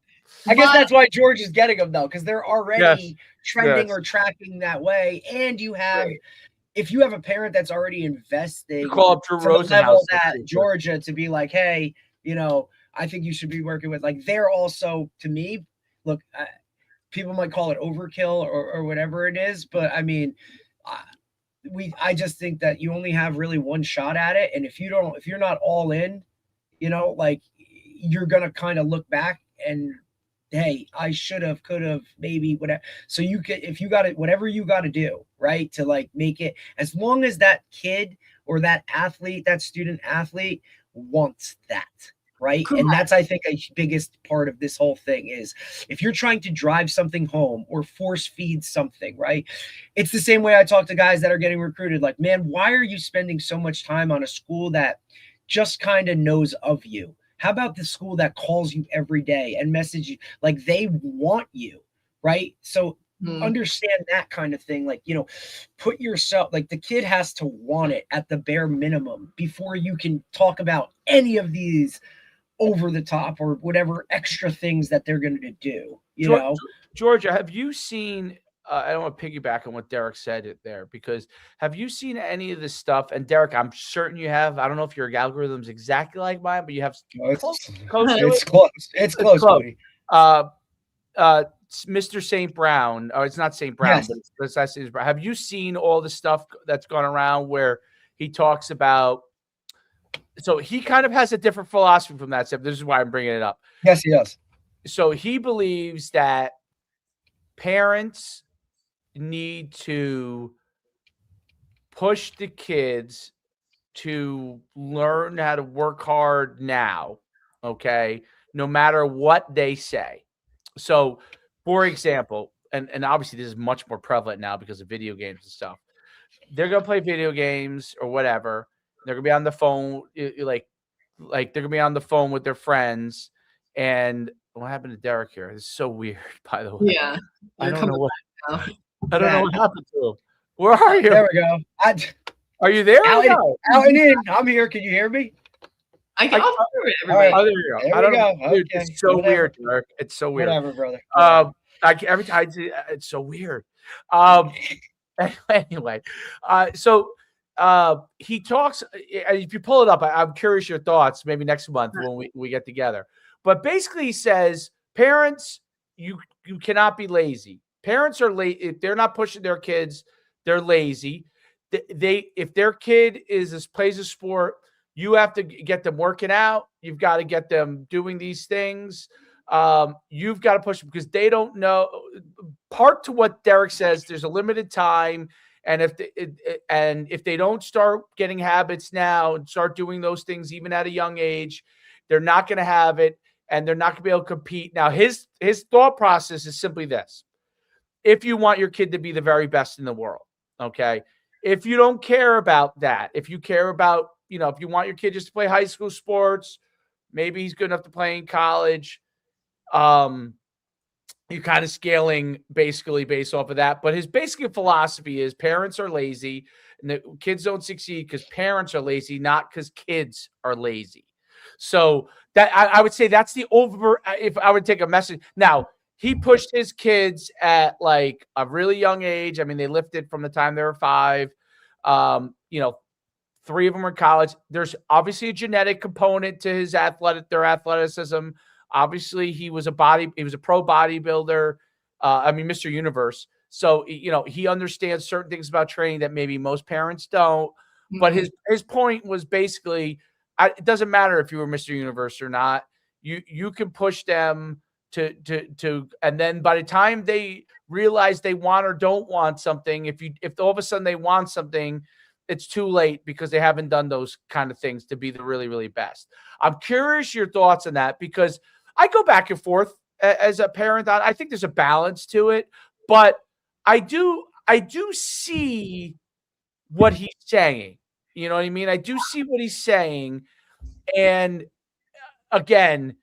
I guess that's why George is getting them though, because they're already trending yes. or tracking that way. And you have, Right. if you have a parent that's already investing call up Drew to the level Rosenhaus. that Georgia to be like, hey, I think you should be working with, like, they're also, to me, look, people might call it overkill or whatever it is, but I mean, I just think that you only have really one shot at it, and if you're not all in, like, you're gonna kind of look back and, hey, I should have, could have, maybe, whatever. So you could, if you got it, whatever you got to do, right, to like make it, as long as that kid or that athlete, that student athlete wants that, right? Correct. And that's, I think, a biggest part of this whole thing is, if you're trying to drive something home or force feed something, right? It's the same way I talk to guys that are getting recruited. Like, man, why are you spending so much time on a school that just kind of knows of you? How about the school that calls you every day and message you? Like, they want you, right? So understand that kind of thing. Like, put yourself, like, the kid has to want it at the bare minimum before you can talk about any of these over the top or whatever extra things that they're going to do, Georgia, have you seen, I don't want to piggyback on what Derek said there, because have you seen any of this stuff? And Derek, I'm certain you have. I don't know if your algorithm's exactly like mine, but you have close to it's it. close. It's close, buddy. Mr. St. Brown, or it's not St. Brown, Yes. but it's St. Brown. Have you seen all the stuff that's gone around where he talks about? So he kind of has a different philosophy from that stuff. This is why I'm bringing it up. Yes, he does. So he believes that parents need to push the kids to learn how to work hard now, okay, no matter what they say. So, for example, and obviously this is much more prevalent now because of video games and stuff. They're gonna play video games or whatever. They're gonna be on the phone, like they're gonna be on the phone with their friends. And what happened to Derek here? It's so weird, by the way. Yeah, I don't know what Matt. happened to him. Where are you? There we go. Are you there? Out and in. I'm here. Can you hear me? I can. All Everybody. right. Oh, there you go. There I we don't go. know. Dude, Okay. it's so Whatever. weird, Derek. It's so weird. Whatever, brother. Every time it's so weird. Anyway, so he talks. If you pull it up, I'm curious your thoughts. Maybe next month when we get together. But basically, he says, parents, you cannot be lazy. Parents are late if they're not pushing their kids. They're lazy. If their kid plays a sport, you have to get them working out. You've got to get them doing these things. You've got to push them because they don't know. Part to what Derek says, there's a limited time, and if they don't start getting habits now and start doing those things even at a young age, they're not going to have it, and they're not going to be able to compete. Now, his thought process is simply this: if you want your kid to be the very best in the world, okay. If you don't care about that, if you care about, if you want your kid just to play high school sports, maybe he's good enough to play in college. You're kind of scaling basically based off of that. But his basic philosophy is parents are lazy and the kids don't succeed because parents are lazy, not because kids are lazy. So that I would say that's the if I would take a message. Now, he pushed his kids at like a really young age. I mean, they lifted from the time they were 5. 3 of them were in college. There's obviously a genetic component to their athleticism. Obviously, he was a pro bodybuilder. Mr. Universe. So, he understands certain things about training that maybe most parents don't. Mm-hmm. But his point was basically, it doesn't matter if you were Mr. Universe or not. You can push them to and then by the time they realize they want or don't want something, if all of a sudden they want something, it's too late because they haven't done those kind of things to be the really, really best. I'm curious your thoughts on that because I go back and forth as a parent. I think there's a balance to it, but I do see what he's saying. You know what I mean? I do see what he's saying. And again,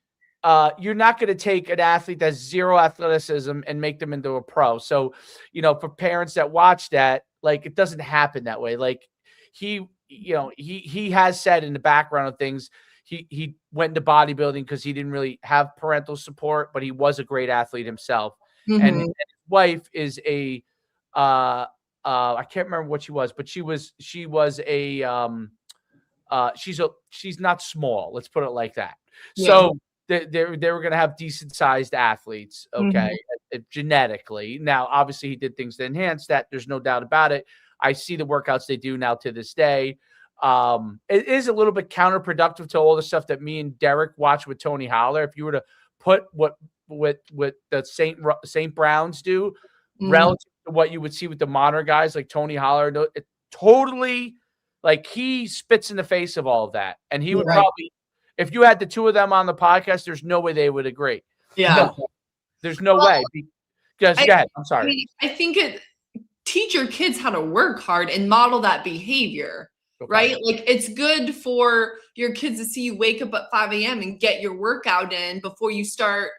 you're not going to take an athlete that's zero athleticism and make them into a pro. So, for parents that watch that, like, it doesn't happen that way. Like he has said in the background of things, he went into bodybuilding because he didn't really have parental support, but he was a great athlete himself. And his wife is a I can't remember what she was, but she was a she's not small. Let's put it like that. So they were going to have decent sized athletes. Okay. Genetically. Now, obviously he did things to enhance that. There's no doubt about it. I see the workouts they do now to this day. It is a little bit counterproductive to all the stuff that me and Derek watch with Tony Holler. If you were to put what the St. Browns do relative to what you would see with the modern guys like Tony Holler, it totally, like, he spits in the face of all of that. And he would probably, if you had the two of them on the podcast, there's no way they would agree. Yeah. There's no way. Go ahead. I'm sorry. I think teach your kids how to work hard and model that behavior. Right? Like, it's good for your kids to see you wake up at 5 a.m. and get your workout in before you start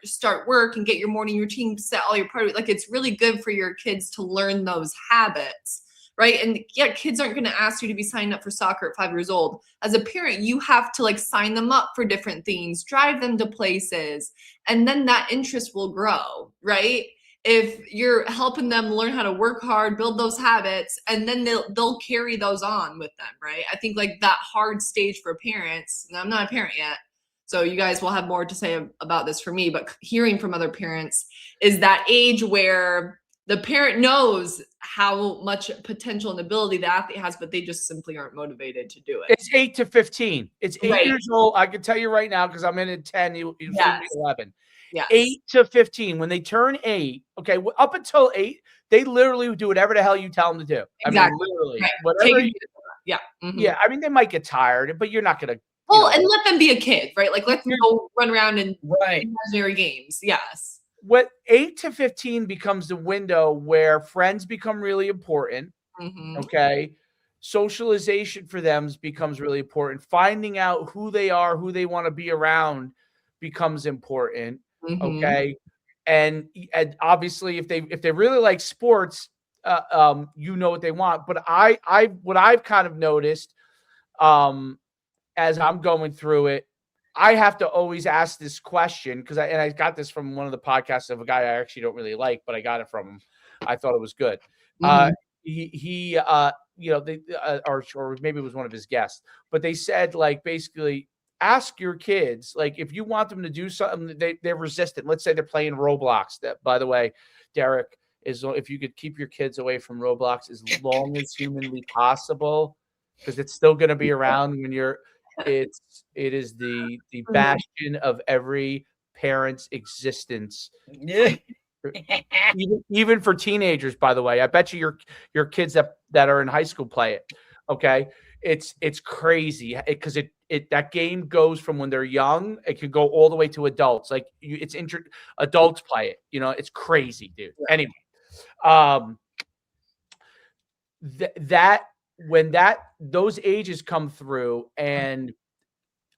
work and get your morning routine, set all your priorities. Like, it's really good for your kids to learn those habits. Right. And yeah, kids aren't going to ask you to be signed up for soccer at 5 years old. As a parent, you have to like sign them up for different things, drive them to places, and then that interest will grow. Right. If you're helping them learn how to work hard, build those habits, and then they'll carry those on with them, right? I think like that hard stage for parents, and I'm not a parent yet, so you guys will have more to say about this for me, but hearing from other parents is that age where the parent knows how much potential and ability the athlete has, but they just simply aren't motivated to do it. It's 8 to 15. It's 8 years old. I can tell you right now, because I'm in at 10, you be 11. Yes. 8 to 15. When they turn 8, okay, up until 8, they literally do whatever the hell you tell them to do. Exactly. I mean, literally. Right. Whatever. Yeah. I mean, they might get tired, but you're not going to. Well, and let them be a kid, right? Like, let them go run around and imaginary games. Yes. What 8 to 15 becomes the window where friends become really important. Okay. Socialization for them becomes really important. Finding out who they are, who they want to be around becomes important. Okay. And obviously if they really like sports, you know what they want. But what I've kind of noticed, as I'm going through it, I have to always ask this question, because I got this from one of the podcasts of a guy I actually don't really like, but I got it from him. I thought it was good. He or maybe it was one of his guests, but they said, like, basically, ask your kids, like, if you want them to do something, they're resistant. Let's say they're playing Roblox. That, by the way, Derek, is if you could keep your kids away from Roblox as long as humanly possible, because it's still going to be around when you're. It is the bastion of every parent's existence. Yeah. Even for teenagers, by the way. I bet you your kids that are in high school play it. Okay. It's crazy because that game goes from when they're young, it can go all the way to adults. Like, adults play it. You know, it's crazy, dude. Anyway, when those ages come through, and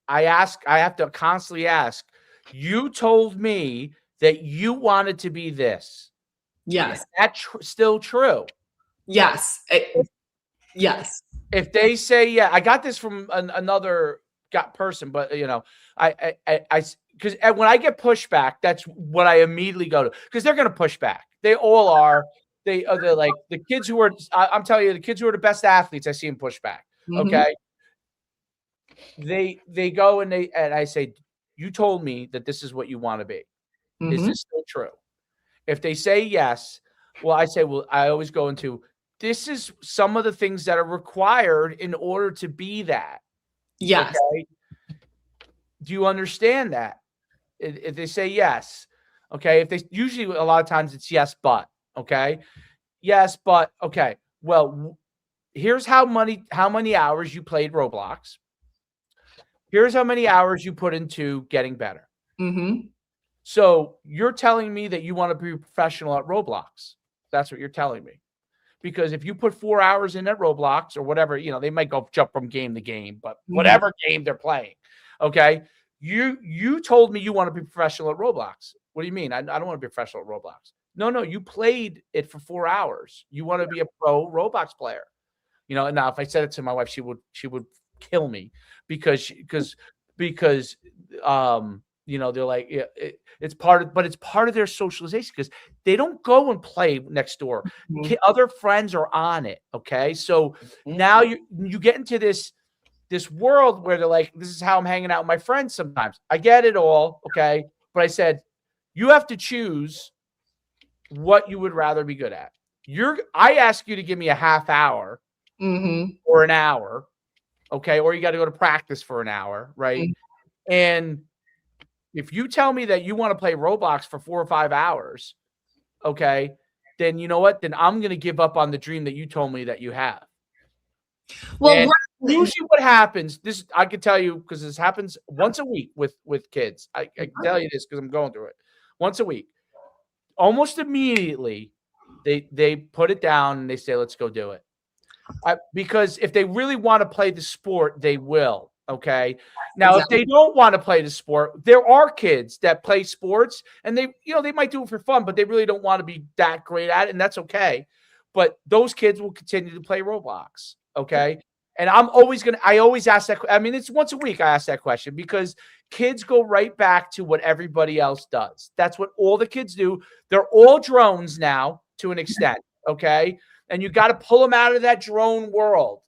I have to constantly ask, you told me that you wanted to be this. Yes. Is that still true? Yes. Yes. If they say, yeah, I got this from another person, but because when I get pushback, that's what I immediately go to, because they're going to push back. They all are. They're like the kids who are. I'm telling you, the kids who are the best athletes, I see them push back. Okay. They go and I say, you told me that this is what you want to be. Is this still true? If they say yes, well, I say, well, I always go into, this is some of the things that are required in order to be that. Yes. Okay? Do you understand that? If they say yes, okay. If they usually, a lot of times it's yes, but, okay. Yes, but, okay. Well, here's how many hours you played Roblox. Here's how many hours you put into getting better. So you're telling me that you want to be a professional at Roblox. That's what you're telling me. Because if you put 4 hours in at Roblox or whatever, they might go jump from game to game, but whatever game they're playing, okay, you told me you want to be professional at Roblox. What do you mean? I don't want to be professional at Roblox. No, you played it for 4 hours. You want to be a pro Roblox player. Now if I said it to my wife, she would kill me because because they're like, it's part of their socialization because they don't go and play next door. Other friends are on it. Okay. So now you get into this world where they're like, this is how I'm hanging out with my friends sometimes. I get it all. Okay. But I said, you have to choose what you would rather be good at. I ask you to give me a half hour or an hour. Okay. Or you got to go to practice for an hour. Right. And if you tell me that you want to play Roblox for 4 or 5 hours, okay, then you know what? Then I'm going to give up on the dream that you told me that you have. Well, usually what happens, this I can tell you because this happens once a week with kids. I can tell you this because I'm going through it. Once a week. Almost immediately, they put it down and they say, let's go do it. Because if they really want to play the sport, they will. Okay. Now, if they don't want to play the sport, there are kids that play sports and they might do it for fun, but they really don't want to be that great at it. And that's okay. But those kids will continue to play Roblox. Okay. And I always ask that. I mean, it's once a week I ask that question because kids go right back to what everybody else does. That's what all the kids do. They're all drones now to an extent. Okay. And you got to pull them out of that drone world.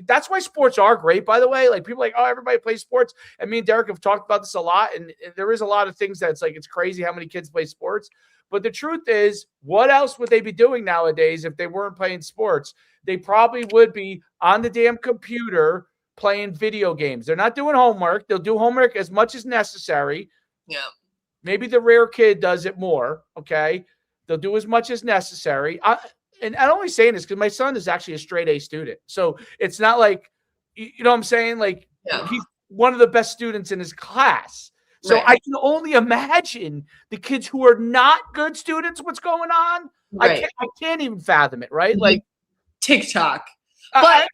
That's why sports are great, by the way. Like people are like, oh, everybody plays sports. And me and Derek have talked about this a lot. And there is a lot of things that's like, it's crazy how many kids play sports. But the truth is, what else would they be doing nowadays if they weren't playing sports? They probably would be on the damn computer playing video games. They're not doing homework. They'll do homework as much as necessary. Yeah. Maybe the rare kid does it more. Okay. They'll do as much as necessary. And I'm only saying this because my son is actually a straight A student. So it's not like, you know what I'm saying? Like he's one of the best students in his class. So I can only imagine the kids who are not good students, what's going on. I can't even fathom it. Right. Like TikTok. But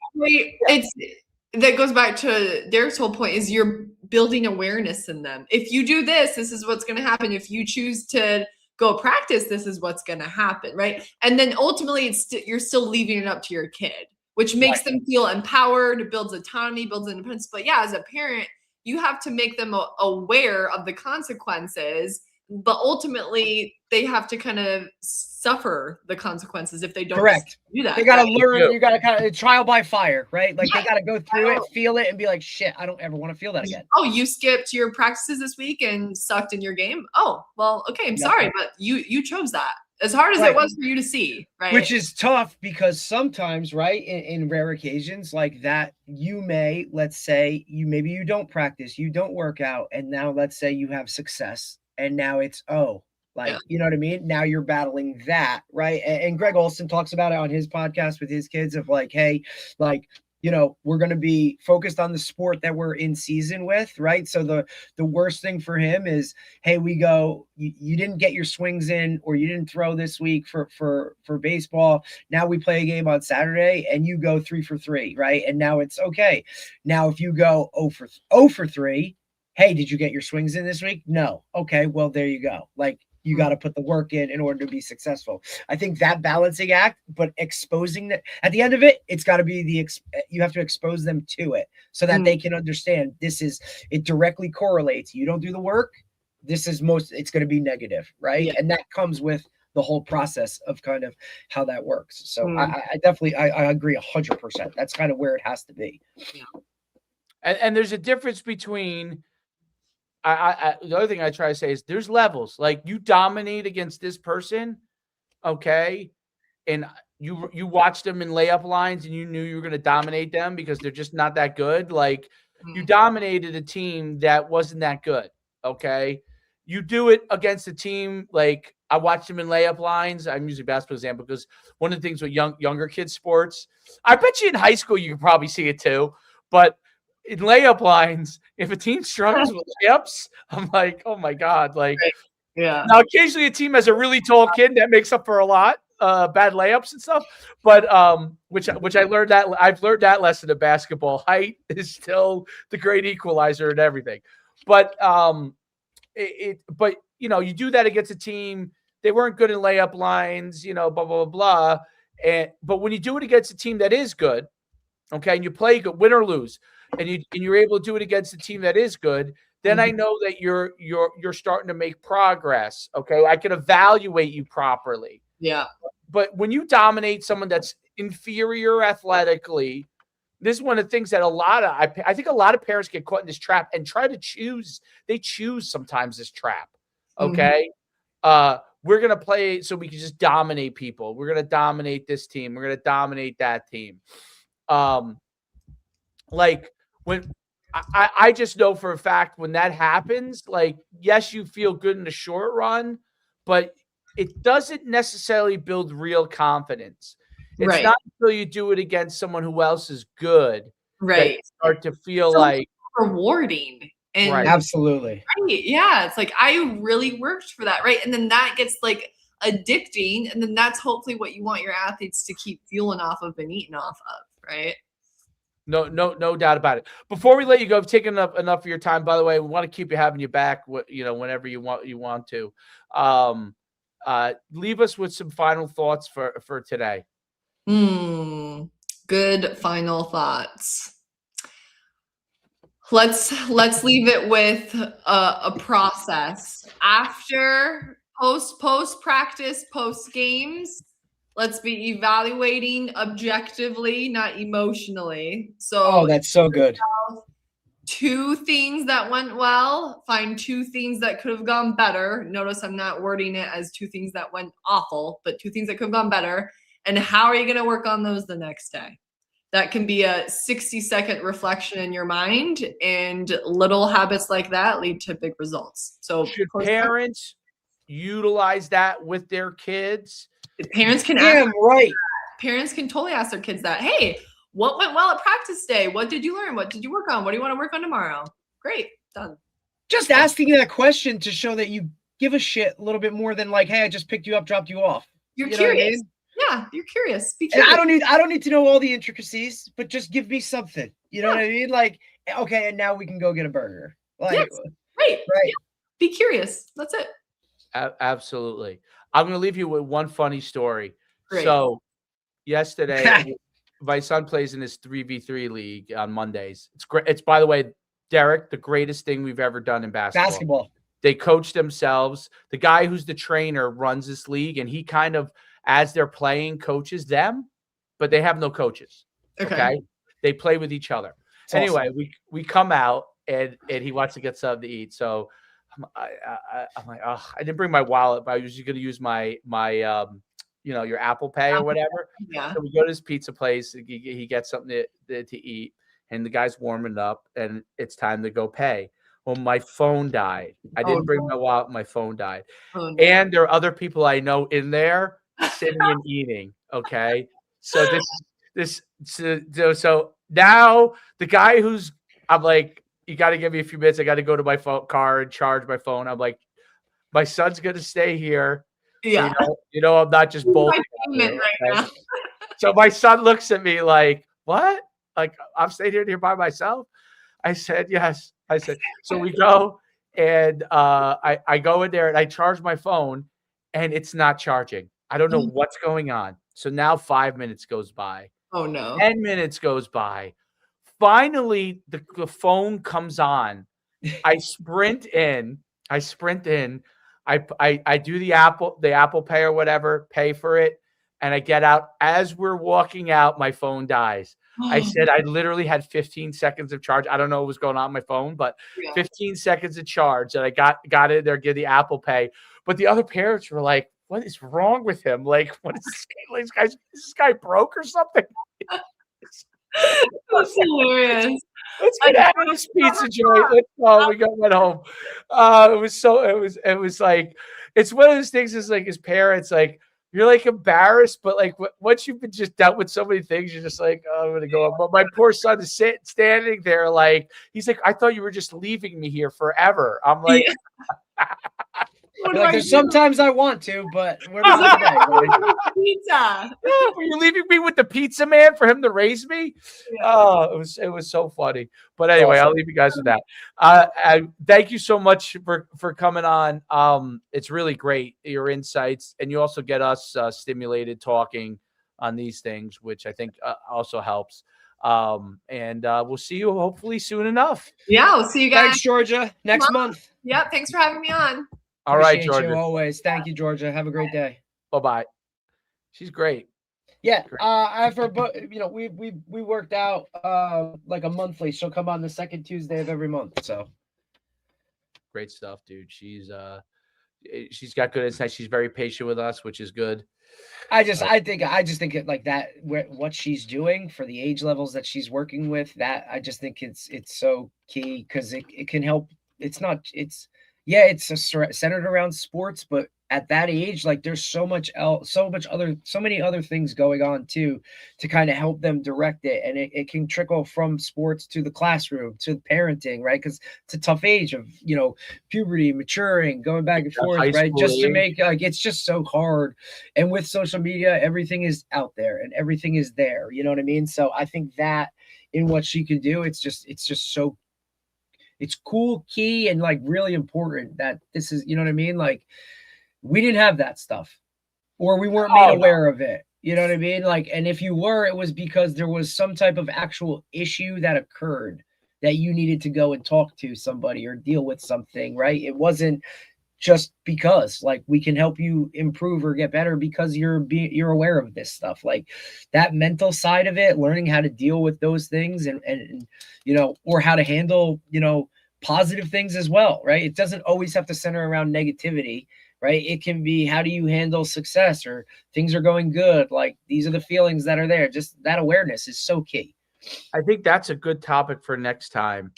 that goes back to Derek's whole point is you're building awareness in them. If you do this is what's going to happen. If you choose to go practice, this is what's going to happen, right? And then ultimately, you're still leaving it up to your kid, which makes them feel empowered, builds autonomy, builds independence. But yeah, as a parent, you have to make them aware of the consequences, but ultimately, they have to kind of suffer the consequences if they don't do that. They got to learn. You got to kind of trial by fire, right? Like they got to go through it, feel it, and be like, shit, I don't ever want to feel that again. Oh, you skipped your practices this week and sucked in your game? Oh, well, okay, I'm sorry, but you chose that. As hard as it was for you to see, right? Which is tough because sometimes, right, in rare occasions like that, you may, let's say, maybe you don't practice, you don't work out, and now let's say you have success, and now it's, you know what I mean? Now you're battling that, right? And Greg Olson talks about it on his podcast with his kids of like, hey, like, we're going to be focused on the sport that we're in season with, right? So the worst thing for him is, hey, we go, you didn't get your swings in or you didn't throw this week for baseball. Now we play a game on Saturday and you go 3 for 3, right? And now it's okay. Now if you go 0 for 3, hey, did you get your swings in this week? No. Okay, well, there you go. Like, you got to put the work in order to be successful. I think that balancing act, but exposing that at the end of it, it's got to be you have to expose them to it so that they can understand it directly correlates. You don't do the work. It's going to be negative. Right. Yeah. And that comes with the whole process of kind of how that works. So I definitely, I agree 100%. That's kind of where it has to be. Yeah. And there's a difference between, the other thing I try to say is there's levels. Like you dominate against this person, okay, and you watched them in layup lines and you knew you were going to dominate them because they're just not that good. Like you dominated a team that wasn't that good, okay. You do it against a team like I watched them in layup lines. I'm using basketball example because one of the things with younger kids sports, I bet you in high school you can probably see it too, but in layup lines, if a team struggles with layups, I'm like, oh my God. Like, yeah. Now, occasionally a team has a really tall kid that makes up for a lot, bad layups and stuff. But which I learned that I've learned that lesson of basketball. Height is still the great equalizer and everything. But but you do that against a team. They weren't good in layup lines, blah, blah, blah, blah. But when you do it against a team that is good, okay, and you play good, win or lose, and you're able to do it against a team that is good, then I know that you're starting to make progress. Okay, I can evaluate you properly. Yeah. But when you dominate someone that's inferior athletically, this is one of the things that I think a lot of parents get caught in this trap and try to choose. They choose sometimes this trap. Okay. We're going to play so we can just dominate people. We're going to dominate this team. We're going to dominate that team. Like when I just know for a fact when that happens, like, yes, you feel good in the short run, but it doesn't necessarily build real confidence. It's Right. not until you do it against someone who else is good that you Right. start to feel So like rewarding. And right. Absolutely. right, yeah, it's like I really worked for that, right? And then that gets like addicting, and then that's hopefully what you want your athletes to keep fueling off of and eating off of, right? No doubt about it. Before we let you go, I've taken enough of your time. By the way, we want to keep you having you back, whenever you want to. Leave us with some final thoughts for today. Good final thoughts. Let's leave it with a process after post practice, post games. Let's be evaluating objectively, not emotionally. So that's so good. 2 things that went well, find 2 things that could have gone better. Notice I'm not wording it as 2 things that went awful, but 2 things that could have gone better. And how are you going to work on those the next day? That can be a 60-second reflection in your mind, and little habits like that lead to big results. So should parents utilize that with their kids? Parents can parents can totally ask their kids that. Hey, what went well at practice day? What did you learn? What did you work on? What do you want to work on tomorrow? Great, done. Just asking that question to show that you give a shit a little bit more than like, hey, I just picked you up, dropped you off. You're You know curious. what I mean? Yeah, you're curious. Be And curious. I don't need to know all the intricacies, but just give me something. You know what I mean? Like, okay, and now we can go get a burger. Like, Yes. Right. right. Yeah. Be curious. That's it. Absolutely. I'm going to leave you with one funny story. Great. So yesterday, my son plays in this 3v3 league on Mondays. It's great. It's, by the way, Derek, the greatest thing we've ever done in basketball. They coach themselves. The guy who's the trainer runs this league, and he kind of, as they're playing, coaches them, but they have no coaches. Okay. They play with each other. It's anyway, awesome. we come out and he wants to get something to eat. So I'm like, oh, I didn't bring my wallet, but I was going to use my your Apple Pay or whatever. Yeah. So we go to this pizza place. He gets something to eat, and the guy's warming up, and it's time to go pay. Well, my phone died. I didn't bring my wallet. My phone died. Oh, no. And there are other people I know in there sitting and eating. Okay. So so now the guy I'm like, you got to give me a few minutes. I got to go to my car and charge my phone. I'm like, my son's going to stay here. Yeah. I'm not just bolting. Right now. So my son looks at me like, what? Like, I'm staying here by myself? I said, yes. I said, so we go and I go in there and I charge my phone and it's not charging. I don't know what's going on. So now 5 minutes goes by. Oh, no. 10 minutes goes by. Finally, the phone comes on. I sprint in. I do the Apple Pay or whatever, pay for it, and I get out. As we're walking out, my phone dies. I said I literally had 15 seconds of charge. I don't know what was going on my phone, but 15 seconds of charge that I got in there, get the Apple Pay. But the other parents were like, what is wrong with him? Like, what is is this guy broke or something? That's hilarious. Let's get out of this pizza joint. Let's go. We went home. It was like, it's one of those things is like, as parents, like, you're like embarrassed, but like once you've been just dealt with so many things, you're just like, oh, I'm going to go. But my poor son is standing there like, he's like, I thought you were just leaving me here forever. I'm like, like, there's sometimes I want to, but we're not today, pizza. Were you leaving me with the pizza man for him to raise me? Yeah. Oh, it was so funny. But anyway, I'll leave you guys with that. Thank you so much for coming on. It's really great, your insights, and you also get us stimulated talking on these things, which I think also helps. And we'll see you hopefully soon enough. Yeah, we'll see you guys. Thanks, Georgia. Next month. Yep. Thanks for having me on. All right, Appreciate Georgia. you always. Thank you, Georgia. Have a great day. Bye-bye. She's great. Yeah, I've heard, you know, we worked out like a monthly. She'll come on the second Tuesday of every month. So great stuff, dude. She's got good insight. She's very patient with us, which is good. I just think it like that. What she's doing for the age levels that she's working with, that I just think it's so key because it can help. It's centered around sports, but at that age, like there's so many other things going on too, to kind of help them direct it. And it can trickle from sports to the classroom, to parenting, right? Because it's a tough age of, you know, puberty, maturing, going back and forth, right? Just to make, like, it's just so hard. And with social media, everything is out there and everything is there. You know what I mean? So I think that in what she can do, it's just so, it's cool, key, and like really important that this is, you know what I mean? Like, we didn't have that stuff, or we weren't made aware of it. You know what I mean? Like, and if you were, it was because there was some type of actual issue that occurred that you needed to go and talk to somebody or deal with something, right? It wasn't just because, like, we can help you improve or get better because you're aware of this stuff. Like that mental side of it, learning how to deal with those things and you know, or how to handle, you know, positive things as well, right? It doesn't always have to center around negativity, right? It can be, how do you handle success, or things are going good? Like, these are the feelings that are there. Just that awareness is so key. I think that's a good topic for next time,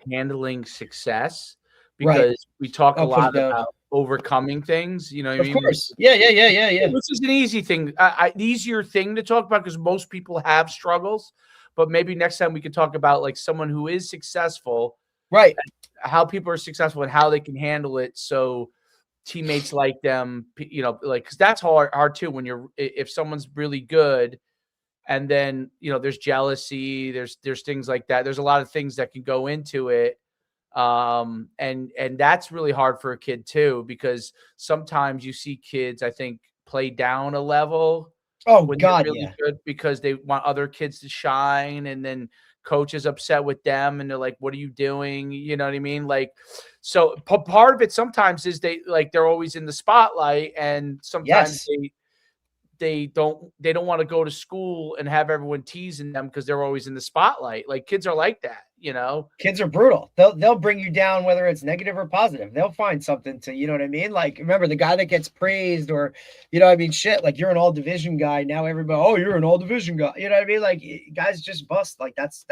handling success, because Right. we talk a lot about overcoming things, you know what I mean? Of course. Yeah. This is an easy thing, an easier thing to talk about because most people have struggles, but maybe next time we could talk about like someone who is successful, right? How people are successful and how they can handle it. So teammates like them, you know, like, because that's hard too when if someone's really good and then, you know, there's jealousy, there's things like that. There's a lot of things that can go into it. And that's really hard for a kid too, because sometimes you see kids, I think, play down a level. Oh when God, they're really yeah. good because they want other kids to shine, and then coach is upset with them and they're like, what are you doing? You know what I mean? Like, so part of it sometimes is they're always in the spotlight, and sometimes they don't want to go to school and have everyone teasing them because they're always in the spotlight. Like, kids are like that, you know? Kids are brutal. They'll bring you down, whether it's negative or positive. They'll find something to, you know what I mean? Like, remember the guy that gets praised, or, you know, I mean, shit, like, you're an all division guy. Now everybody, oh, you're an all division guy. You know what I mean? Like, guys just bust. Like, that's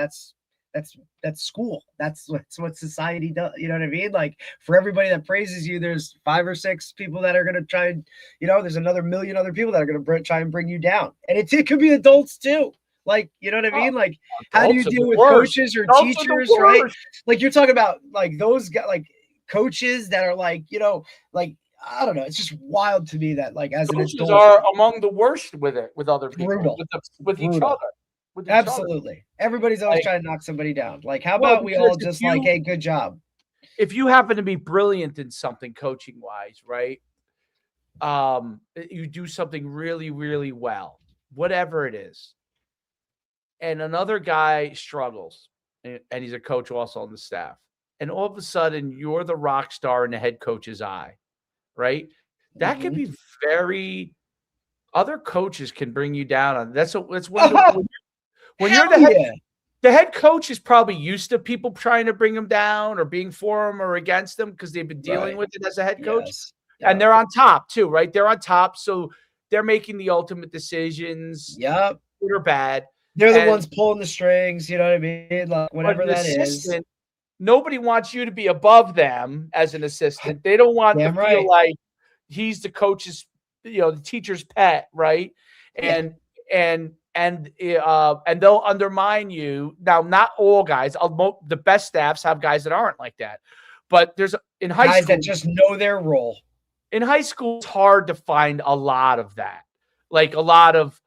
school. That's what society does. You know what I mean? Like, for everybody that praises you, there's 5 or 6 people that are going to try and, you know, there's another million other people that are going to try and bring you down. And it could be adults too. Like, you know what I mean? Like, how do you deal with coaches or teachers, right? Like, you're talking about like those guys, like coaches that are like, you know, like, I don't know. It's just wild to me that, like, as coaches an adult, are among the worst with other people, brutal, with each other. Absolutely. Everybody's always trying to knock somebody down. Like, how about we all just like, hey, good job. If you happen to be brilliant in something coaching wise, right? You do something really, really well, whatever it is. And another guy struggles, and he's a coach also on the staff. And all of a sudden you're the rock star in the head coach's eye, right? That could be other coaches can bring you down on. That's when you're the head coach is probably used to people trying to bring him down or being for him or against them because they've been dealing with it as a head coach. And they're on top too, right? They're on top. So they're making the ultimate decisions. Yep. Good or bad. They're the ones pulling the strings, you know what I mean? Like, whatever that is. Nobody wants you to be above them as an assistant. They don't want to feel like he's the coach's, you know, the teacher's pet, right? And they'll undermine you. Now, not all guys. The best staffs have guys that aren't like that. But there's in high guys school that just know their role. In high school, it's hard to find a lot of that. Like a lot of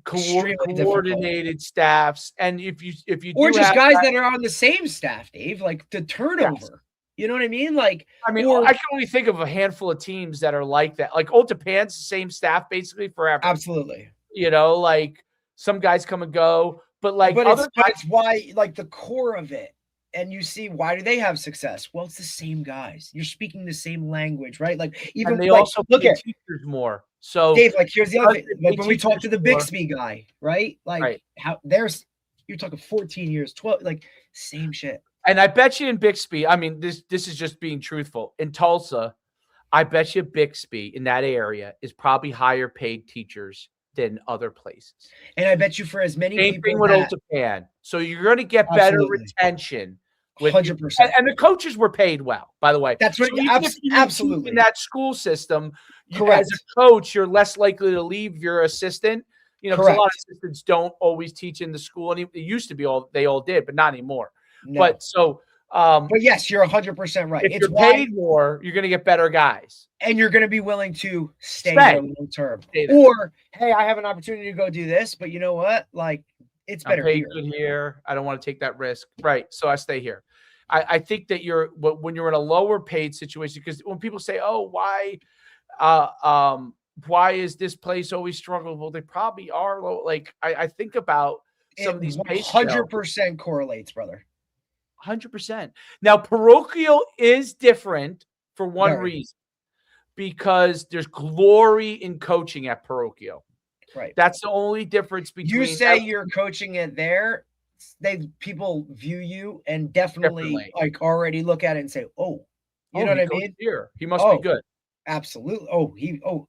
coordinated staffs. And if you or just guys that are on the same staff, Dave, like the turnover. Yes. You know what I mean? Like, I mean, I can only think of a handful of teams that are like that. Like Old Japan's the same staff basically forever. Absolutely. You know, like some guys come and go, But like but other it's why, like, the core of it. And you see, why do they have success? Well, it's the same guys. You're speaking the same language, right? Like, even and they like, also look pay at teachers more. So Dave. Like, here's the other because thing. they Like, pay when we talked to teachers the more, Bixby guy, right? Like, right. how you're talking 14 years, 12, like, same shit. And I bet you in Bixby, I mean, this is just being truthful. In Tulsa, I bet you Bixby in that area is probably higher paid teachers than other places. And I bet you for as many Same people thing with Old that Japan. So you're going to get better absolutely retention with 100%. and the coaches were paid well, by the way. That's what So even if you didn't teach absolutely in that school system, you, as correct. a coach, you're less likely to leave your assistant. You know, because a lot of Correct. assistants don't always teach in the school. And it used to be they all did, but not anymore. No. But so But yes, you're 100% right. if It's you're paid more, you're going to get better guys. and you're going to be willing to stay there long term. Stay there. Or, hey, I have an opportunity to go do this, but you know what? Like, it's I'm better paid here. good here. I don't want to take that risk. Right. So I stay here. I think that when you're in a lower paid situation, because when people say, oh, why is this place always struggling? Well, they probably are low. Like I think about some of these pay scales. 100% correlates, brother. 100%. Now, parochial is different for one reason, because there's glory in coaching at parochial. Right. That's the only difference between. You say you're coaching it there, people view you and definitely like already look at it and say, oh, you know what I mean? Here, he must be good. Absolutely.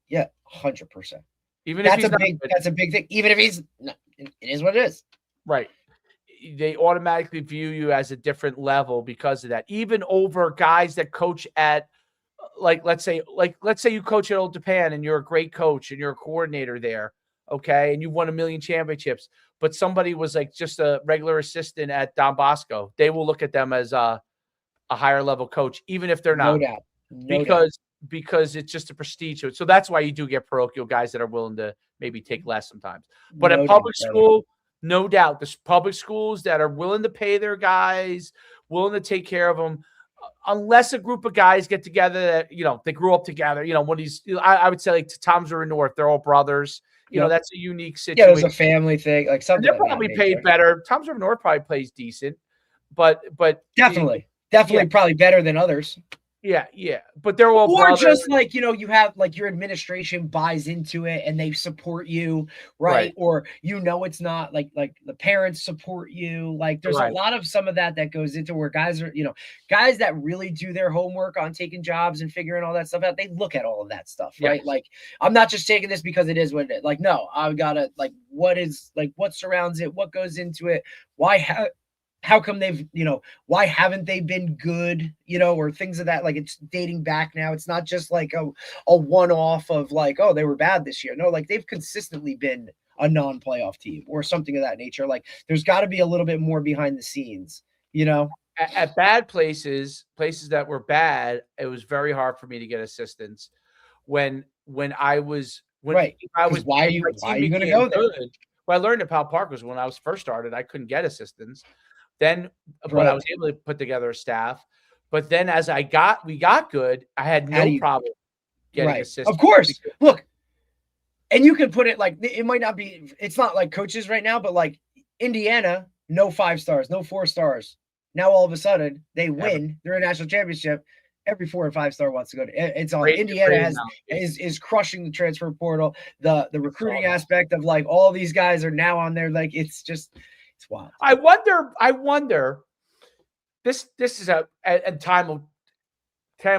Yeah, 100%. Even if that's a big thing. Even if he's not, it is what it is. Right. They automatically view you as a different level because of that. Even over guys that coach at, let's say you coach at Old Japan and you're a great coach and you're a coordinator there, okay, and you've won 1 million championships, but somebody was like just a regular assistant at Don Bosco, they will look at them as a higher level coach, even if they're not. No doubt. Because it's just a prestige. So that's why you do get parochial guys that are willing to maybe take less sometimes. But at public school, no doubt, there's public schools that are willing to pay their guys, willing to take care of them, unless a group of guys get together that, they grew up together. I would say like to Tom's River North, they're all brothers. That's a unique situation. Yeah, there's a family thing, like something. They're probably paid better. Tom's River North probably plays decent, but definitely probably better than others. Yeah, but they're all brothers. Just like, you have like your administration buys into it and they support you, right? Or it's not like the parents support you. Like there's a lot of some of that goes into where guys are, guys that really do their homework on taking jobs and figuring all that stuff out. They look at all of that stuff, right? Like I'm not just taking this because it is what it is. Like, no, I've got to what surrounds it, what goes into it, how come why haven't they been good, or things of that, like it's dating back now. It's not just like a one-off of like, oh, they were bad this year. No, like they've consistently been a non-playoff team or something of that nature. Like there's got to be a little bit more behind the scenes, At bad places that were bad, it was very hard for me to get assistants when I was why are you going to go there? Well, I learned at Powell Park was when I was first started, I couldn't get assistants. Then, but I was able to put together a staff. But then as we got good, I had no problem getting assistants. Of course. Look, and you can put it like, it might not be, it's not like coaches right now, but like Indiana, no 5 stars, no 4 stars. Now all of a sudden they win. They're a national championship. Every 4 and 5 star wants to go to. It's on. Indiana is crushing the transfer portal. The recruiting aspect of like all these guys are now on there. Like it's wild. I wonder. This is and time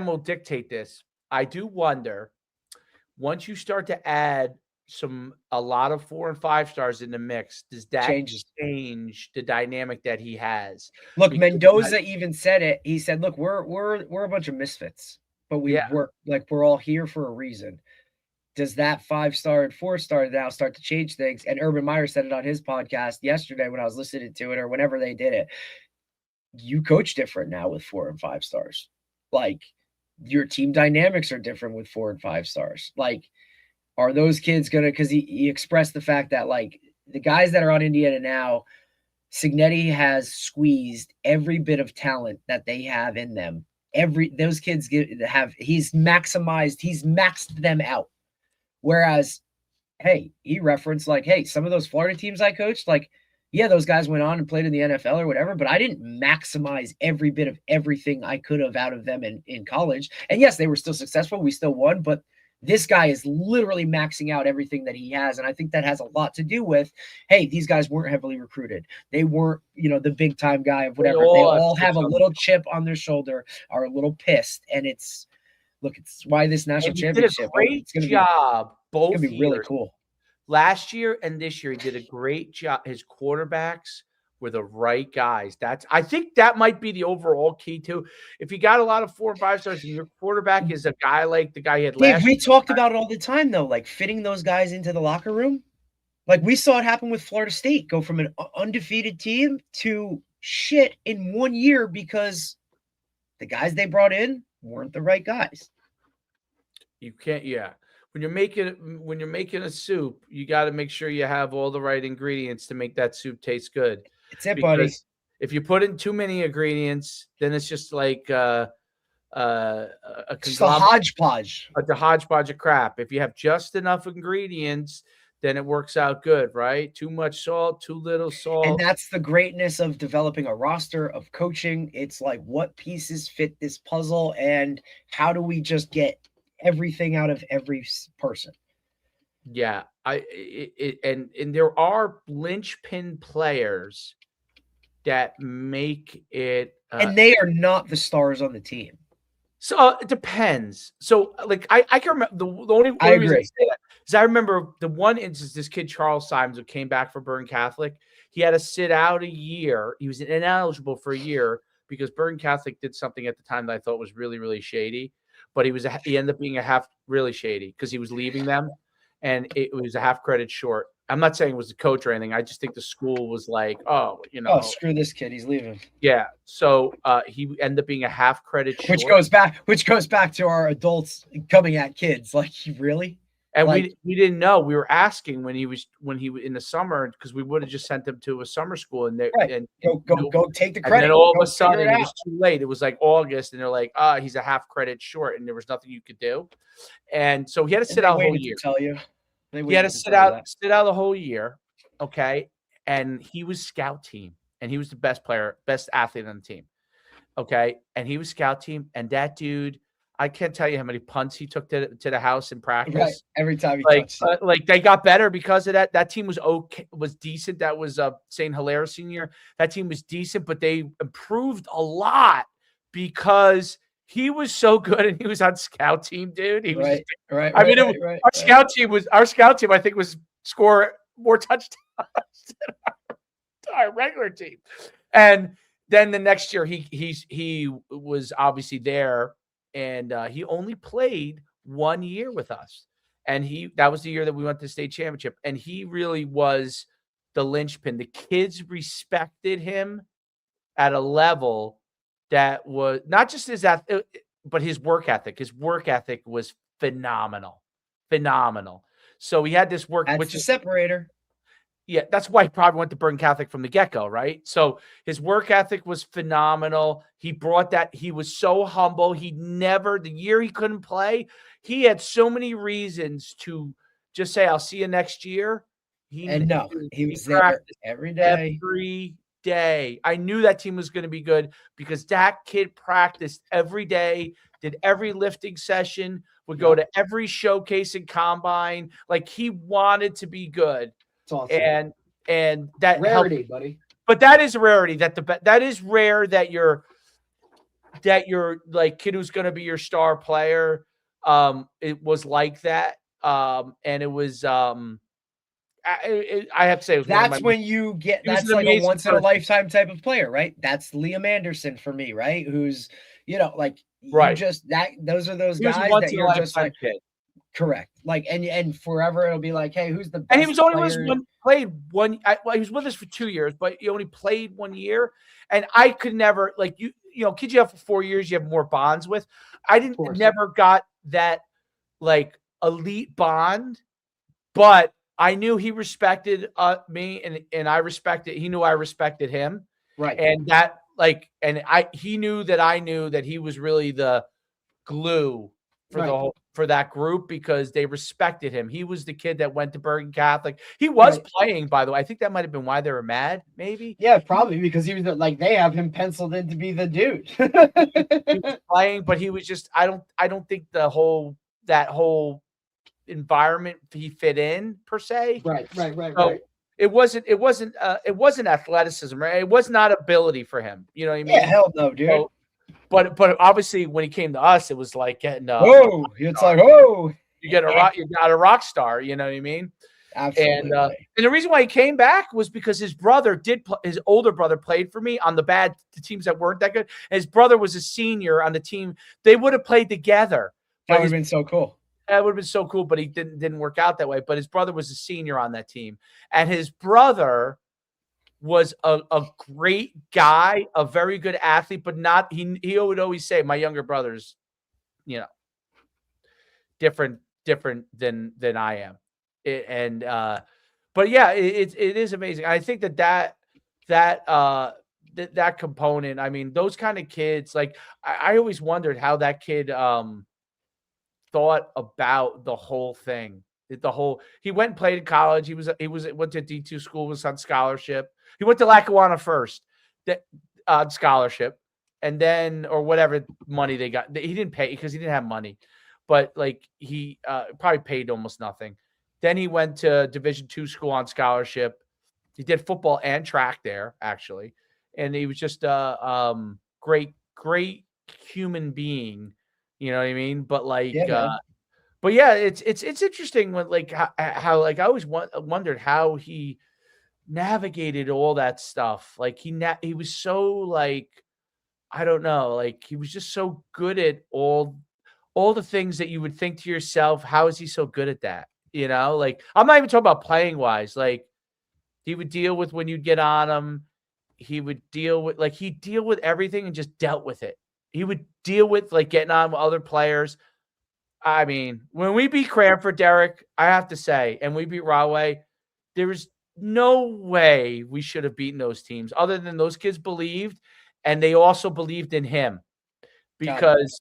will dictate this. I do wonder, once you start to add a lot of 4 and 5 stars in the mix, does that change the dynamic that he has? Look, Mendoza even said it. He said, "Look, we're a bunch of misfits, but we work like we're all here for a reason." Does that 5-star and 4-star now start to change things? And Urban Meyer said it on his podcast yesterday when I was listening to it, or whenever they did it. You coach different now with 4 and 5 stars. Like your team dynamics are different with 4 and 5 stars. Like, are those kids gonna? Because he expressed the fact that like the guys that are on Indiana now, Cignetti has squeezed every bit of talent that they have in them. Those kids he's maxed them out. Whereas, hey, he referenced like, hey, some of those Florida teams I coached, like yeah, those guys went on and played in the NFL or whatever, but I didn't maximize every bit of everything I could have out of them in college. And yes, they were still successful. We still won, but this guy is literally maxing out everything that he has. And I think that has a lot to do with, hey, these guys weren't heavily recruited. They weren't, the big time guy of whatever. They all have a little chip on their shoulder, are a little pissed. And it's why this national championship. It's going to be a great job both years. It's going to be really cool. Last year and this year, he did a great job. His quarterbacks were the right guys. I think that might be the overall key too. If you got a lot of 4 and 5 stars and your quarterback is a guy like the guy he had last year. We talked about it all the time though, like fitting those guys into the locker room. Like we saw it happen with Florida State, go from an undefeated team to shit in 1 year because the guys they brought in weren't the right guys. You can't, yeah. When you're making a soup, you got to make sure you have all the right ingredients to make that soup taste good. It's it, buddy. If you put in too many ingredients, then it's just like just a hodgepodge. A hodgepodge of crap. If you have just enough ingredients, then it works out good, right? Too much salt, too little salt. And that's the greatness of developing a roster, of coaching. It's like, what pieces fit this puzzle, and how do we just get everything out of every person? Yeah, and there are linchpin players that make it, and they are not the stars on the team. So it depends. So like I can remember the only reason I say that is I remember the one instance, this kid Charles Simons, who came back for Bergen Catholic. He had to sit out a year. He was ineligible for a year because Bergen Catholic did something at the time that I thought was really, really shady. But he ended up being a half really shady because he was leaving them, and it was a half credit short. I'm not saying it was the coach or anything. I just think the school was like, oh, screw this kid, he's leaving. Yeah. So he ended up being a half credit short. Which goes back to our adults coming at kids. Like, really? And we didn't know. We were asking when he was in the summer, because we would have just sent him to a summer school and go take the credit. And then all of a sudden it was too late. It was like August, and they're like, he's a half credit short, and there was nothing you could do. And so he had to sit out a whole year. Tell you. He had to sit out the whole year. Okay. And he was scout team, and he was the best athlete on the team. Okay. And he was scout team, and that dude, I can't tell you how many punts he took to the house in practice. Right. Every time he touched it. Like they got better because of that. That team was decent. That was St. Hilaire senior. That team was decent, but they improved a lot because he was so good, and he was on scout team, dude. He was right. I mean, our scout team, I think, was score more touchdowns than our regular team. And then the next year, he was obviously there. And he only played 1 year with us. And that was the year that we went to the state championship. And he really was the linchpin. The kids respected him at a level that was not just but his work ethic. His work ethic was phenomenal. Phenomenal. So he had this work. That's the separator. Yeah, that's why he probably went to Bergen Catholic from the get-go, right? So his work ethic was phenomenal. He brought that. He was so humble. The year he couldn't play, he had so many reasons to just say, I'll see you next year. He was there every day. Every day. I knew that team was going to be good because that kid practiced every day, did every lifting session, would go to every showcase and combine. Like, he wanted to be good. Awesome. And that rarity, helped. buddy. But that is rarity. That is rare that you're like kid who's going to be your star player. It was like that. And it was I have to say, that's when you get. That's like a once in a lifetime type of player, right? That's Liam Anderson for me, right? Who's those are those guys that you're just like. Kid. Correct. Like, and forever it'll be like, hey, who's the best? And he was only played one. He was with us for 2 years, but he only played 1 year. And I could never, like, kids you have for 4 years, you have more bonds with. I never got that like elite bond, but I knew he respected me, and I respected. He knew I respected him, right? And he knew that I knew that he was really the glue for for that group because they respected him. He was the kid that went to Bergen Catholic. He was playing, by the way. I think that might have been why they were mad, maybe. Yeah, probably because he was like they have him penciled in to be the dude. He was playing, but he was just I don't think that whole environment he fit in per se. Right. It wasn't athleticism, right? It was not ability for him. You know what I mean? Yeah, hell no, dude. So, but obviously when he came to us, it was like getting it's like you got a rock star. You know what I mean? Absolutely. And the reason why he came back was because his brother his older brother played for me on the teams that weren't that good. And his brother was a senior on the team. They would have played together. That would have been so cool. That would have been so cool, but he didn't work out that way. But his brother was a senior on that team. And his brother was a great guy, a very good athlete, but not he would always say, my younger brother's, different than I am. But yeah, it is amazing. I think that component, I mean, those kind of kids, like I always wondered how that kid thought about the whole thing. He went and played in college. He went to D2 school, was on scholarship. He went to Lackawanna first, that on scholarship, and then or whatever money they got. He didn't pay because he didn't have money, but like he probably paid almost nothing. Then he went to Division II school on scholarship. He did football and track there, actually, and he was just a great human being. You know what I mean? But like, but yeah, it's interesting when like how like I always wondered how he navigated all that stuff. Like he was so like I don't know, like he was just so good at all the things that you would think to yourself, how is he so good at that? Like I'm not even talking about playing wise. Like he would deal with when you'd get on him. He would deal with everything and just dealt with it. He would deal with like getting on with other players. I mean, when we beat Cranford, Derek, I have to say, and we beat Rahway, there was no way we should have beaten those teams other than those kids believed, and they also believed in him because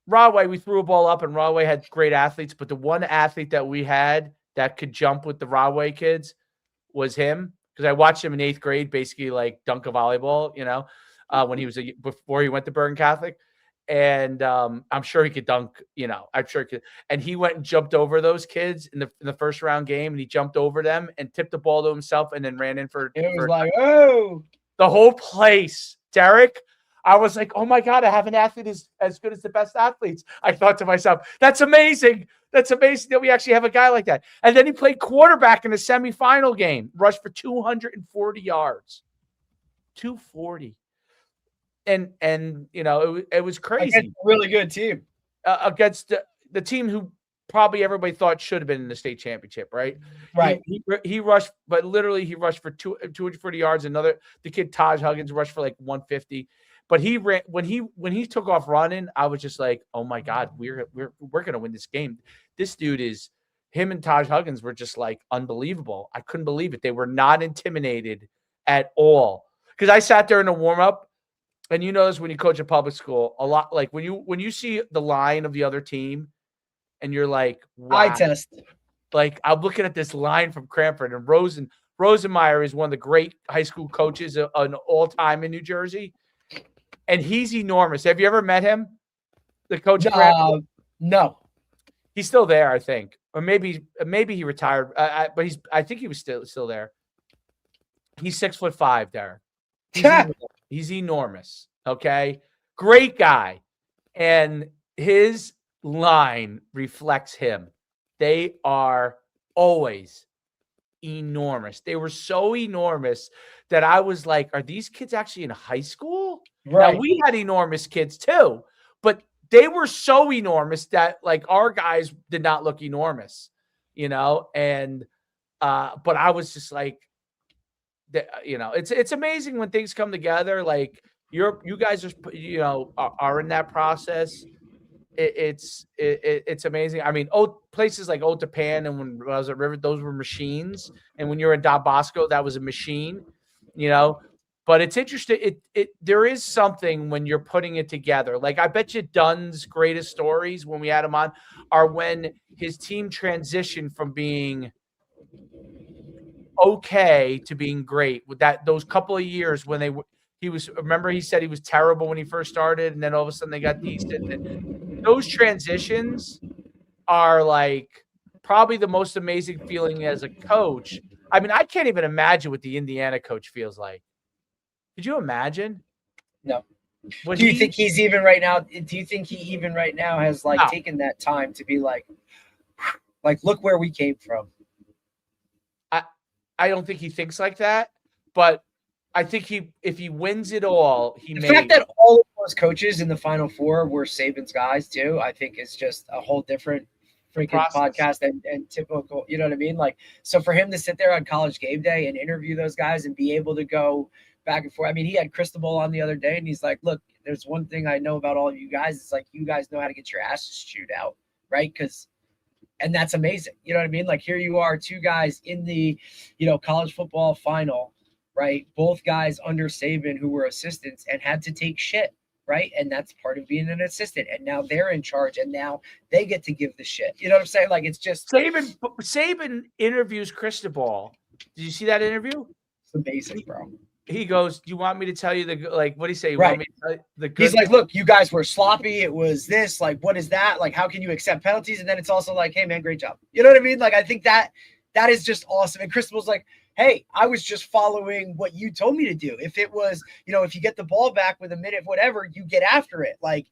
Rahway, we threw a ball up and Rahway had great athletes, but the one athlete that we had that could jump with the Rahway kids was him because I watched him in 8th grade basically like dunk a volleyball, when he was before he went to Bergen Catholic. And I'm sure he could dunk, I'm sure he could. And he went and jumped over those kids in the first round game, and he jumped over them and tipped the ball to himself and then ran in for the whole place. Derek, I was like, oh my God, I have an athlete as good as the best athletes. I thought to myself, that's amazing. That's amazing that we actually have a guy like that. And then he played quarterback in the semifinal game, rushed for 240 yards. 240. And it was crazy. Against a really good team. Against the team who probably everybody thought should have been in the state championship, right? Right. He rushed, but literally he rushed for 240 yards. The kid Taj Huggins rushed for like 150. But he ran when he took off running, I was just like, oh my God, we're gonna win this game. This dude him and Taj Huggins were just like unbelievable. I couldn't believe it. They were not intimidated at all. Because I sat there in the warm-up. And you notice when you coach a public school, a lot like when you see the line of the other team, and you're like, wow. Eye test. Like I'm looking at this line from Cranford, and Rosenmeyer is one of the great high school coaches of all time in New Jersey, and he's enormous. Have you ever met him? The coach of Cranford? No. He's still there, I think, or maybe he retired. But I think he was still there. He's 6'5", Derek. He's enormous. Okay. Great guy. And his line reflects him. They are always enormous. They were so enormous that I was like, are these kids actually in high school? Right. Now, we had enormous kids too, but they were so enormous that like our guys did not look enormous, and but I was just like, it's amazing when things come together. Like you guys are in that process. It's amazing. I mean, places like Old Japan and when I was at River, those were machines. And when you're in Don Bosco, that was a machine. But it's interesting. There is something when you're putting it together. Like I bet you Dunn's greatest stories when we had him on are when his team transitioned from being okay to being great with those couple of years when remember he said he was terrible when he first started and then all of a sudden they got decent. Those transitions are like probably the most amazing feeling as a coach. I mean, I can't even imagine what the Indiana coach feels like. Could you imagine? No. What Do you think he's even right now? Do you think he even right now has like taken that time to be like, look where we came from? I don't think he thinks like that, but I think if he wins it all, the fact that all of those coaches in the Final Four were Saban's guys too, I think is just a whole different freaking podcast and typical, you know what I mean? Like, so for him to sit there on College Game Day and interview those guys and be able to go back and forth. I mean, he had Cristobal on the other day and he's like, look, there's one thing I know about all of you guys. It's like, you guys know how to get your asses chewed out, right? And that's amazing. You know what I mean? Like here you are, two guys in the, college football final, right? Both guys under Saban who were assistants and had to take shit, right? And that's part of being an assistant. And now they're in charge and now they get to give the shit. You know what I'm saying? Like it's just Saban interviews Cristobal. Did you see that interview? It's amazing, bro. He goes, "Do you want me to tell you what do you say? You right. Want me to tell you the good?" He's like, "Look, you guys were sloppy. It was this. Like, what is that? Like, how can you accept penalties?" And then it's also like, "Hey, man, great job." You know what I mean? Like, I think that is just awesome. And Cristobal's like, "Hey, I was just following what you told me to do. If it was, if you get the ball back with a minute, whatever, you get after it." Like,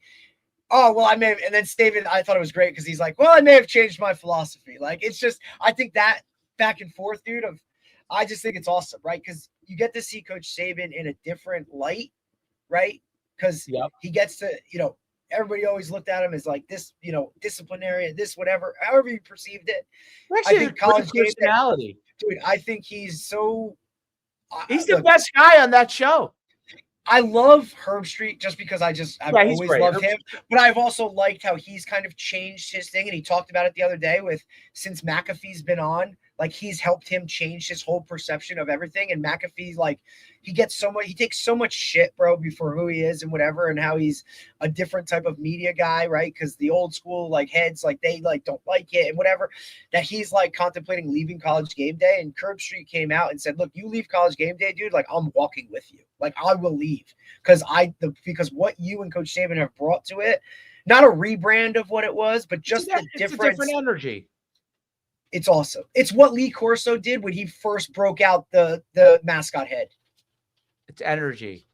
oh, well, I may have, and then Staven, I thought it was great because he's like, "Well, I may have changed my philosophy." Like, it's just, I think that back and forth, dude, I just think it's awesome, right? Because you get to see Coach Saban in a different light, right? Because he gets to, everybody always looked at him as like this, disciplinarian, this, whatever, however you perceived it. Actually, I think college personality. Dude, I think he's so. He's the best guy on that show. I love Herb Street just because I've always loved him. But I've also liked how he's kind of changed his thing. And he talked about it the other day since McAfee's been on, like he's helped him change his whole perception of everything. And McAfee's like, he takes so much shit, bro, before who he is and whatever, and how he's a different type of media guy, right? Because the old school heads, they don't like it and whatever, that he's contemplating leaving College Game Day. And Herb Street came out and said, "Look, you leave College Game Day, dude, I'm walking with you. I will leave because what you and Coach Saban have brought to it, not a rebrand of what it was, but just the difference. It's a different energy. It's awesome. It's what Lee Corso did when he first broke out the mascot head. It's energy.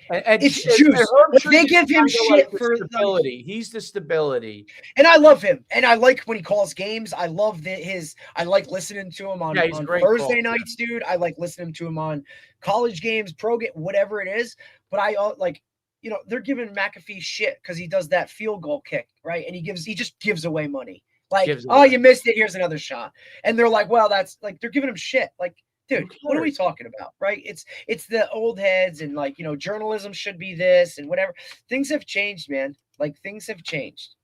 And it's juice. They give him shit for stability. He's the stability. And I love him. And I like when he calls games. I love I like listening to him on Thursday nights, dude. I like listening to him on college games, pro game, whatever it is. But I they're giving McAfee shit because he does that field goal kick, right? And he just gives away money. You missed it. Here's another shot. And they're like, well, that's they're giving him shit. Dude, what are we talking about, right? It's the old heads and journalism should be this and whatever. Things have changed, man. Things have changed.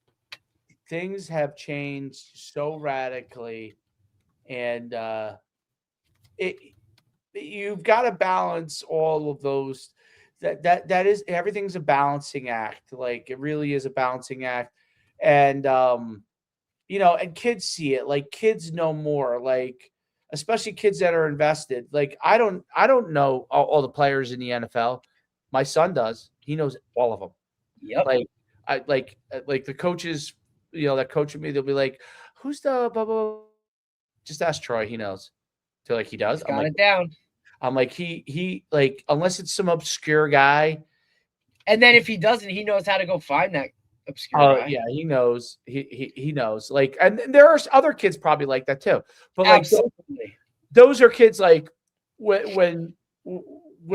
Things have changed so radically, and you've got to balance all of those. That is, everything's a balancing act. It really is a balancing act, and and kids see it. Kids know more. Especially kids that are invested. I don't know all the players in the NFL. My son does. He knows all of them. Yep. The coaches, that coach me, they'll be like, "Who's the blah, blah, blah?" Just ask Troy. He knows. They're like, he does. Got it down. I'm like, he unless it's some obscure guy. And then if he doesn't, he knows how to go find that obscure guy. Yeah, he knows. He knows. And there are other kids probably like that too. But absolutely, those are kids when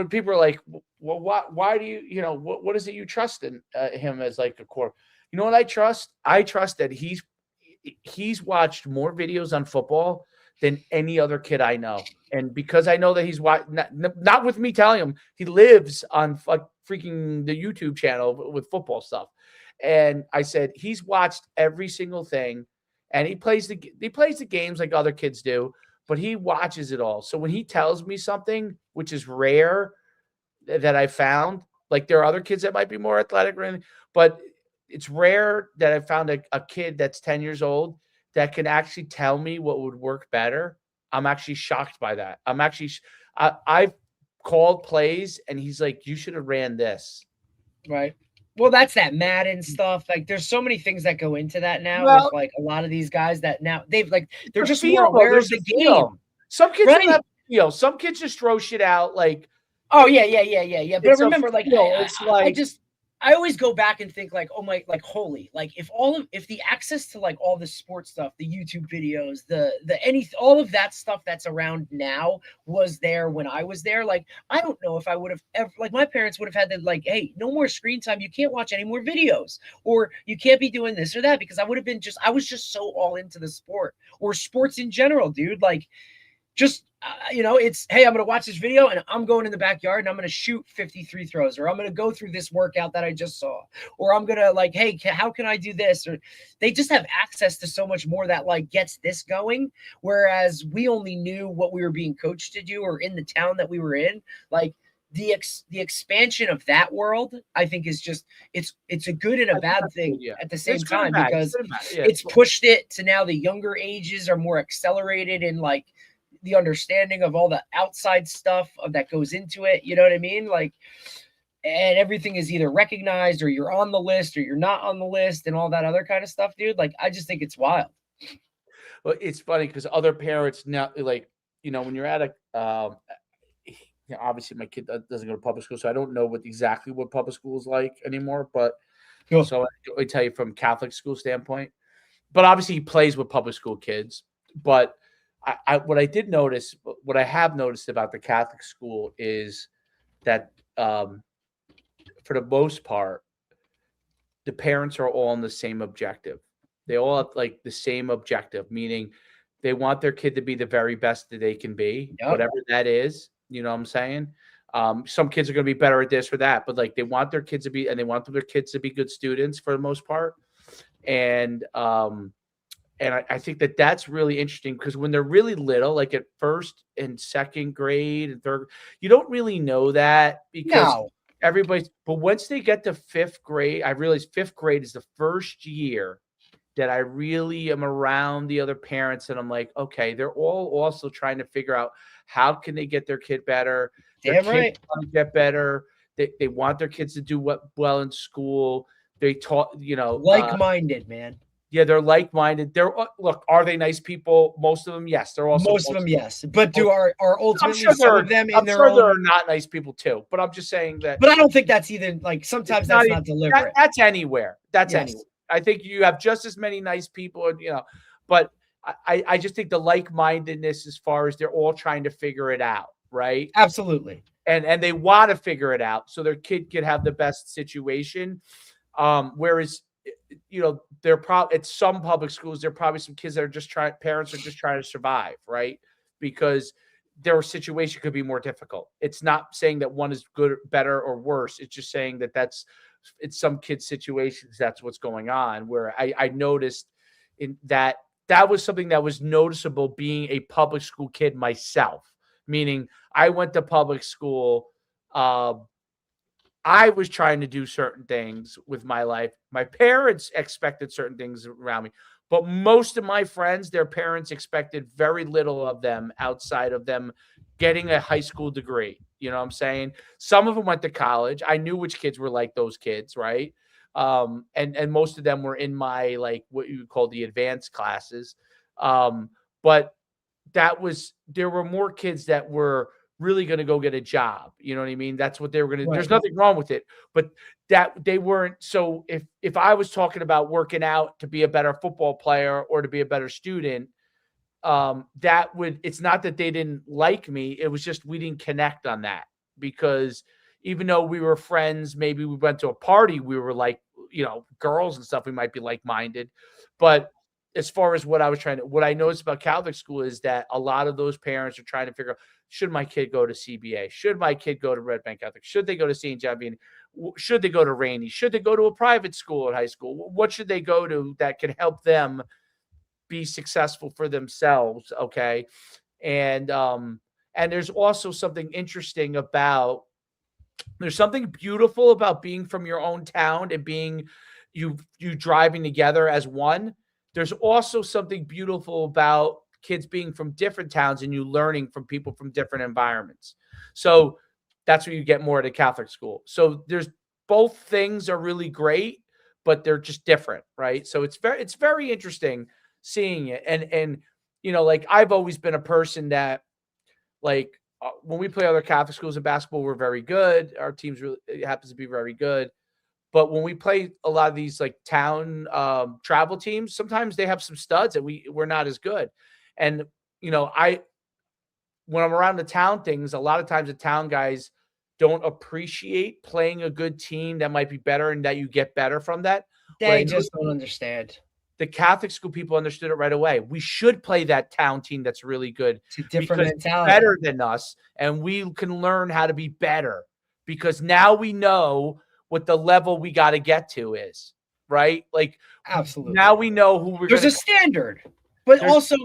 people are like, well, why do you what is it you trust in him as a core? You know what I trust? I trust that he's watched more videos on football than any other kid I know. And because I know that he's not with me telling him, he lives on freaking the YouTube channel with football stuff. And I said, he's watched every single thing, and he plays the games like other kids do, but he watches it all. So when he tells me something, which is rare, that I found. Like there are other kids that might be more athletic, but it's rare that I found a kid that's 10 years old that can actually tell me what would work better. I'm actually shocked by that. I've called plays and he's like, you should have ran this. Right. Well, that's that Madden stuff. Like, there's so many things that go into that now with Well, like a lot of these guys that now they're the just feel, more though, aware of there's the a game. feel. Some kids don't Right. have a feel. Some kids just throw shit out like. Oh yeah. But It's a remember, like feel. It's like I always go back and think like, oh my, like holy, like if the access to like all the sports stuff, the YouTube videos, all of that stuff that's around now was there when I was there. Like, I don't know if I would have ever, like my parents would have had to like, hey, no more screen time. You can't watch any more videos, or you can't be doing this or that, because I was just so all into the sport or sports in general, dude. Like, just it's, hey, I'm going to watch this video and I'm going in the backyard and I'm going to shoot 53 throws, or I'm going to go through this workout that I just saw, or I'm going to like, hey, how can I do this? Or they just have access to so much more that like gets this going. Whereas we only knew what we were being coached to do or in the town that we were in. Like the expansion of that world, I think is just, it's a good and a bad thing at the same time, because it's pushed it to now the younger ages are more accelerated in like the understanding of all the outside stuff that goes into it. You know what I mean? Like, and everything is either recognized or you're on the list or you're not on the list and all that other kind of stuff, dude. Like, I just think it's wild. Well, it's funny because other parents now, like, when you're at obviously my kid doesn't go to public school, so I don't know exactly what public school is like anymore. But Cool. so I tell you from Catholic school standpoint, but obviously he plays with public school kids. But what I have noticed about the Catholic school is that for the most part, the parents are all on the same objective. They all have like the same objective, meaning they want their kid to be the very best that they can be, whatever that is. You know what I'm saying? Some kids are going to be better at this or that, but like they want their kids to be, and they want their kids to be good students for the most part. And I think that that's really interesting because when they're really little, like at first and second grade and third, you don't really know that because but once they get to fifth grade, I realized fifth grade is the first year that I really am around the other parents and I'm like, okay, they're all also trying to figure out how can they get their kid better. Their kids want to get better. They want their kids to do well in school. They taught, like-minded, man. Yeah, they're like-minded. Look, are they nice people? Most of them, yes. They're also most of them, yes. But are ultimately some of them in their own? There are not nice people too. But I'm just saying that. But I don't think that's either. Like sometimes that's not deliberate. That's anywhere. That's anywhere. I think you have just as many nice people, But I just think the like-mindedness, as far as they're all trying to figure it out, right? Absolutely. And they want to figure it out so their kid could have the best situation. Whereas they're probably at some public schools, there are probably some kids that are parents are just trying to survive, right? Because their situation could be more difficult. It's not saying that one is good, better, or worse. It's just saying that it's some kids' situations. That's what's going on. Where I noticed in that was something that was noticeable being a public school kid myself, meaning I went to public school. I was trying to do certain things with my life. My parents expected certain things around me, but most of my friends, their parents expected very little of them outside of them getting a high school degree. You know what I'm saying? Some of them went to college. I knew which kids were like those kids, right? And most of them were in my, like, what you would call the advanced classes. But there were more kids that were really going to go get a job. You know what I mean? That's what they were going to, there's nothing wrong with it, but that they weren't. So if I was talking about working out to be a better football player or to be a better student, it's not that they didn't like me. It was just, we didn't connect on that, because even though we were friends, maybe we went to a party, we were like, girls and stuff, we might be like-minded. But as far as what I noticed about Catholic school is that a lot of those parents are trying to figure out, should my kid go to CBA? Should my kid go to Red Bank Catholic? Should they go to St. John Vianney? Should they go to Rainey? Should they go to a private school in high school? What should they go to that can help them be successful for themselves? Okay. And there's also something interesting about there's something beautiful about being from your own town and being you driving together as one. There's also something beautiful about kids being from different towns and you learning from people from different environments. So that's where you get more at a Catholic school. So there's both things are really great, but they're just different, right? So it's very interesting seeing it. And like I've always been a person that like when we play other Catholic schools in basketball, we're very good. Our teams really it happens to be very good. But when we play a lot of these like town travel teams, sometimes they have some studs and we're not as good. And I when I'm around the town things, a lot of times the town guys don't appreciate playing a good team that might be better and that you get better from that. What I They noticed just don't understand. the Catholic school people understood it right away. We should play that town team that's really good It's a different because it's mentality. better than us, and we can learn how to be better because now we know what the level we got to get to is, right? Like Absolutely. now we know who we're There's going a to. standard, but also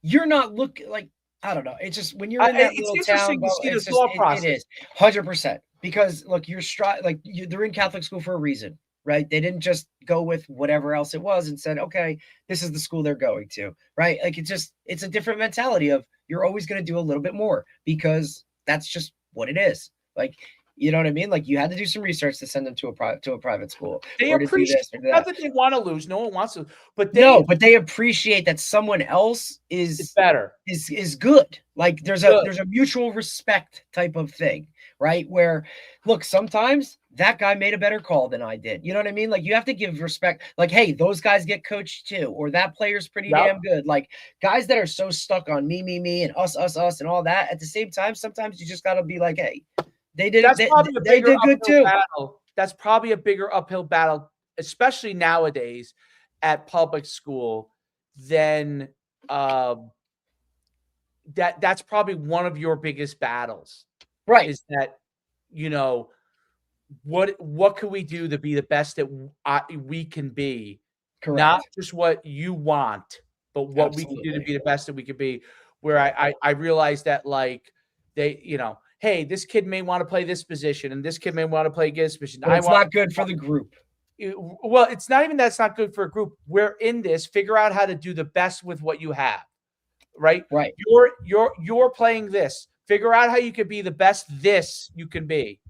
you're not looking like I don't know. It's just when you're in that It's little interesting town, to see the it's just thought it process. is 100% because look, they're in Catholic school for a reason, right? They didn't just go with whatever else it was and said, okay, this is the school they're going to, right? Like it's a different mentality of you're always going to do a little bit more because that's just what it is. Like you know what I mean? Like you had to do some research to send them to a private school They or to do appreciate this or not that. that they want to lose. No one wants to, but But they appreciate that someone else it's better. is good. Like there's Good. a mutual respect type of thing, right? Where look, sometimes that guy made a better call than I did. You know what I mean? Like you have to give respect. Like, hey, those guys get coached too, or that player's pretty Yep. damn good. Like guys that are so stuck on me, and us, and all that. At the same time, sometimes you just gotta be like, hey, they did That's probably a they bigger did good uphill too. battle. That's probably a bigger uphill battle, especially nowadays at public school than that's probably one of your biggest battles. Right. Is that what can we do to be the best that we can be? Correct. Not just what you want, but what we can do to Absolutely. be the best that we could be. Where I realized that like they, hey, this kid may want to play this position and this kid may want to play this position. But it's not good for the group. Well, it's not even that's not good for a group. We're in this. Figure out how to do the best with what you have. Right? Right. You're playing this. Figure out how you could be the best this you can be.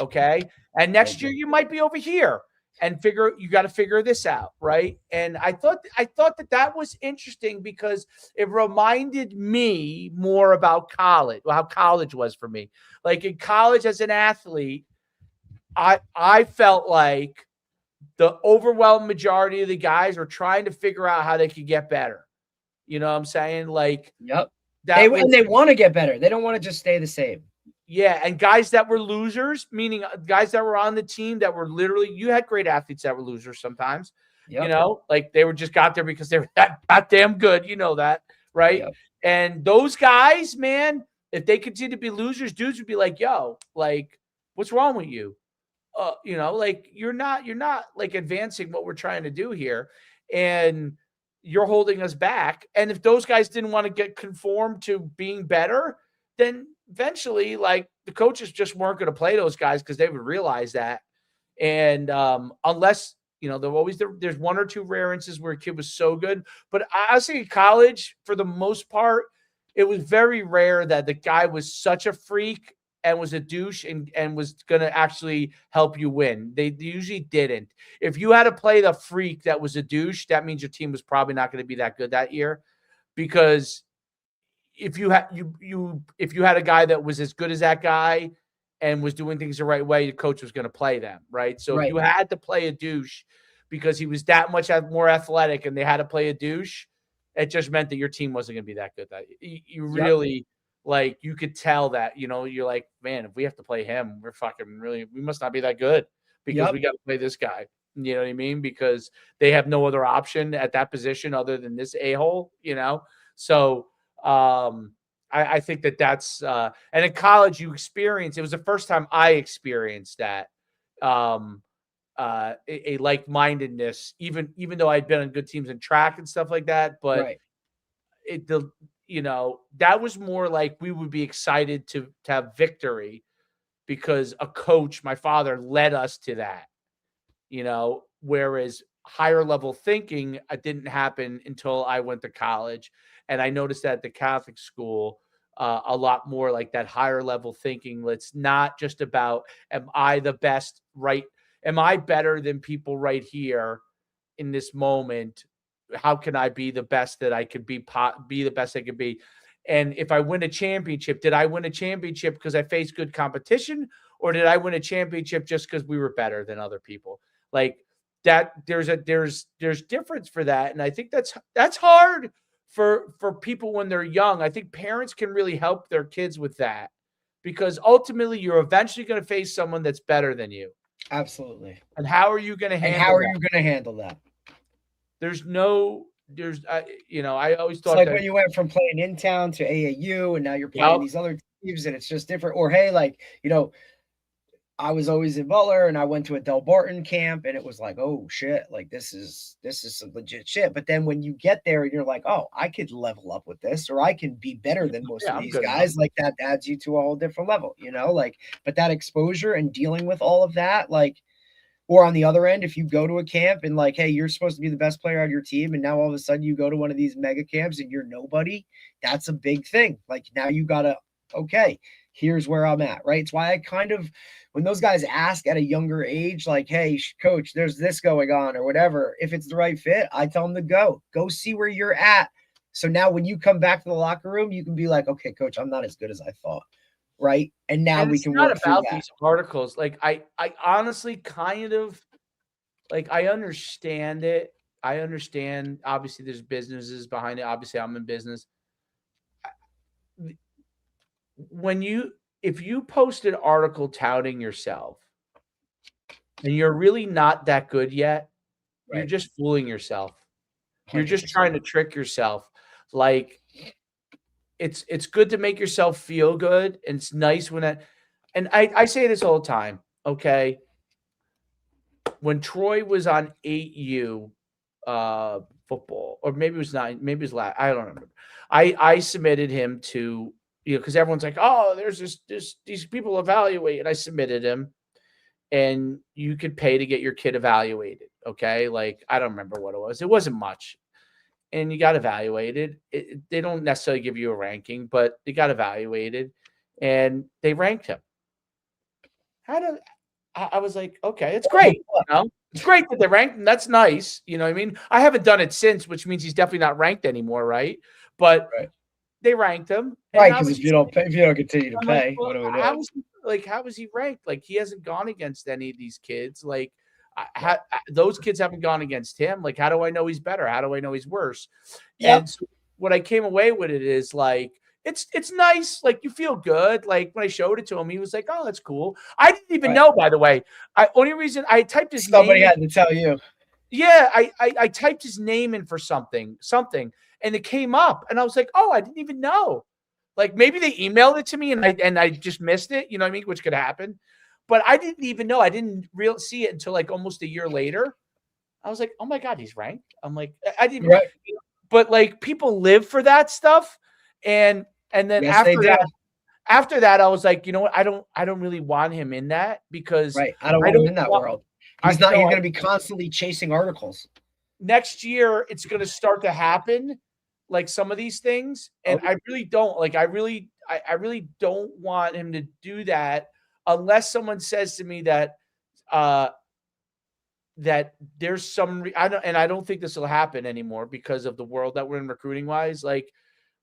Okay? And next year you might be over here and you got to figure this out, right? And I thought that was interesting because it reminded me more about college, how college was for me. Like in college as an athlete, I felt like the overwhelming majority of the guys were trying to figure out how they could get better. You know what I'm saying? Like, yep. They want to get better. They don't want to just stay the same. Yeah, and guys that were losers, meaning guys that were on the team that were literally, you had great athletes that were losers sometimes. Yep. Like they were just got there because they were that goddamn good. You know that, right? Yep. And those guys, man, if they continue to be losers, dudes would be like, "Yo, like, what's wrong with you? Like you're not like advancing what we're trying to do here, and you're holding us back." And if those guys didn't want to get conformed to being better, then eventually, like the coaches just weren't going to play those guys because they would realize that. And unless there's one or two rare instances where a kid was so good, but I say college for the most part, it was very rare that the guy was such a freak and was a douche and was going to actually help you win. They usually didn't. If you had to play the freak that was a douche, that means your team was probably not going to be that good that year, because if you had if you had a guy that was as good as that guy and was doing things the right way, the coach was going to play them, right? So if you had to play a douche because he was that much more athletic and they had to play a douche, it just meant that your team wasn't going to be that good. That you really like, you could tell that, you're like, man, if we have to play him, we're fucking we must not be that good because we got to play this guy. You know what I mean? Because they have no other option at that position other than this a-hole, So I think that's and in college you experience, it was the first time I experienced that a like-mindedness, even though I'd been on good teams in track and stuff like that, but that was more like we would be excited to have victory because a coach, my father, led us to that, whereas higher level thinking didn't happen until I went to college. And I noticed that at the Catholic school, a lot more like that higher level thinking. It's not just about, am I the best, right? Am I better than people right here in this moment? How can I be the best that I could be the best I could be? And if I win a championship, did I win a championship because I faced good competition, or did I win a championship just because we were better than other people? Like that, there's difference for that, and I think that's hard for people when they're young. I think parents can really help their kids with that, because ultimately you're eventually going to face someone that's better than you. Absolutely. And how are you going to handle And how are that? you going to handle that? I always It's thought like that. when you went from playing in town to AAU, and now you're playing Yep. these other teams, and it's just different. Or hey, like, I was always in Butler, and I went to a Del Barton camp, and it was like, oh shit, like this is some legit shit. But then when you get there and you're like, oh, I could level up with this, or I can be better than most Yeah, of I'm these good guys, enough. like that adds you to a whole different level, like, but that exposure and dealing with all of that, like, or on the other end, if you go to a camp and like, hey, you're supposed to be the best player on your team, and now all of a sudden you go to one of these mega camps and you're nobody, that's a big thing. Like now you gotta, okay, here's where I'm at, right? It's why I kind of, when those guys ask at a younger age, like, hey, coach, there's this going on or whatever, if it's the right fit, I tell them to go see where you're at. So now when you come back to the locker room, you can be like, okay, coach, I'm not as good as I thought. Right. And now And we it's can not work through about that. these articles. Like I honestly kind of like, I understand it. I understand. Obviously, there's businesses behind it. Obviously, I'm in business. When if you post an article touting yourself and you're really not that good yet, you're Right. just fooling yourself. You're just 100%. trying to trick yourself. Like it's good to make yourself feel good, and it's nice when that. And I say this all the time. Okay, when Troy was on 8U football, or maybe it was 9, maybe it was last, I don't remember. I submitted him to, because everyone's like, oh, there's these people evaluate, and I submitted him, and you could pay to get your kid evaluated. Okay, like I don't remember what it was. It wasn't much, and you got evaluated. They don't necessarily give you a ranking, but they got evaluated, and they ranked him. I was like, okay, it's great. It's great that they ranked him. That's nice. You know what I mean? I haven't done it since, which means he's definitely not ranked anymore, right? But Right. they ranked him, and Right, now because he's. if you don't pay, if you don't continue to I'm like, pay, well, what do we do? how is he ranked? Like he hasn't gone against any of these kids. Like those kids haven't gone against him. Like how do I know he's better? How do I know he's worse? Yep. And so what I came away with it is like it's nice. Like you feel good. Like when I showed it to him, he was like, "Oh, that's cool." I didn't even Right. know, by the way. Only reason I typed his Somebody name. had to tell you. Yeah, I typed his name in for something, and it came up, and I was like, "Oh, I didn't even know." Like maybe they emailed it to me, and I just missed it. You know what I mean? Which could happen, but I didn't even know. I didn't see it until like almost a year later. I was like, "Oh my god, he's ranked." I'm like, I didn't. Right. But like people live for that stuff, and then Yes, they do. after that, I was like, you know what? I don't really want him in that, because Right. I don't I want him don't in that want. world. I He's not. no. He's going to be constantly chasing articles. Next year it's going to start to happen, like some of these things, and Okay. I really don't like. I really don't want him to do that unless someone says to me that uh that there's some I don't think this will happen anymore because of the world that we're in recruiting wise. Like,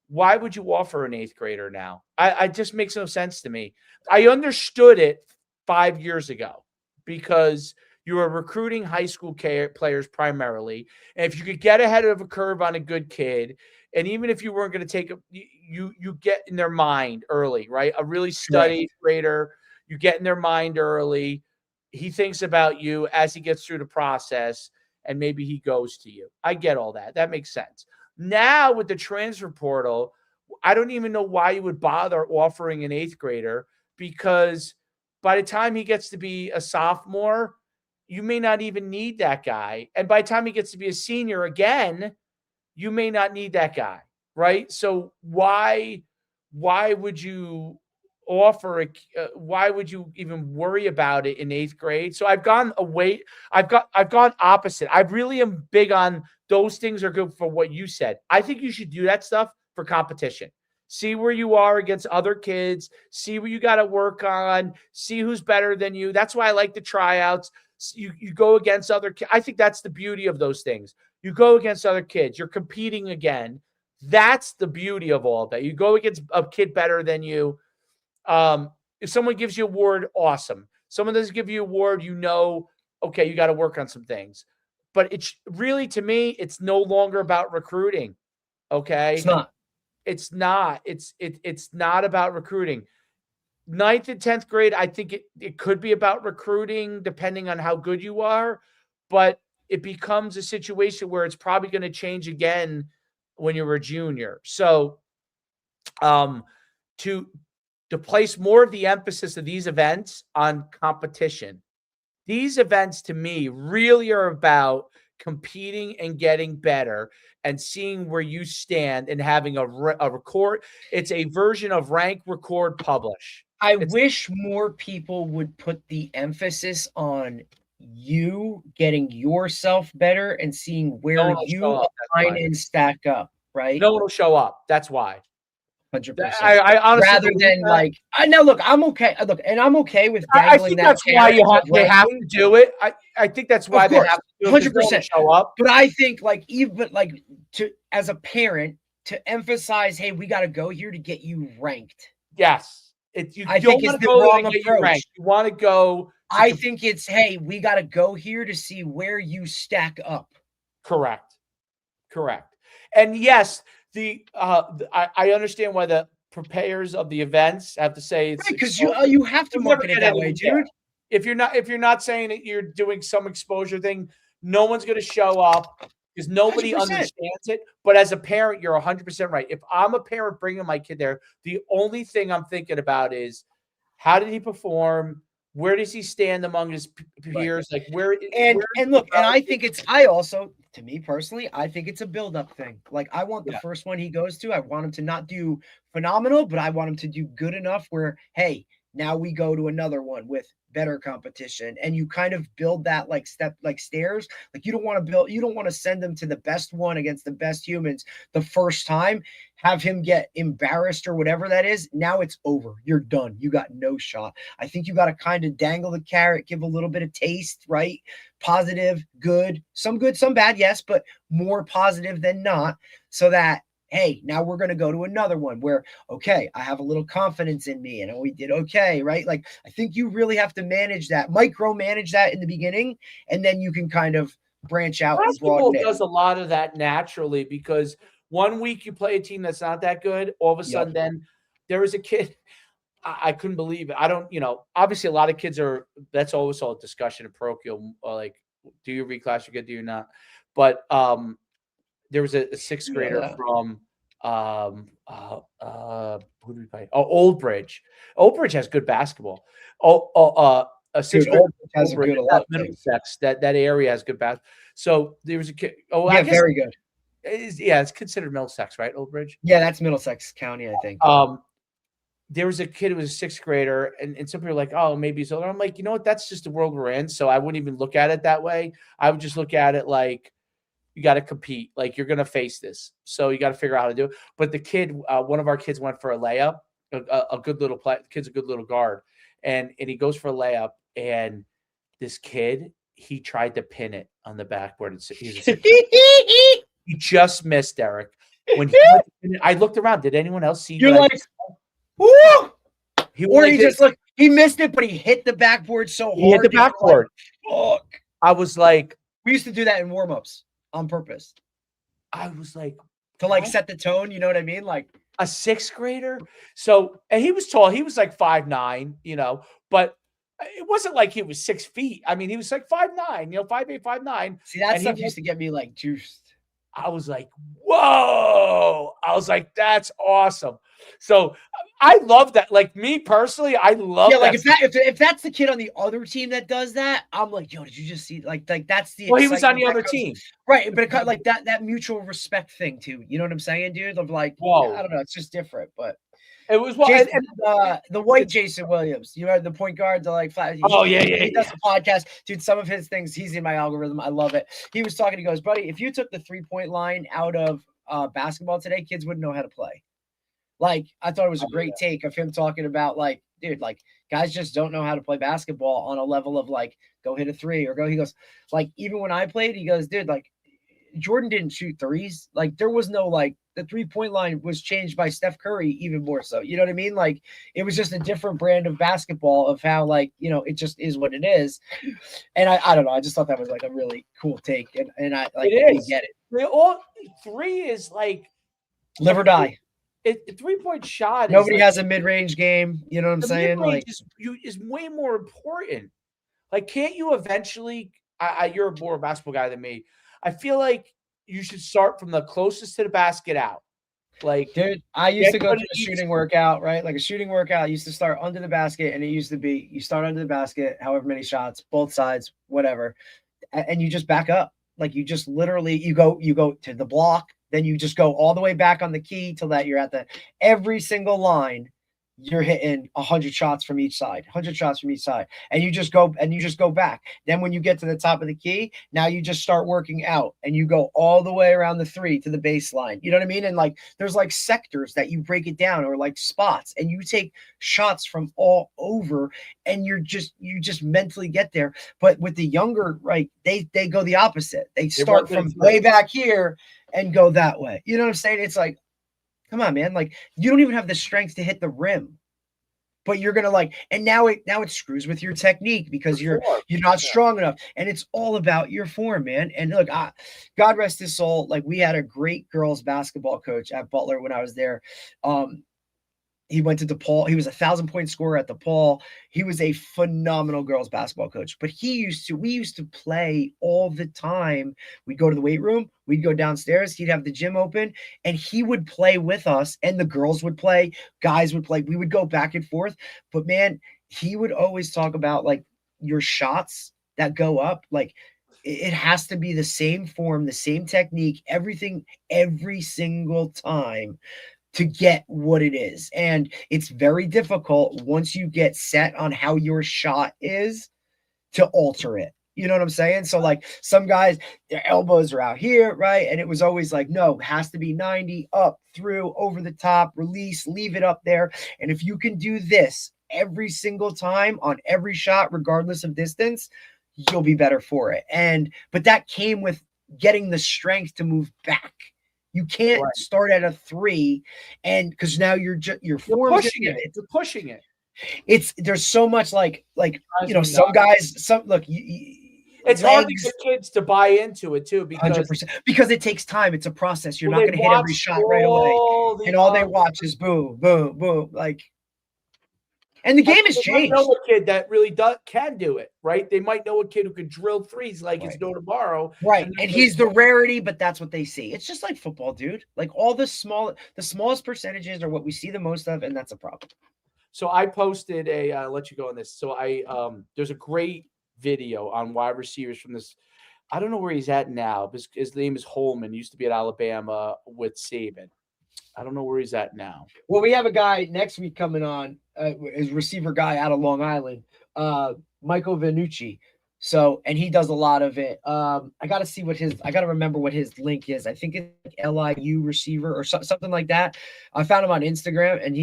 why would you offer an 8th grader now? I just makes no sense to me. I understood it 5 years ago because you were recruiting high school players primarily. And if you could get ahead of a curve on a good kid, and even if you weren't going to take you get in their mind early, right? A really Correct. studied grader, you get in their mind early. He thinks about you as he gets through the process, and maybe he goes to you. I get all that. That makes sense. Now with the transfer portal, I don't even know why you would bother offering an 8th grader, because by the time he gets to be a sophomore, you may not even need that guy. And by the time he gets to be a senior again, you may not need that guy, right? So why would you offer it? Why would you even worry about it in 8th grade? So I've gone away. I've gone opposite. I really am big on those things are good for what you said. I think you should do that stuff for competition. See where you are against other kids. See what you got to work on. See who's better than you. That's why I like the tryouts. You go against other kids. I think that's the beauty of those things. You go against other kids. You're competing again. That's the beauty of all of that. You go against a kid better than you. If someone gives you an award, awesome. Someone doesn't give you an award, okay, you got to work on some things. But it's really, to me, it's no longer about recruiting. Okay. It's not. It's not. It's not about recruiting. 9th and 10th grade, I think it could be about recruiting depending on how good you are, but it becomes a situation where it's probably going to change again when you're a junior. So to place more of the emphasis of these events on competition. These events to me really are about competing and getting better and seeing where you stand and having a record. It's a version of rank, record, publish. I wish more people would put the emphasis on you getting yourself better and seeing where you align and stack up, right? No one will show up. That's why. 100%. I honestly rather than that. Like, now look, I'm okay. Look, and I'm okay with dangling I think that's why they have to do it. I think that's why they have to do it. 100% show up. But I think as a parent to emphasize, hey, we got to go here to get you ranked. Yes. I think it's the wrong approach. You want to go. I think it's, hey, we got to go here to see where you stack up. Correct. And yes, I understand why the preparers of the events have to say it's because you have to market it that way, dude. If you're not saying that you're doing some exposure thing, no one's going to show up because nobody 100%. Understands it. But as a parent, you're 100% right. If I'm a parent bringing my kid there, the only thing I'm thinking about is how did he perform? Where does he stand among his peers? Right. Like and look, and I think to me personally, I think it's a build-up thing. Like I want the first one he goes to, I want him to not do phenomenal, but I want him to do good enough where, hey, now we go to another one with better competition. And you kind of build that like stairs. Like you don't want to send them to the best one against the best humans the first time, have him get embarrassed or whatever that is. Now it's over. You're done. You got no shot. I think you got to kind of dangle the carrot, give a little bit of taste, right? Positive, good, some bad, yes, but more positive than not, so that, hey, now we're going to go to another one where, okay, I have a little confidence in me and we did okay, right? Like, I think you really have to micromanage that in the beginning, and then you can kind of branch out and broaden it. Does a lot of that naturally because 1 week you play a team that's not that good, all of a sudden then there was a kid, I couldn't believe it. I don't, obviously a lot of kids that's always all a discussion in parochial, like, do you reclass, you're good, do you not? But there was a 6th grader from who did we play? Old Bridge. Old Bridge has good basketball. A 6th grader has a good Middlesex. That area has good basketball. So there was a kid. I guess very good. It's considered Middlesex, right? Old Bridge. Yeah, that's Middlesex County, I think. There was a kid who was a 6th grader, and some people are like, oh, maybe he's older. I'm like, you know what? That's just the world we're in. So I wouldn't even look at it that way. I would just look at it like, you got to compete. Like, you're going to face this. So you got to figure out how to do it. But the kid, one of our kids went for a layup, a good little play. The kid's a good little guard. And he goes for a layup. And this kid, he tried to pin it on the backboard. He just missed, Derek. When I looked around, did anyone else see? You're like, woo! He missed it, but he hit the backboard so hard. He hit the backboard. Like, fuck. I was like, we used to do that in warm-ups. On purpose. I was like, to set the tone, you know what I mean? Like a 6th grader. So, and he was tall. He was like 5'9", but it wasn't like he was 6 feet. I mean, he was like 5'9", 5'8", 5'9". See, that stuff used to get me like juiced. I was like, whoa. I was like, that's awesome. So I love that. Like, me personally, I love that. Like if that's the kid on the other team that does that, I'm like, yo, did you just see like that's the he was on the other team. Right. But it kind of like that mutual respect thing too. You know what I'm saying, dude? Of like, whoa. I don't know, it's just different. But It was what Jason, the white Jason Williams. You know, the point guard, the like flat. He does a podcast. Dude, some of his things, he's in my algorithm. I love it. He was talking, he goes, buddy, if you took the 3-point line out of basketball today, kids wouldn't know how to play. Like, I thought it was a great take of him talking about, like, dude, like, guys just don't know how to play basketball on a level of, like, go hit a three or go. He goes, like, even when I played, he goes, dude, like, Jordan didn't shoot threes. Like, there was no, like, the 3-point line was changed by Steph Curry even more so. You know what I mean? Like, it was just a different brand of basketball of how, like, you know, it just is what it is. And I don't know. I just thought that was, like, a really cool take. And I, like, I get it. Three is, like, live or die. A 3-point shot. Nobody has a mid-range game. You know what I'm saying? Like, is way more important. Like, can't you eventually? You're more a basketball guy than me. I feel like you should start from the closest to the basket out. Like, dude, I used to go to a shooting workout, right? Like a shooting workout, I used to start under the basket, and it used to be you start under the basket, however many shots, both sides, whatever, and you just back up. Like, you just literally you go to the block. Then you just go all the way back on the key till that you're at every single line. You're hitting 100 shots from each side, 100 shots from each side. And you just go back. Then when you get to the top of the key, now you just start working out and you go all the way around the three to the baseline. You know what I mean? And like, there's like sectors that you break it down or like spots and you take shots from all over and you just mentally get there. But with the younger, right, they go the opposite. They start from way back here and go that way. You know what I'm saying? It's like, come on, man. Like, you don't even have the strength to hit the rim, but you're going to like, and now it screws with your technique because you're not strong enough. And it's all about your form, man. And look, God rest his soul. Like, we had a great girls basketball coach at Butler when I was there. He went to DePaul. He was a 1,000-point scorer at DePaul. He was a phenomenal girls basketball coach, but we used to play all the time. We'd go to the weight room. We'd go downstairs. He'd have the gym open and he would play with us and the girls would play, guys would play. We would go back and forth, but man, he would always talk about like your shots that go up. Like, it has to be the same form, the same technique, everything, every single time to get what it is. And it's very difficult once you get set on how your shot is to alter it. You know what I'm saying? So like some guys, their elbows are out here, right? And it was always like, no, it has to be 90 up, through, over the top, release, leave it up there. And if you can do this every single time on every shot, regardless of distance, you'll be better for it. But that came with getting the strength to move back. You can't start at a 3 and because now you're pushing it. You're pushing it. There's so much like you know, some guys, it's hard to get kids to buy into it too because 100%, because it takes time. It's a process. You're not going to hit every shot right away, and all they watch is boom, boom, boom, like. And the game has changed. They might know a kid that really can do it, right? They might know a kid who could drill threes like it's no tomorrow. Right. And he's the rarity, but that's what they see. It's just like football, dude. Like all the smallest percentages are what we see the most of, and that's a problem. So I posted I'll let you go on this. So there's a great video on wide receivers from this. I don't know where he's at now. His name is Holman. He used to be at Alabama with Saban. I don't know where he's at now. Well, we have a guy next week coming on, his receiver guy out of Long Island, Michael Vanucci. So, and he does a lot of it. I got to remember what his link is. I think it's like LIU receiver or something like that. I found him on Instagram and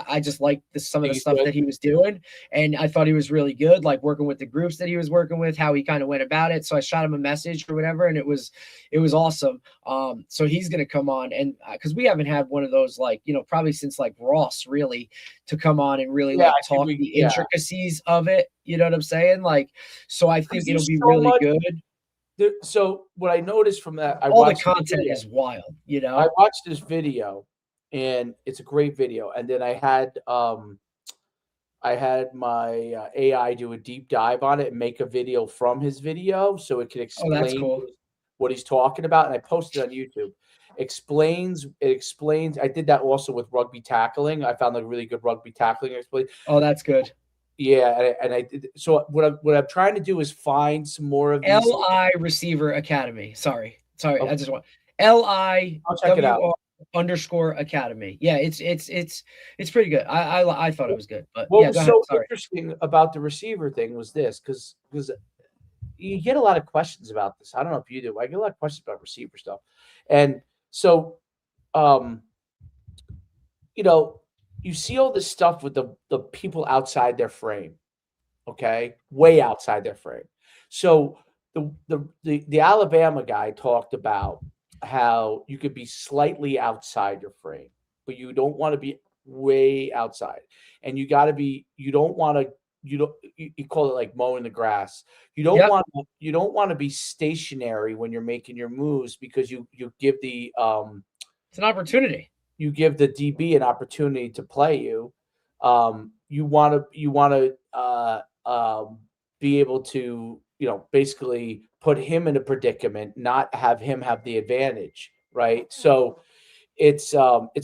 I just like some of the stuff that he was doing. And I thought he was really good, like working with the groups that he was working with, how he kind of went about it. So I shot him a message or whatever. And it was awesome. So he's going to come on and cause we haven't had one of those, like, you know, probably since like Ross really to come on and really like talk the intricacies of it. You know what I'm saying? Like, so I think it'll be really good. So what I noticed from that, all the content is wild. You know, I watched this video, and it's a great video. And then I had my AI do a deep dive on it and make a video from his video, so it could explain what he's talking about. And I posted it on YouTube. It explains. I did that also with rugby tackling. I found a really good rugby tackling explanation. Oh, that's good. Yeah, and I did. So what I'm trying to do is find some more of these. LI Receiver Academy. Sorry. Okay. I just want LI. I'll check it out. _academy. Yeah, it's pretty good. I thought it was good, but What yeah, was go ahead. so Sorry. interesting about the receiver thing was this, because you get a lot of questions about this. I don't know if you do. I get a lot of questions about receiver stuff, and so um, you know, you see all this stuff with the people outside their frame, okay, way outside their frame. So the Alabama guy talked about how you could be slightly outside your frame, but you don't want to be way outside, and you don't want to you call it like mowing the grass. Yep, You don't want to be stationary when you're making your moves because you give it's an opportunity. you give the DB an opportunity to play you. You want to be able to basically put him in a predicament, not have him have the advantage, right? So it's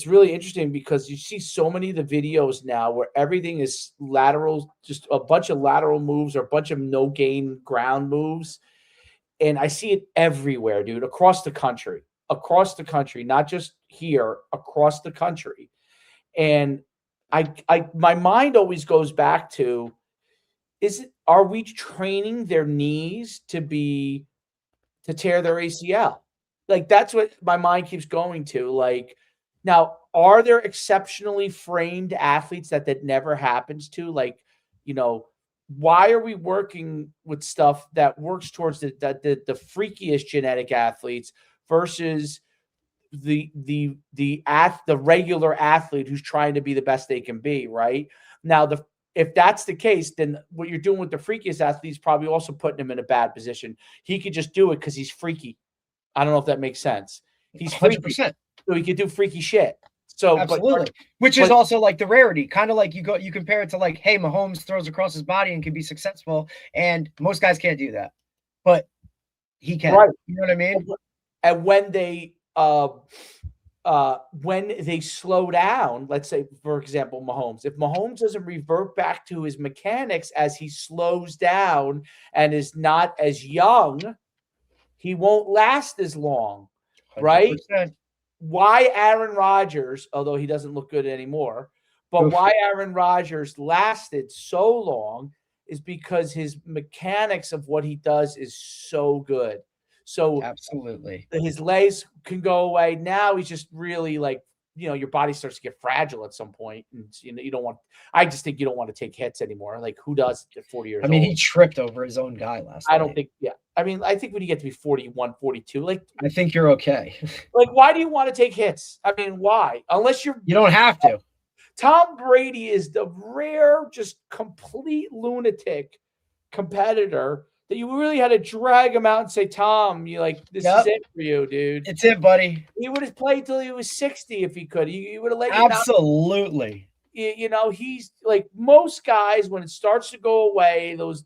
really interesting because you see so many of the videos now where everything is lateral, just a bunch of lateral moves or a bunch of no gain ground moves, and I see it everywhere, dude, across the country, not just here, across the country. And my mind always goes back to, are we training their knees to tear their ACL? Like, that's what my mind keeps going to. Like, now, are there exceptionally framed athletes that never happens to? Like, you know, why are we working with stuff that works towards the freakiest genetic athletes versus the regular athlete who's trying to be the best they can be, right? Now, if that's the case, then what you're doing with the freakiest athlete is probably also putting him in a bad position. He could just do it because he's freaky. I don't know if that makes sense. He's freaky, 100%. so he could do freaky shit. So, Absolutely. Which is also like the rarity, kind of like you compare it to like, hey, Mahomes throws across his body and can be successful, and most guys can't do that, but he can. right. You know what I mean? And when they slow down, let's say, for example, Mahomes, if Mahomes doesn't revert back to his mechanics as he slows down and is not as young, he won't last as long, right? 100%. Why Aaron Rodgers, although he doesn't look good anymore, but Oof. why Aaron Rodgers lasted so long is because his mechanics of what he does is so good. So Absolutely. his legs can go away. Now he's just really like, your body starts to get fragile at some point, and you don't want. I just think you don't want to take hits anymore. Like, who does at 40 years I mean, old? he tripped over his own guy last I night. don't think. Yeah, I mean, I think when you get to be 41, 42, like I think you're okay. why do you want to take hits? I mean, why? Unless You don't have to. Tom Brady is the rare, just complete lunatic competitor that you really had to drag him out and say, Tom, this is it for you, dude. It's it, buddy. He would have played till he was 60 if he could. He would have let you down. Absolutely. He's like most guys, when it starts to go away, those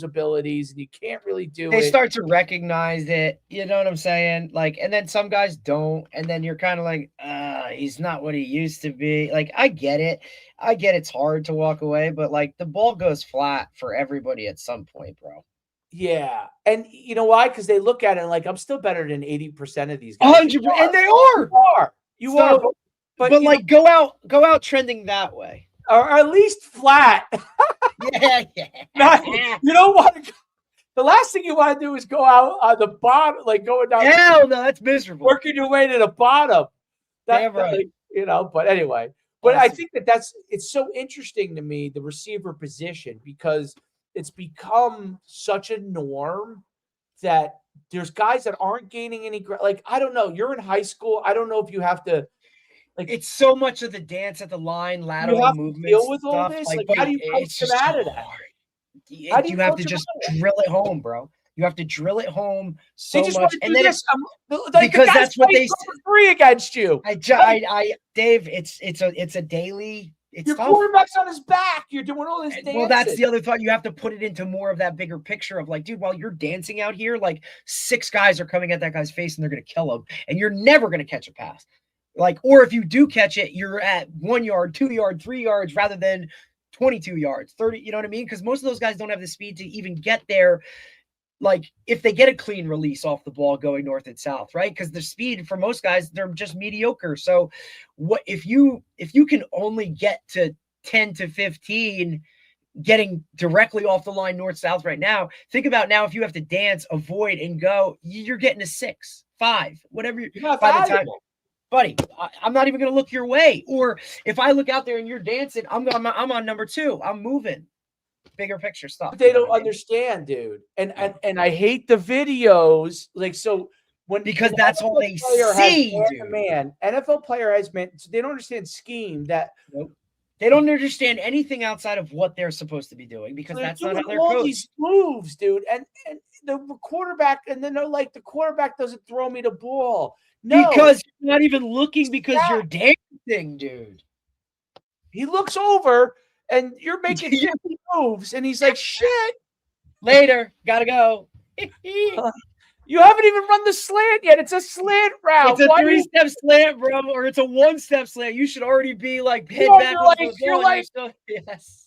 abilities, and you can't really do it. They start to recognize it. You know what I'm saying? Like, and then some guys don't, and then you're kind of like, he's not what he used to be. Like, I get it. I get it's hard to walk away, but like the ball goes flat for everybody at some point, bro. Yeah. And you know why? Because they look at it like, I'm still better than 80% of these guys. 100%, and they are. You are. But like, go out trending that way. Or at least flat. Yeah. You don't want to. The last thing you want to do is go out on the bottom, like going down. Hell no, that's miserable. Working your way to the bottom. Damn right. But anyway. But awesome. I think it's so interesting to me, the receiver position, because it's become such a norm that there's guys that aren't gaining any. Like, I don't know. You're in high school. I don't know if you have to. Like, it's so much of the dance at the line, lateral movements. Deal with all stuff. this. Like, how do you coach them out of that? How do you have to just drill it home, bro? You have to drill it home so much, and then because that's what they free against you. Dave, it's a daily. Your quarterback's on his back. You're doing all this dancing. Well, that's the other thought. You have to put it into more of that bigger picture of like, dude, while you're dancing out here, like 6 guys are coming at that guy's face and they're going to kill him, and you're never going to catch a pass. Like, or if you do catch it, you're at 1 yard, 2 yard, 3 yards rather than 22 yards, 30. You know what I mean? Because most of those guys don't have the speed to even get there. like if they get a clean release off the ball going north and south, right? Because the speed for most guys, they're just mediocre. So what if you can only get to 10 to 15 getting directly off the line north south right now, think about now if you have to dance, avoid, and go, you're getting a 6, 5, whatever You're not by the time. valuable. Buddy, I'm not even going to look your way. Or if I look out there and you're dancing, I'm on number 2. I'm moving. Bigger picture stuff. But they don't understand, dude. And I hate the videos. Like, so because an that's NFL all they player see, has dude. Man, NFL player has man. So they don't understand scheme. That they don't understand anything outside of what they're supposed to be doing because that's not how they're all coached. these moves, dude. And the quarterback, and then they're like, the quarterback doesn't throw me the ball. No, because you're not even looking because you're dancing, dude. He looks over and you're making 50 moves, and he's like, shit. Later, gotta go. You haven't even run the slant yet. It's a slant route. It's a 3-step slant, bro, or it's a 1-step slant. You should already be like head back. You're like, yes.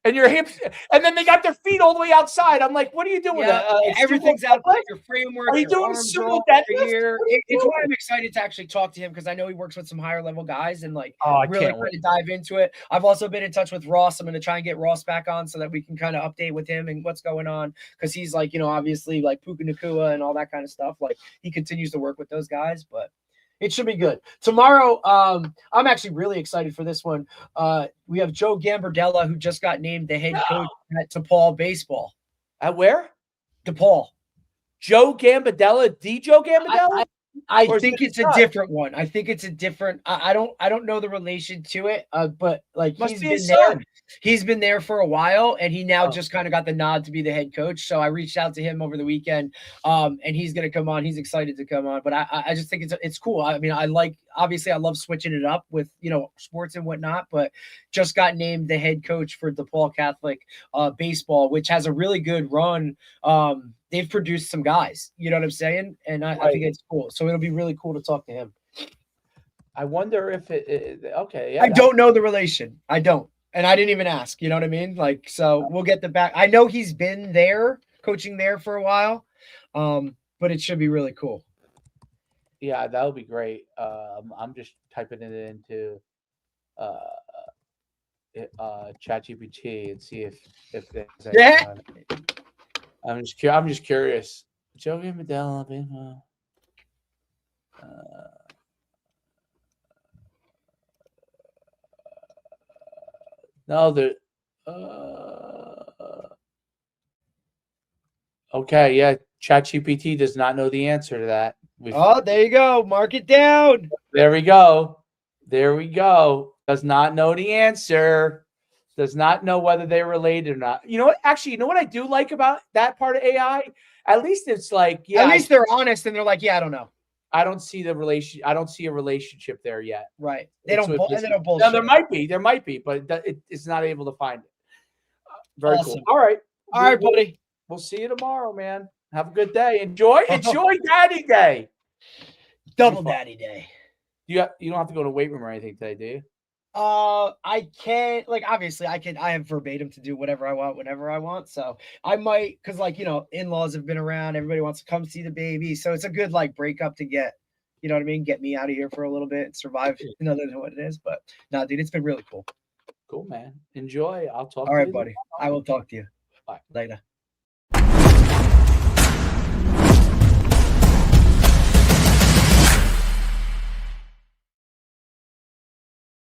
And your hips, and then they got their feet all the way outside. I'm like, what are you doing? Everything's outside your framework. Are you doing sumo deadlift? It's why I'm excited to actually talk to him because I know he works with some higher level guys and like really kind of dive into it. I've also been in touch with Ross. I'm going to try and get Ross back on so that we can kind of update with him and what's going on because he's like, obviously like Puka Nakua and all that kind of stuff. Like he continues to work with those guys, but it should be good. Tomorrow, I'm actually really excited for this one. We have Joe Gambardella, who just got named the head coach at DePaul Baseball. At where? DePaul. Joe Gambardella? Joe Gambardella? I think it's a different one. I think it's a different. I don't know the relation to it, but like Must be his son. He's been there for a while, and he now just kind of got the nod to be the head coach. So I reached out to him over the weekend, and he's going to come on. He's excited to come on, but I just think it's cool. I mean, obviously I love switching it up with sports and whatnot, but just got named the head coach for DePaul Catholic baseball, which has a really good run. They've produced some guys, you know what I'm saying? And I think it's cool. So it'll be really cool to talk to him. I wonder if okay. Yeah, I don't know the relation. I don't. And I didn't even ask, you know what I mean? Like, so we'll get the back. I know he's been there, coaching there for a while, but it should be really cool. Yeah, that'll be great. I'm just typing it into ChatGPT and see if there's I'm just curious. Joe Gambardella, no, okay, yeah. ChatGPT does not know the answer to that. There you go. Mark it down. There we go. Does not know the answer. Does not know whether they're related or not. You know what? Actually, you know what I do like about that part of AI? At least it's like, at least they're honest and they're like, I don't know. I don't see the relation. I don't see a relationship there yet. Right. They don't bullshit. No, there might be, but it's not able to find it. Very cool. All right, buddy. We'll see you tomorrow, man. Have a good day. Enjoy Daddy Day. Double Daddy Day. You don't have to go to the weight room or anything today, do you? I can't, like, obviously I have verbatim to do whatever I want, whenever I want. So I might, cause like, in-laws have been around, everybody wants to come see the baby. So it's a good like breakup to get, you know what I mean? Get me out of here for a little bit and survive other than what it is. But no, dude, it's been really cool. Cool, man. Enjoy. I'll talk to you. All right, buddy. I will talk to you. Bye. Later.